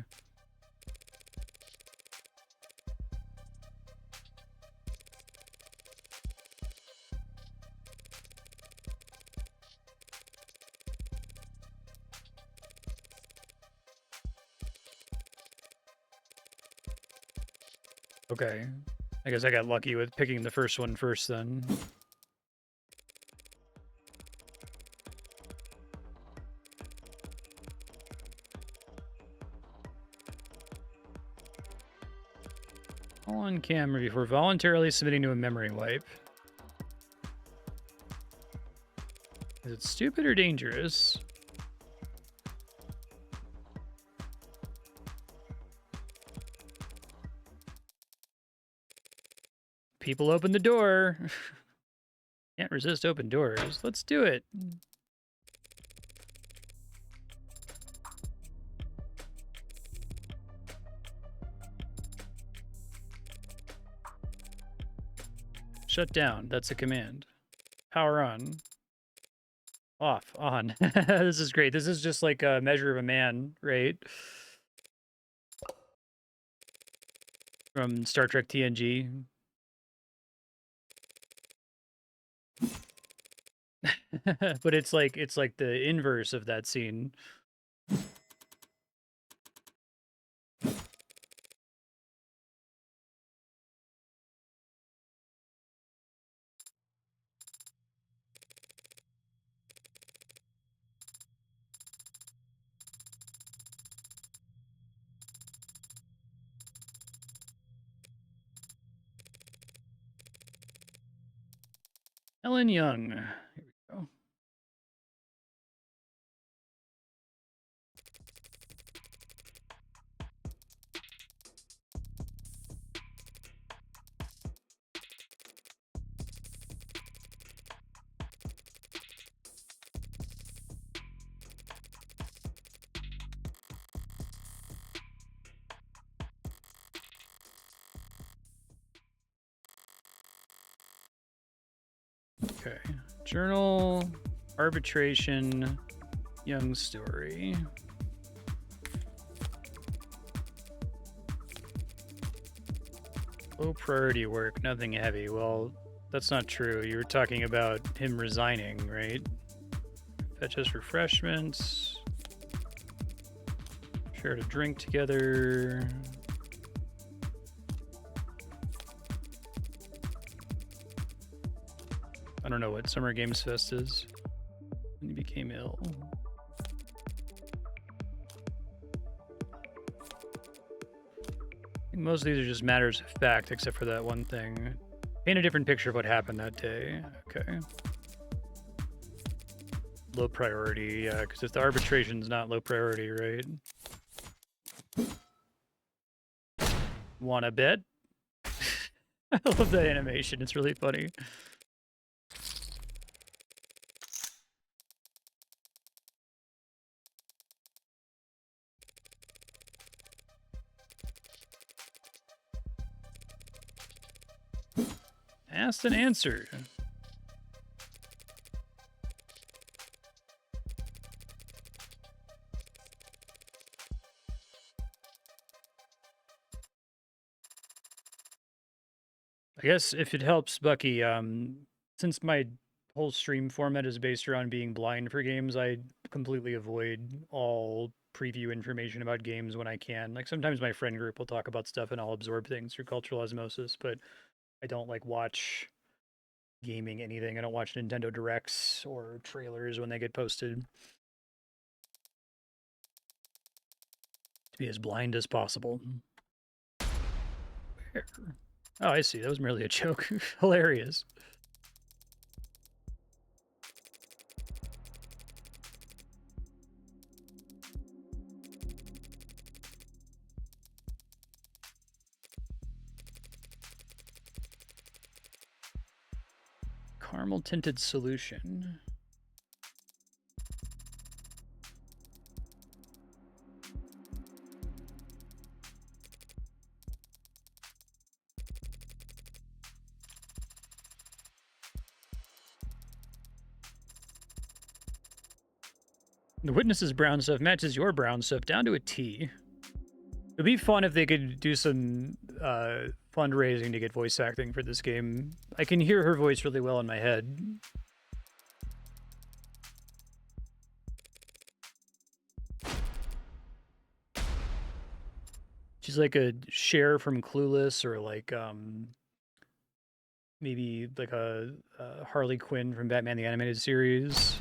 A: Okay. I guess I got lucky with picking the first one first then. All on camera before voluntarily submitting to a memory wipe. Is it stupid or dangerous? People open the door. Can't resist open doors. Let's do it. Shut down. That's a command. Power on. Off. On. This is great. This is just like a measure of a man, right? From Star Trek TNG. But it's like the inverse of that scene. Ellen Young. Here we go. Okay. Journal, arbitration, Young story. Low priority work, nothing heavy. Well, that's not true. You were talking about him resigning, right? Fetch us refreshments. Shared a drink together. I don't know what Summer Games Fest is. When he became ill. I think most of these are just matters of fact, except for that one thing. Paint a different picture of what happened that day. Okay. Low priority, yeah, because if the arbitration's not low priority, right? Wanna bet? I love that animation. It's really funny. Asked and answered. I guess if it helps, Bucky, since my whole stream format is based around being blind for games, I completely avoid all preview information about games when I can. Like sometimes my friend group will talk about stuff and I'll absorb things through cultural osmosis, but I don't like watch gaming anything. I don't watch Nintendo Directs or trailers when they get posted. To be as blind as possible. Where? Oh, I see. That was merely a joke. Hilarious. Caramel tinted solution. The witness's brown stuff matches your brown stuff down to a T. It'd be fun if they could do some fundraising to get voice acting for this game. I can hear her voice really well in my head. She's like a Cher from Clueless, or like maybe like a Harley Quinn from Batman the Animated Series.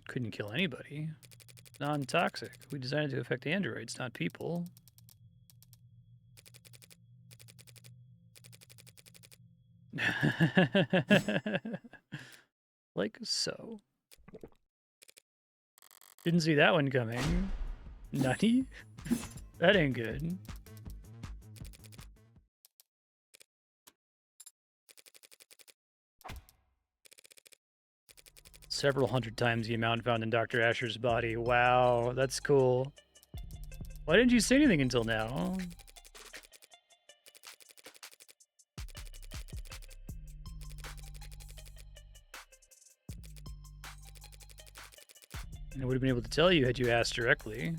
A: Couldn't kill anybody. Non-toxic. We designed it to affect androids, not people. Like so. Didn't see that one coming. Nutty? That ain't good. Several hundred times the amount found in Dr. Asher's body. Wow, that's cool. Why didn't you say anything until now? And I would have been able to tell you had you asked directly.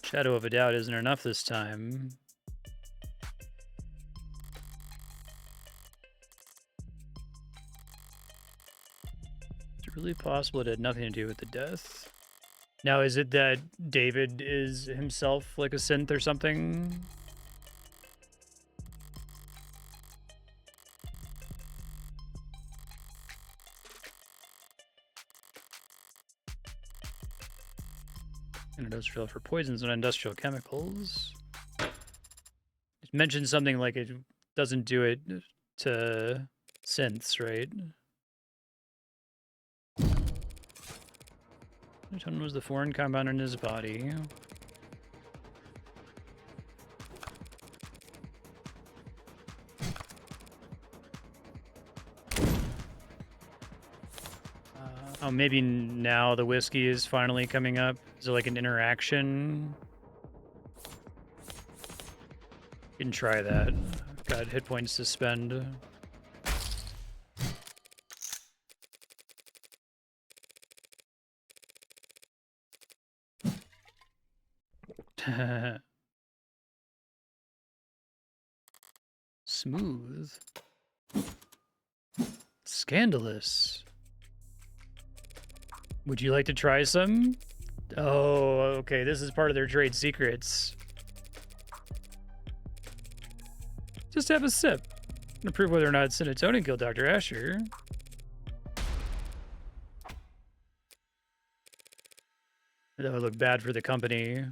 A: Shadow of a doubt isn't enough this time. Is it really possible it had nothing to do with the death? Now, is it that David is himself like a synth or something? An industrial for poisons and industrial chemicals. It mentioned something like it doesn't do it to synths, right? Which one was the foreign compound in his body? Oh, maybe now the whiskey is finally coming up. Is it like an interaction? You can try that. Got hit points to spend. Smooth. Scandalous. Would you like to try some? Oh, okay. This is part of their trade secrets. Just have a sip. To prove whether or not Cinetone killed Dr. Asher. That would look bad for the company.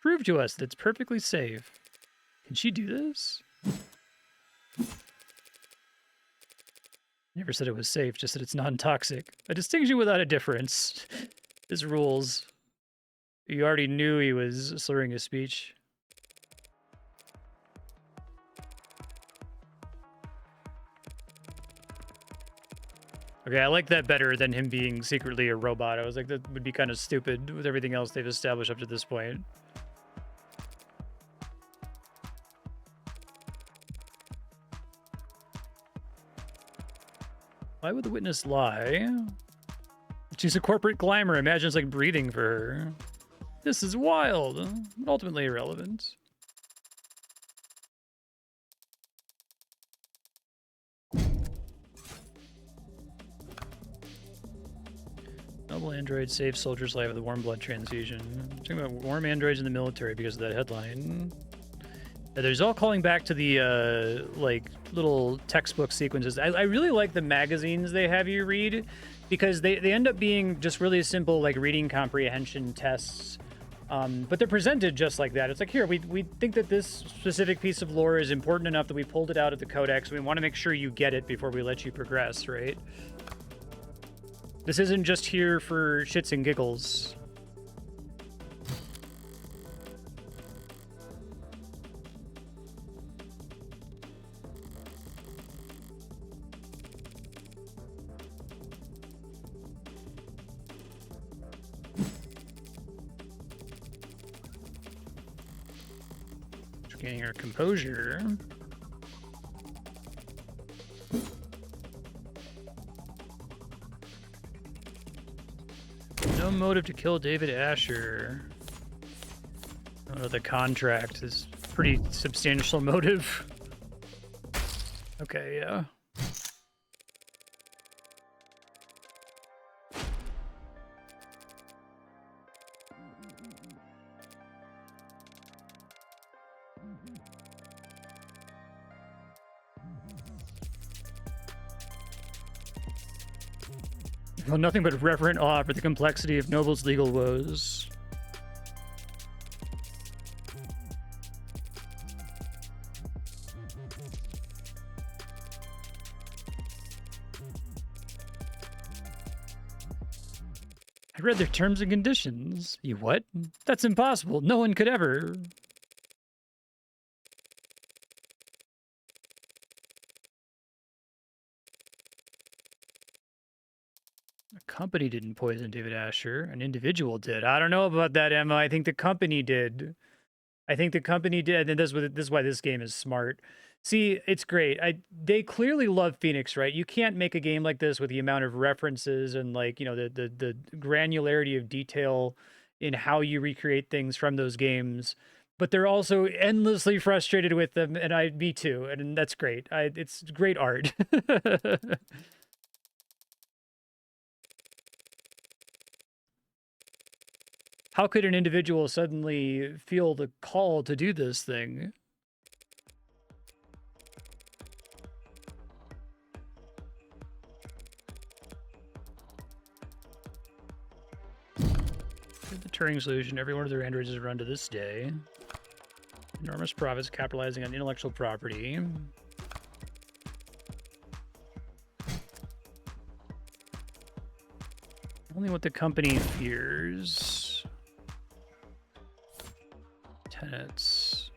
A: Prove to us that it's perfectly safe. Can she do this? Never said it was safe, just that it's non-toxic. A distinction without a difference. His rules. You already knew he was slurring his speech. Okay, I like that better than him being secretly a robot. I was like, that would be kind of stupid with everything else they've established up to this point. Why would the witness lie? She's a corporate climber. Imagine it's like breathing for her. This is wild, but ultimately irrelevant. Noble android saves soldier's life with a warm blood transfusion. I'm talking about warm androids in the military because of that headline. Yeah, there's all calling back to the like little textbook sequences. I really like the magazines they have you read because they end up being just really simple like reading comprehension tests. But they're presented just like that. It's like, here, we think that this specific piece of lore is important enough that we pulled it out of the codex. We want to make sure you get it before we let you progress, right? This isn't just here for shits and giggles. Gaining our composure. No motive to kill David Asher. Oh, the contract is pretty substantial motive. Okay, yeah. Well, nothing but reverent awe for the complexity of Noble's legal woes. I read their terms and conditions. You what? That's impossible. No one could ever. Company didn't poison David Asher. An individual did. I don't know about that, Emma. I think the company did. I think the company did, and this is why this game is smart. See, it's great. They clearly love Phoenix, right? You can't make a game like this with the amount of references and like, you know, the granularity of detail in how you recreate things from those games. But they're also endlessly frustrated with them, and me too, and that's great. It's great art. How could an individual suddenly feel the call to do this thing? The Turing solution, every one of their androids is run to this day. Enormous profits capitalizing on intellectual property. Only what the company fears. Tenets.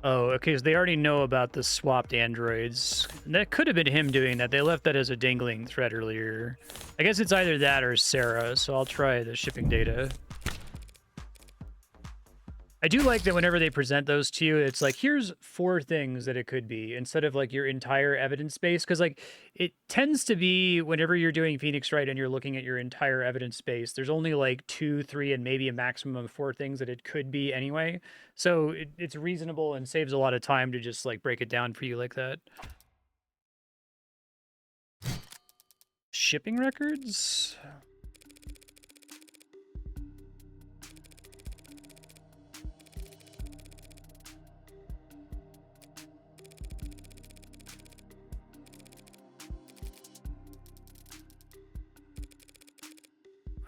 A: Oh, okay, so they already know about the swapped androids. That could have been him doing that. They left that as a dangling thread earlier. I guess it's either that or Sarah, so I'll try the shipping data. I do like that whenever they present those to you, it's like, here's 4 things that it could be instead of like your entire evidence base. Because like it tends to be whenever you're doing Phoenix Wright and you're looking at your entire evidence base, there's only like 2, 3, and maybe a maximum of 4 things that it could be anyway. So it's reasonable and saves a lot of time to just like break it down for you like that. Shipping records?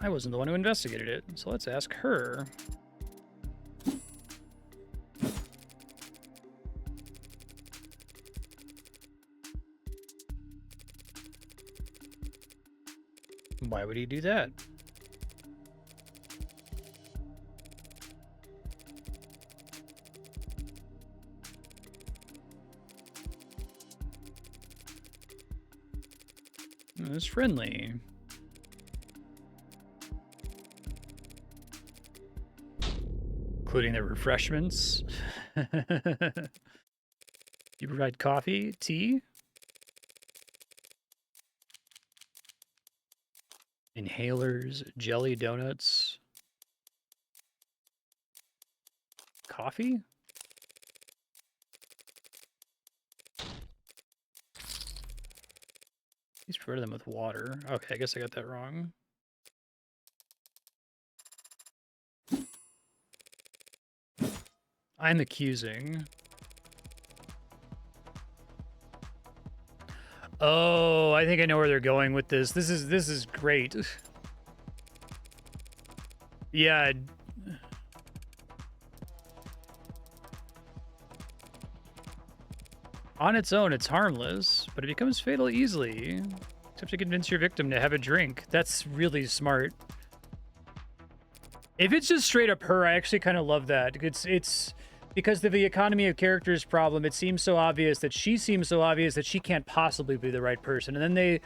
A: I wasn't the one who investigated it, so let's ask her. Why would he do that? It was friendly. Including the refreshments. You provide coffee, tea, inhalers, jelly donuts, coffee? Please provide them with water. Okay, I guess I got that wrong. I'm accusing. Oh, I think I know where they're going with this. This is great. Yeah. On its own, it's harmless, but it becomes fatal easily. You have to convince your victim to have a drink. That's really smart. If it's just straight up her, I actually kind of love that. It's because of the economy of characters problem. It seems so obvious that she can't possibly be the right person. And then they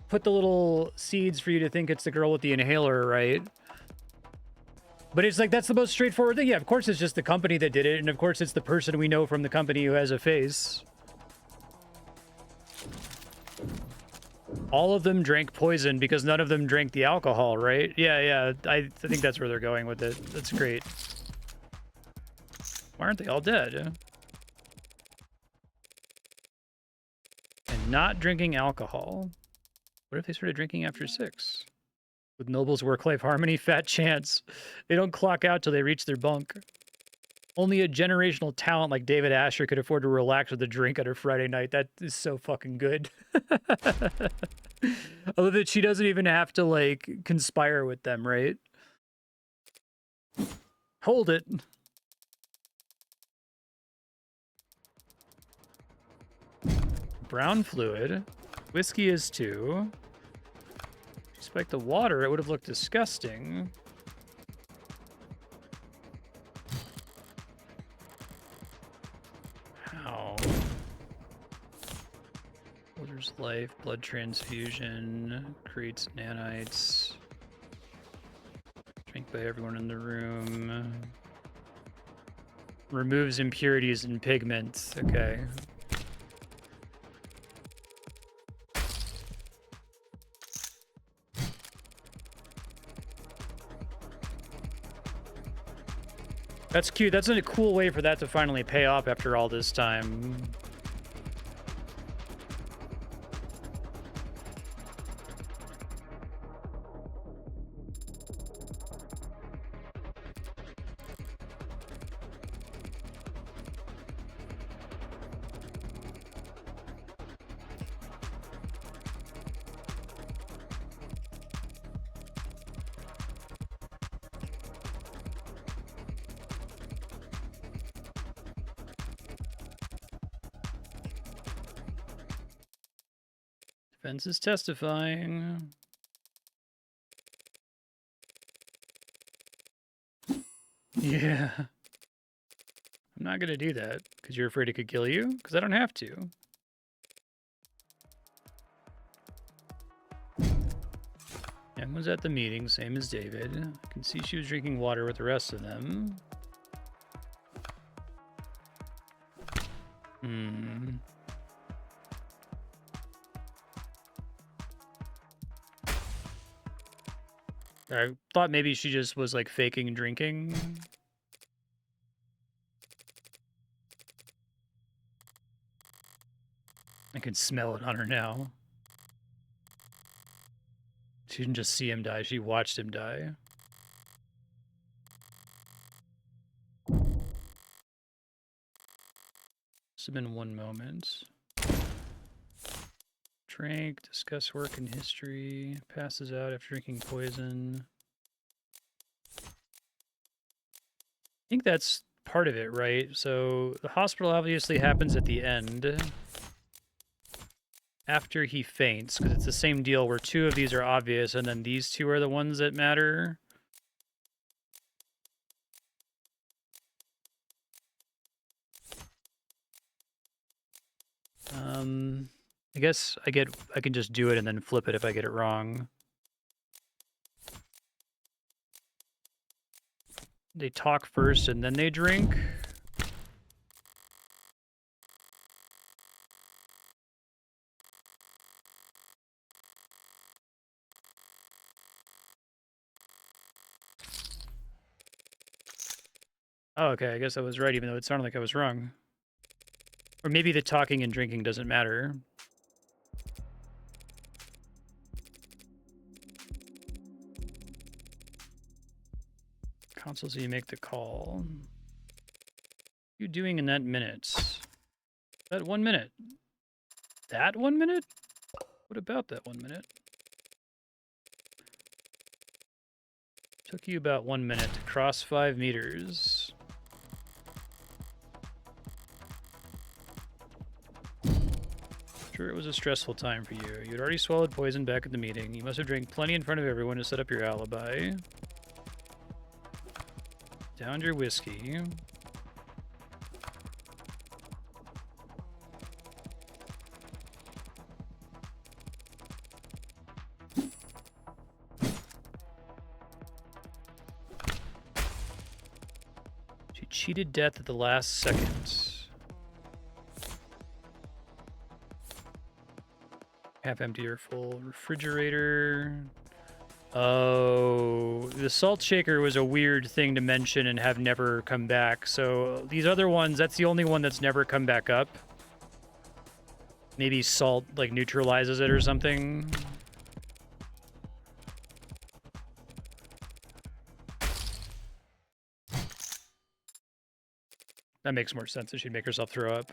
A: put the little seeds for you to think it's the girl with the inhaler, right? But it's like, that's the most straightforward thing. Yeah, of course it's just the company that did it. And of course it's the person we know from the company who has a face. All of them drank poison because none of them drank the alcohol, right? Yeah. I think that's where they're going with it. That's great. Why aren't they all dead? And not drinking alcohol. What if they started drinking after 6? With Noble's work-life harmony, fat chance. They don't clock out till they reach their bunk. Only a generational talent like David Asher could afford to relax with a drink on a Friday night. That is so fucking good. I love that she doesn't even have to, like, conspire with them, right? Hold it. Brown fluid. Whiskey is 2. Spike the water, it would have looked disgusting. How? Holder's life, blood transfusion, creates nanites. Drink by everyone in the room. Removes impurities and pigments. Okay. That's cute. That's a cool way for that to finally pay off after all this time. Defense is testifying. Yeah. I'm not gonna do that, because you're afraid it could kill you? Because I don't have to. Em was at the meeting, same as David. I can see she was drinking water with the rest of them. I thought maybe she just was, like, faking drinking. I can smell it on her now. She didn't just see him die, she watched him die. Must have been one moment. Drank, discuss work and history, passes out after drinking poison. I think that's part of it, right? So the hospital obviously happens at the end. After he faints, because it's the same deal where two of these are obvious, and then these two are the ones that matter. I guess I can just do it and then flip it if I get it wrong. They talk first and then they drink. Oh, okay, I guess I was right, even though it sounded like I was wrong. Or maybe the talking and drinking doesn't matter. Console, so you make the call. What are you doing in that minute? That 1 minute? That 1 minute? What about that 1 minute? Took you about 1 minute to cross 5 meters. Sure, it was a stressful time for you. You had already swallowed poison back at the meeting. You must have drank plenty in front of everyone to set up your alibi. Downed your whiskey. She cheated death at the last second. Half empty or full refrigerator. Oh, the salt shaker was a weird thing to mention and have never come back. So these other ones, that's the only one that's never come back up. Maybe salt, like, neutralizes it or something. That makes more sense. She'd make herself throw up.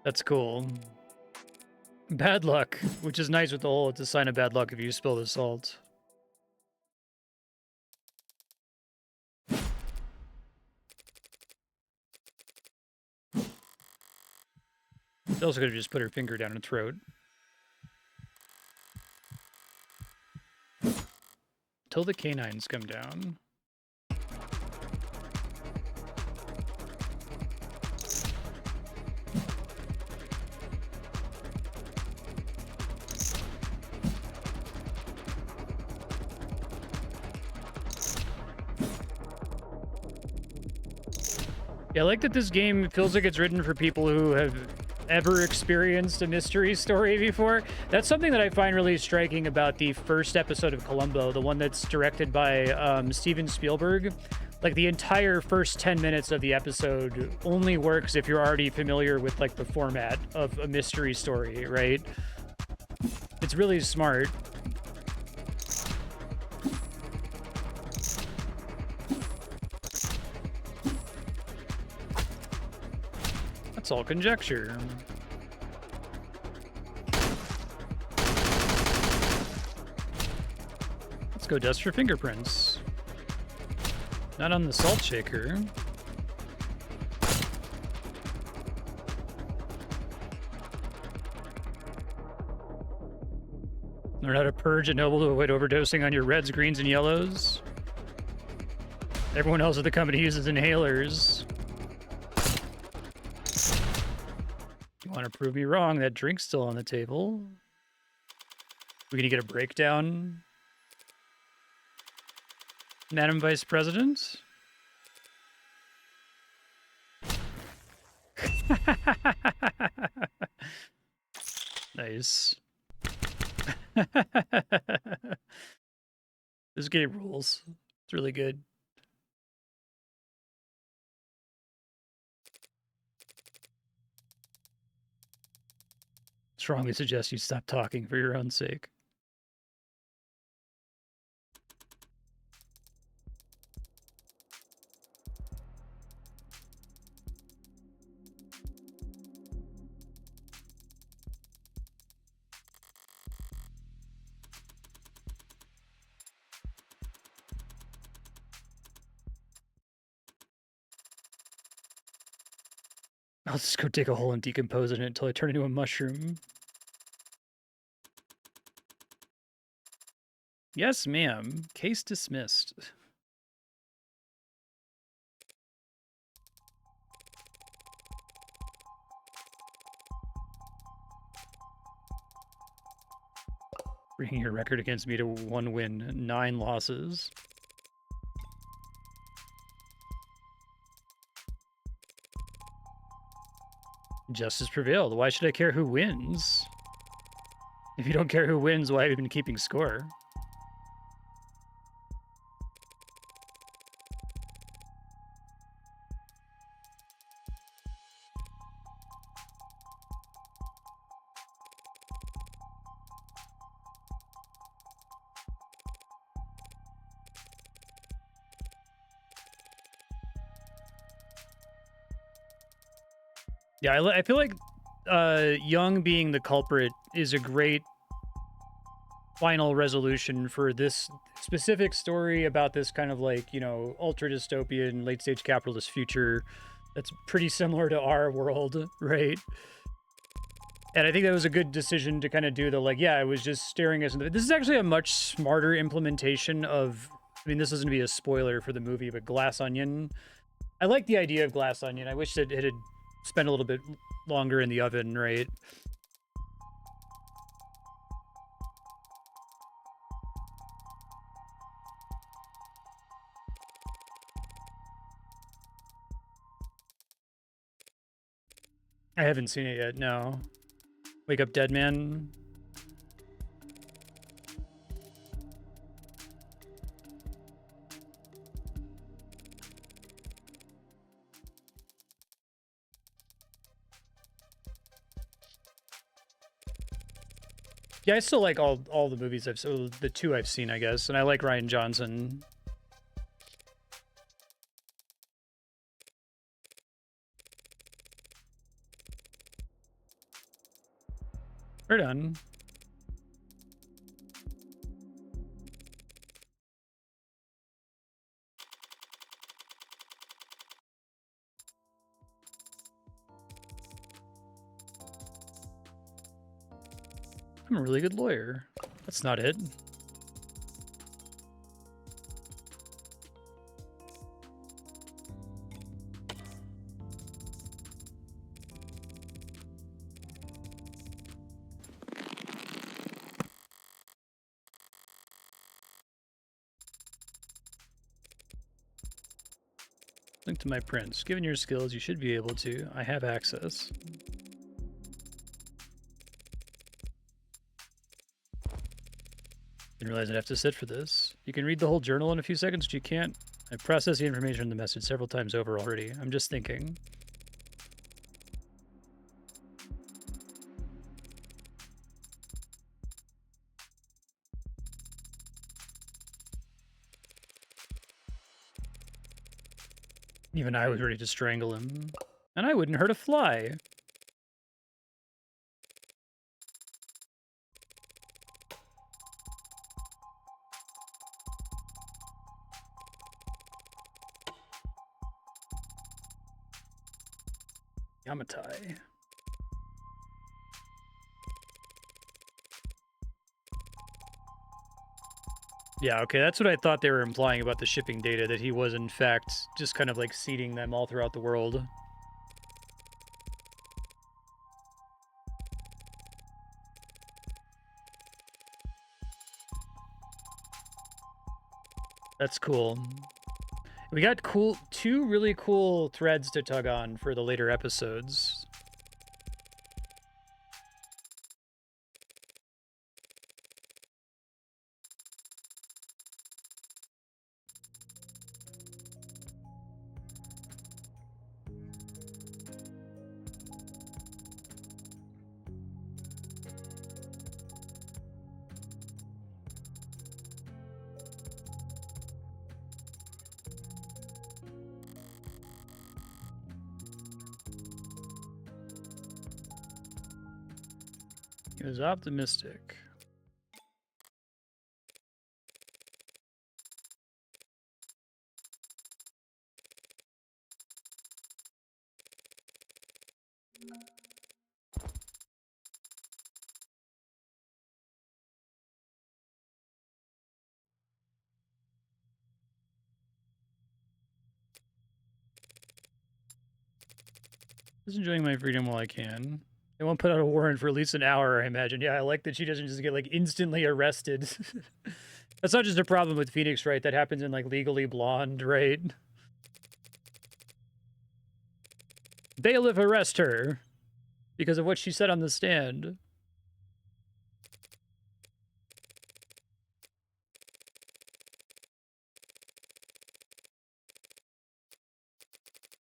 A: That's cool. Bad luck, which is nice with the hole. It's a sign of bad luck if you spill the salt. She also could have just put her finger down her throat. Till the canines come down. Yeah, I like that this game feels like it's written for people who have ever experienced a mystery story before. That's something that I find really striking about the first episode of Columbo, the one that's directed by Steven Spielberg. Like, the entire first 10 minutes of the episode only works if you're already familiar with, like, the format of a mystery story, right? It's really smart. That's all conjecture. Let's go dust for fingerprints. Not on the salt shaker. Learn how to purge a noble to avoid overdosing on your reds, greens, and yellows. Everyone else at the company uses inhalers. You want to prove me wrong? That drink's still on the table. We're gonna get a breakdown. Madam Vice President? Nice. This game rules. It's really good. strongly suggest you stop talking for your own sake. I'll just go dig a hole and decompose in it until I turn into a mushroom. Yes, ma'am. Case dismissed. Bringing your record against me to 1 win, 9 losses. Justice prevailed. Why should I care who wins? If you don't care who wins, why have you been keeping score? Yeah, I feel like Young being the culprit is a great final resolution for this specific story about this kind of like, you know, ultra dystopian late stage capitalist future that's pretty similar to our world, right? And I think that was a good decision to kind of do the like, yeah, it was just staring us in the. This is actually a much smarter implementation of. I mean, this isn't to be a spoiler for the movie, but Glass Onion. I like the idea of Glass Onion. I wish that it had spent a little bit longer in the oven, right? I haven't seen it yet. No. Wake Up Dead Man. Yeah, I still like all the movies the 2 I've seen, I guess, and I like Ryan Johnson. Right on. I'm a really good lawyer. That's not it. Link to my prints. Given your skills, you should be able to. I have access. Didn't realize I'd have to sit for this. You can read the whole journal in a few seconds, but you can't. I processed the information in the message several times over already. I'm just thinking. Even I was ready to strangle him. And I wouldn't hurt a fly. Yamatai. Yeah, okay, that's what I thought they were implying about the shipping data, that he was in fact just kind of like seeding them all throughout the world. That's cool. We got 2 really cool threads to tug on for the later episodes. He was optimistic. Just enjoying my freedom while I can. They won't put out a warrant for at least an hour, I imagine. Yeah, I like that she doesn't just get, like, instantly arrested. That's not just a problem with Phoenix, right? That happens in, like, Legally Blonde, right? Bailiff, arrest her because of what she said on the stand.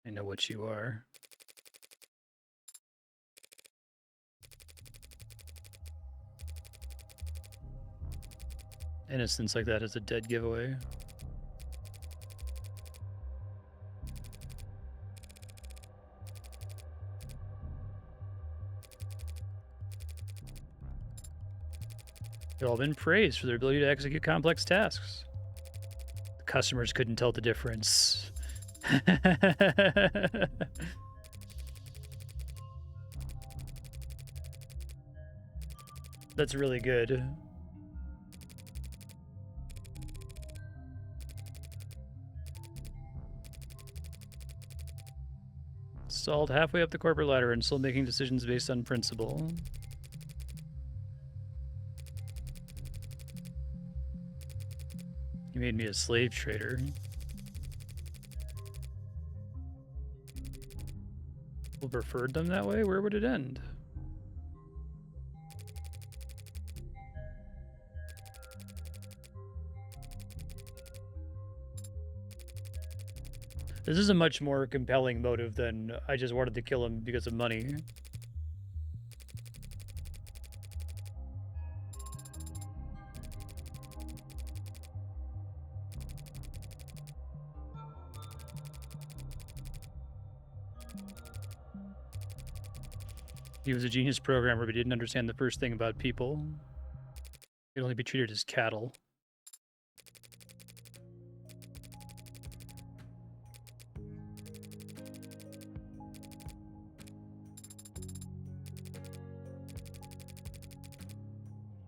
A: I know what you are. Innocence like that is a dead giveaway. They've all been praised for their ability to execute complex tasks. The customers couldn't tell the difference. That's really good. Stalled halfway up the corporate ladder and still making decisions based on principle. You made me a slave trader. People preferred them that way? Where would it end? This is a much more compelling motive than I just wanted to kill him because of money. He was a genius programmer, but he didn't understand the first thing about people. He'd only be treated as cattle.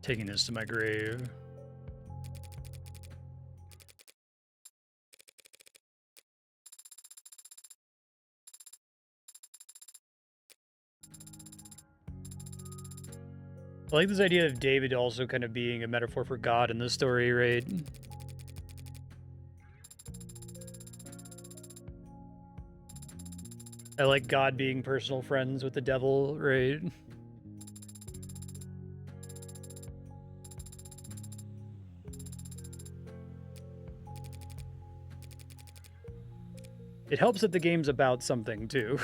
A: Taking this to my grave. I like this idea of David also kind of being a metaphor for God in this story, right? I like God being personal friends with the devil, right? It helps that the game's about something, too.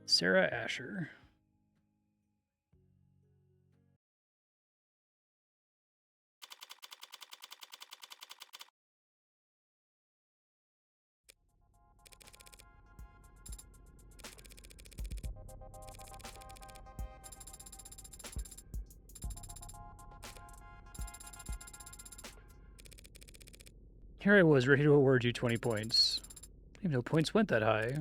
A: Sarah Asher. Here I was, ready to award you 20 points. I didn't even know points went that high.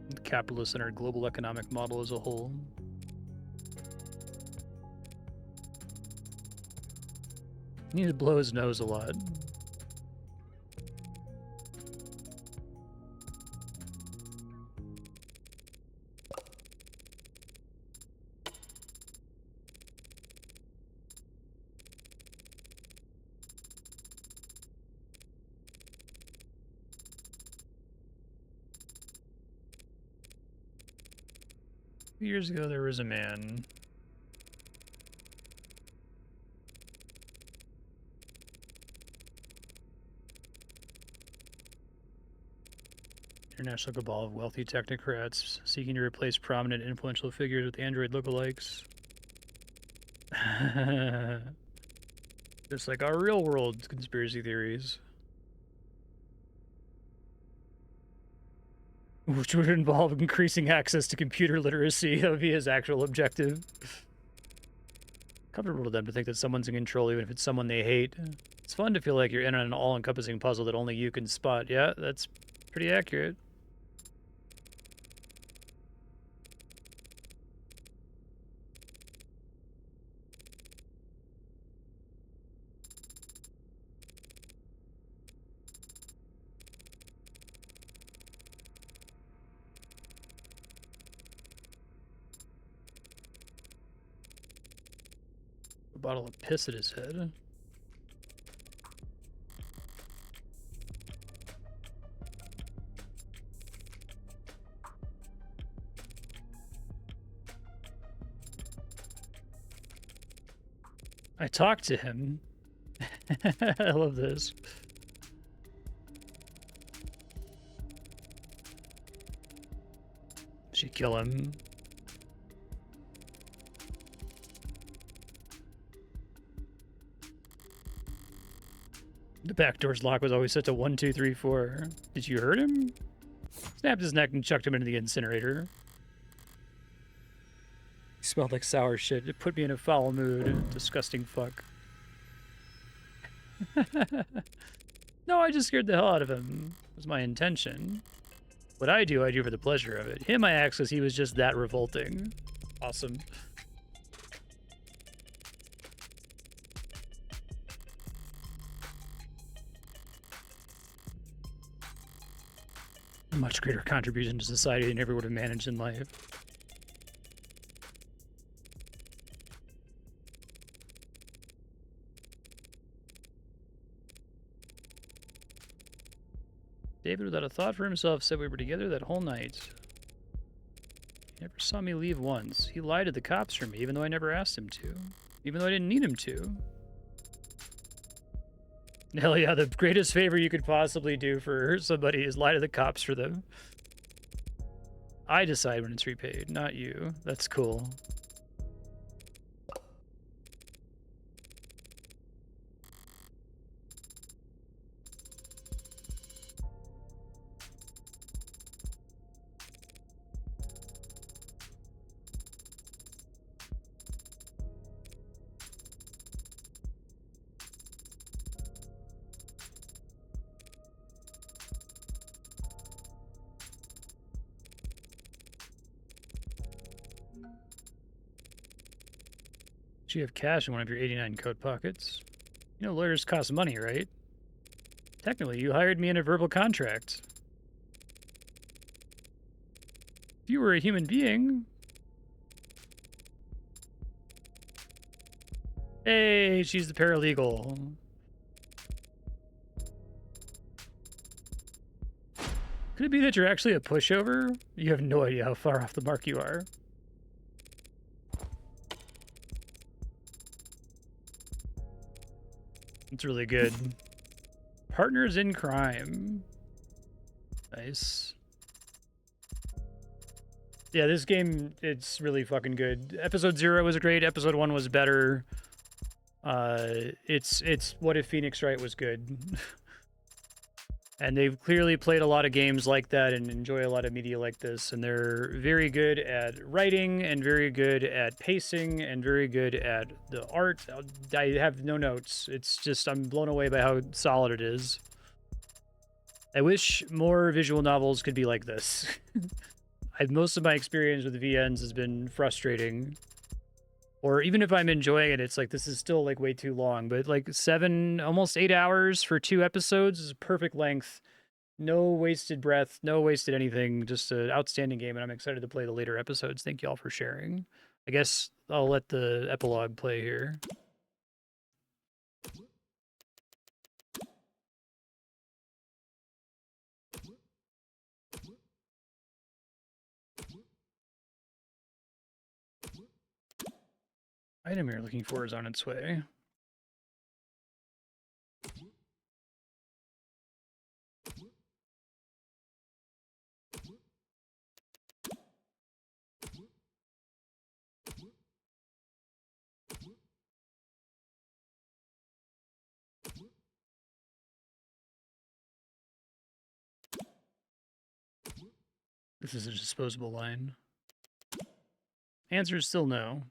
A: The capitalist and our global economic model as a whole. He needs to blow his nose a lot. Years ago, there was a man. International cabal of wealthy technocrats seeking to replace prominent influential figures with android lookalikes. Just like our real world conspiracy theories. Which would involve increasing access to computer literacy. That would be his actual objective. Comfortable to them to think that someone's in control, even if it's someone they hate. It's fun to feel like you're in on an all-encompassing puzzle that only you can spot. Yeah, that's pretty accurate. A bottle of piss at his head. I talked to him. I love this. She kill him. The back door's lock was always set to 1, 2, 3, 4. Did you hurt him? Snapped his neck and chucked him into the incinerator. He smelled like sour shit. It put me in a foul mood. Disgusting fuck. No, I just scared the hell out of him. It was my intention. What I do for the pleasure of it. Him I asked because he was just that revolting. Awesome. A much greater contribution to society than ever would have managed in life. David, without a thought for himself, said we were together that whole night. He never saw me leave once. He lied to the cops for me, even though I never asked him to. Even though I didn't need him to. Hell yeah, the greatest favor you could possibly do for somebody is lie to the cops for them. I decide when it's repaid, not you. That's cool. You have cash in one of your 89 coat pockets. You know lawyers cost money, right? Technically, you hired me in a verbal contract. If you were a human being... Hey, she's the paralegal. Could it be that you're actually a pushover? You have no idea how far off the mark you are. It's really good. Partners in crime. Nice. Yeah, this game, it's really fucking good. Episode 0 was great. Episode 1 was better. It's What If Phoenix Wright was good. And they've clearly played a lot of games like that and enjoy a lot of media like this. And they're very good at writing and very good at pacing and very good at the art. I have no notes. It's just, I'm blown away by how solid it is. I wish more visual novels could be like this. Most of my experience with VNs has been frustrating. Or even if I'm enjoying it, it's like, this is still like way too long. But like 7, almost 8 hours for 2 episodes is a perfect length. No wasted breath, no wasted anything. Just an outstanding game, and I'm excited to play the later episodes. Thank you all for sharing. I guess I'll let the epilogue play here. Item you're looking for is on its way. This is a disposable line. Answer is still no.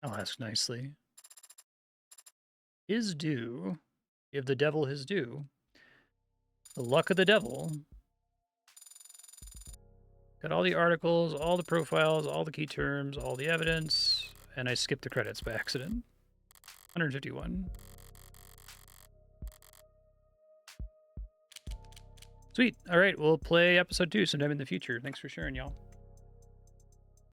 A: I'll ask nicely. His due. Give the devil his due. The luck of the devil. Got all the articles, all the profiles, all the key terms, all the evidence, and I skipped the credits by accident. 151. Sweet. All right, we'll play episode 2 sometime in the future. Thanks for sharing, y'all.